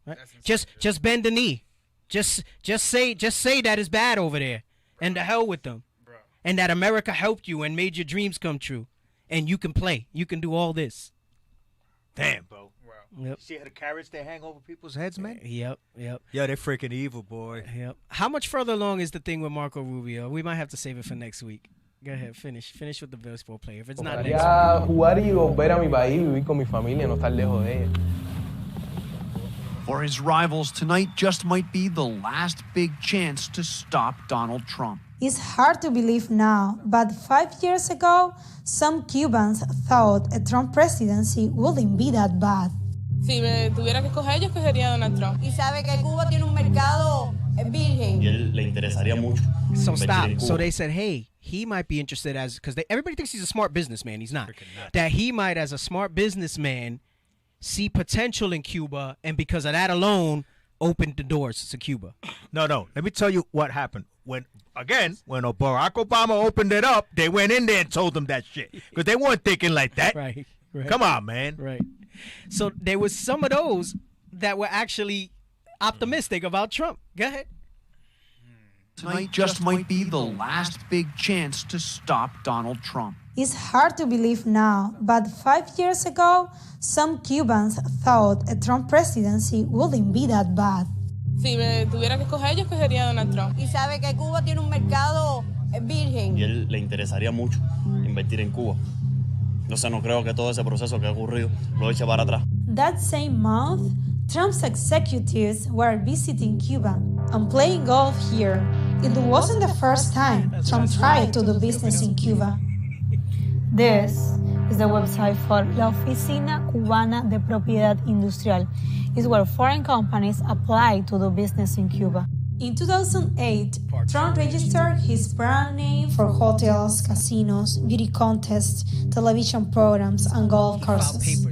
Right? Just bend the knee. Just say that it's bad over there. And to hell with them. Bro. And that America helped you and made your dreams come true. And you can play. You can do all this. Damn, bro. Wow. Yep. See how the carrots they hang over people's heads, man? Yep. Yeah, they're freaking evil, boy. Yep. How much further along is the thing with Marco Rubio? We might have to save it for next week. Go ahead, finish with the baseball player. If it's not next week. Jugar y volver a mi país, vivir con mi familia, no estar lejos de ella. For his rivals, tonight just might be the last big chance to stop Donald Trump. It's hard to believe now, but 5 years ago, some Cubans thought a Trump presidency wouldn't be that bad. Si me tuviera que escoger, yo escogería a Donald Trump. Y sabe que Cuba tiene un mercado virgen. Y él le interesaría mucho. So stop. So they said, hey, he might be interested because everybody thinks he's a smart businessman. He's not. That he might, as a smart businessman, see potential in Cuba, and because of that alone, open the doors to Cuba. No. Let me tell you what happened. When Barack Obama opened it up, they went in there and told them that shit because they weren't thinking like that. Right. Come on, man. Right. So there was some of those that were actually optimistic about Trump. Go ahead. Tonight just might be the last big chance to stop Donald Trump. It's hard to believe now, but 5 years ago, some Cubans thought a Trump presidency wouldn't be that bad. Si me tuviera que escoger, yo escogería a Donald Trump. Y sabe que Cuba tiene un mercado virgen. Y él le interesaría mucho invertir en Cuba. Entonces no creo que todo ese proceso que ha ocurrido lo eche para atrás. That same month, Trump's executives were visiting Cuba and playing golf here. It wasn't the first time Trump tried to do business in Cuba. This is the website for La Oficina Cubana de Propiedad Industrial. It's where foreign companies apply to do business in Cuba. In 2008, Trump registered his brand name for hotels, casinos, beauty contests, television programs, and golf courses.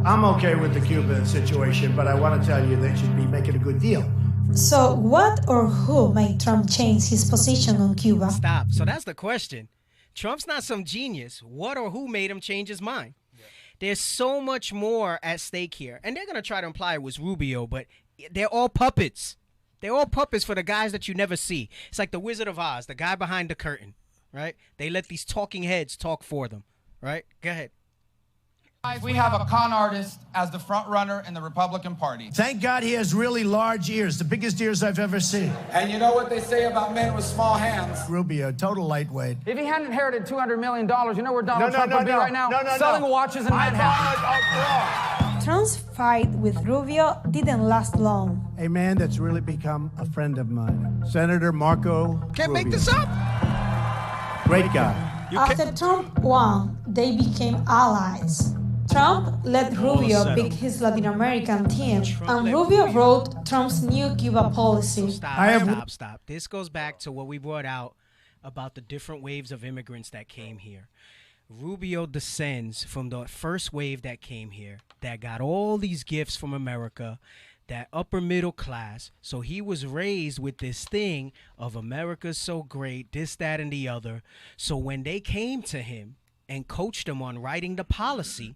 I'm okay with the Cuban situation, but I want to tell you they should be making a good deal. So what or who made Trump change his position on Cuba? Stop. So that's the question. Trump's not some genius. What or who made him change his mind? Yeah. There's so much more at stake here. And they're going to try to imply it was Rubio, but they're all puppets. They're all puppets for the guys that you never see. It's like the Wizard of Oz, the guy behind the curtain, right? They let these talking heads talk for them, right? Go ahead. We have a con artist as the front runner in the Republican Party. Thank God he has really large ears, the biggest ears I've ever seen. And you know what they say about men with small hands? Rubio, total lightweight. If he hadn't inherited $200 million, you know where Donald Trump would be right now? Selling watches in Manhattan. Trump's fight with Rubio didn't last long. A man that's really become a friend of mine, Senator Marco Can't Rubio. make this up. Great guy. After Trump won, they became allies. Trump let Rubio pick his Latin American team, and Rubio wrote Trump's new Cuba policy. Stop. This goes back to what we brought out about the different waves of immigrants that came here. Rubio descends from the first wave that came here, that got all these gifts from America, that upper middle class. So he was raised with this thing of America's so great, this, that, and the other. So when they came to him and coached him on writing the policy,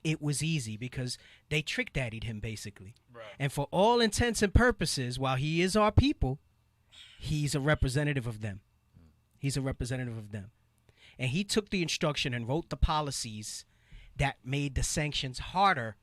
it was easy because they trick daddied him basically. Right. And for all intents and purposes, while he is our people, he's a representative of them. He's a representative of them. And he took the instruction and wrote the policies that made the sanctions harder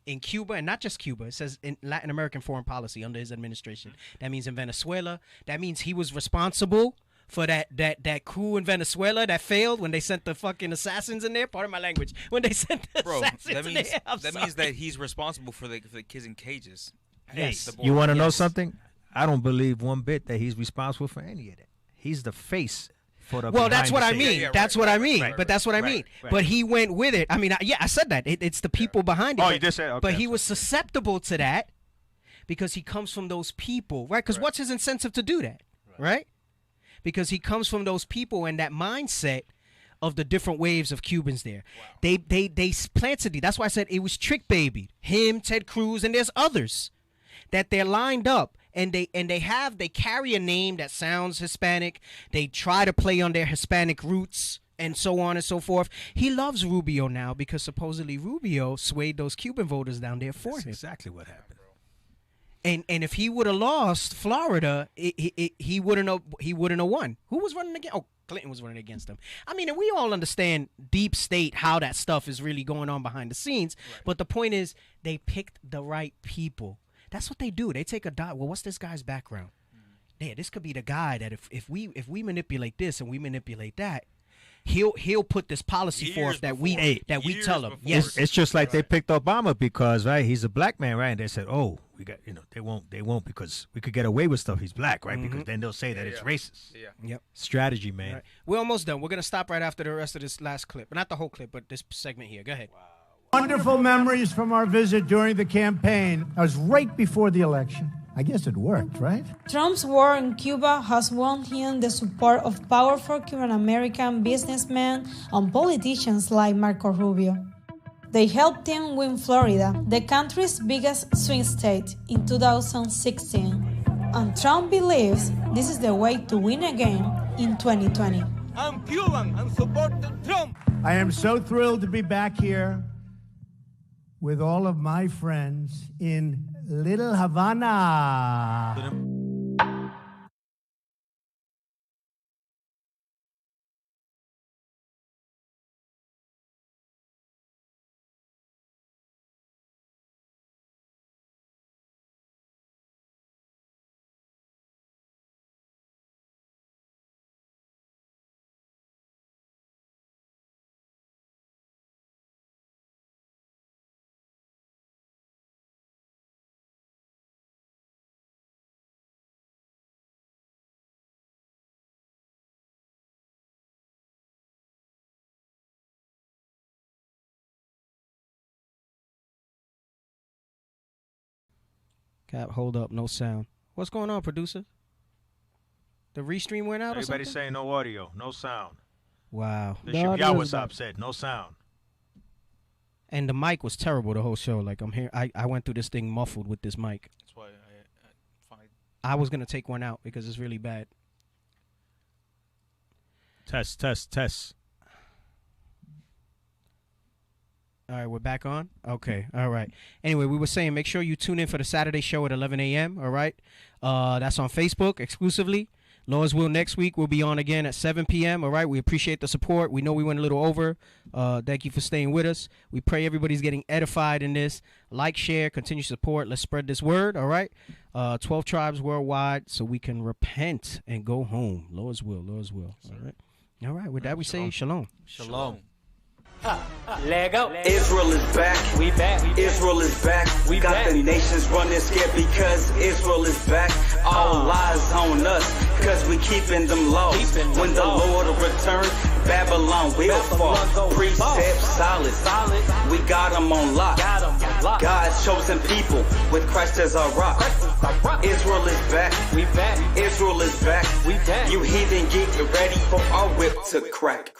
in Cuba, and not just Cuba. It says in Latin American foreign policy under his administration. That means in Venezuela. That means he was responsible for that coup in Venezuela that failed when they sent the fucking assassins in there. Pardon my language. When they sent the assassins in there. That means that he's responsible for the kids in cages. Yes. You want to know something? I don't believe one bit that he's responsible for any of that. He's the face for the. Well, that's what I mean. That's what I mean. But that's what I mean. But he went with it. I mean, I said that. It's the people behind it. Oh, you just said. Okay, but he was susceptible to that because he comes from those people, right? Because what's his incentive to do that, right? Because he comes from those people and that mindset of the different waves of Cubans there. Wow. They planted it. That's why I said it was trick baby. Him, Ted Cruz, and there's others that they're lined up and they carry a name that sounds Hispanic. They try to play on their Hispanic roots and so on and so forth. He loves Rubio now because supposedly Rubio swayed those Cuban voters down there for him. Exactly what happened. And if he would have lost Florida, he wouldn't have won. Who was running against? Oh, Clinton was running against him. I mean, and we all understand deep state, how that stuff is really going on behind the scenes. Right. But the point is, they picked the right people. That's what they do. They take a dot. Well, what's this guy's background? Yeah, this could be the guy that if we manipulate this and we manipulate that, he'll put this policy forth that we tell him. Yes, it's just like they picked Obama because he's a black man, right? And they said, oh, we got they won't because we could get away with stuff. He's black, right? Because then they'll say that it's racist. Yeah. Yep. Strategy, man. Right. We're almost done. We're gonna stop right after the rest of this last clip, not the whole clip, but this segment here. Go ahead. Wow. Wonderful memories from our visit during the campaign. That was right before the election. I guess it worked, right? Trump's war in Cuba has won him the support of powerful Cuban-American businessmen and politicians like Marco Rubio. They helped him win Florida, the country's biggest swing state, in 2016. And Trump believes this is the way to win again in 2020. I'm Cuban. I'm supporting Trump. I am so thrilled to be back here with all of my friends in Little Havana. Cap, hold up, no sound. What's going on, producer? The restream went out or something? Everybody saying no audio, no sound. Wow. Bishop Yawasop said no sound. And the mic was terrible the whole show. Like I'm here, I went through this thing muffled with this mic. That's why I was gonna take one out because it's really bad. Test. All right, we're back on? Okay, all right. Anyway, we were saying make sure you tune in for the Saturday show at 11 a.m., all right? That's on Facebook exclusively. Lord's will next week we'll be on again at 7 p.m., all right? We appreciate the support. We know we went a little over. Thank you for staying with us. We pray everybody's getting edified in this. Like, share, continue support. Let's spread this word, all right? 12 tribes worldwide so we can repent and go home. Lord's will, all right? All right, with that we say shalom. Shalom. Lego. Israel is back. We back. Israel is back. We got back. The nations running scared because Israel is back. All eyes on us because we keeping them laws. When the Lord returns, Babylon will fall. Precepts solid. We got them on lock. God's chosen people with Christ as our rock. Israel is back. We back. Israel is back. We back. You heathen, get ready for our whip to crack.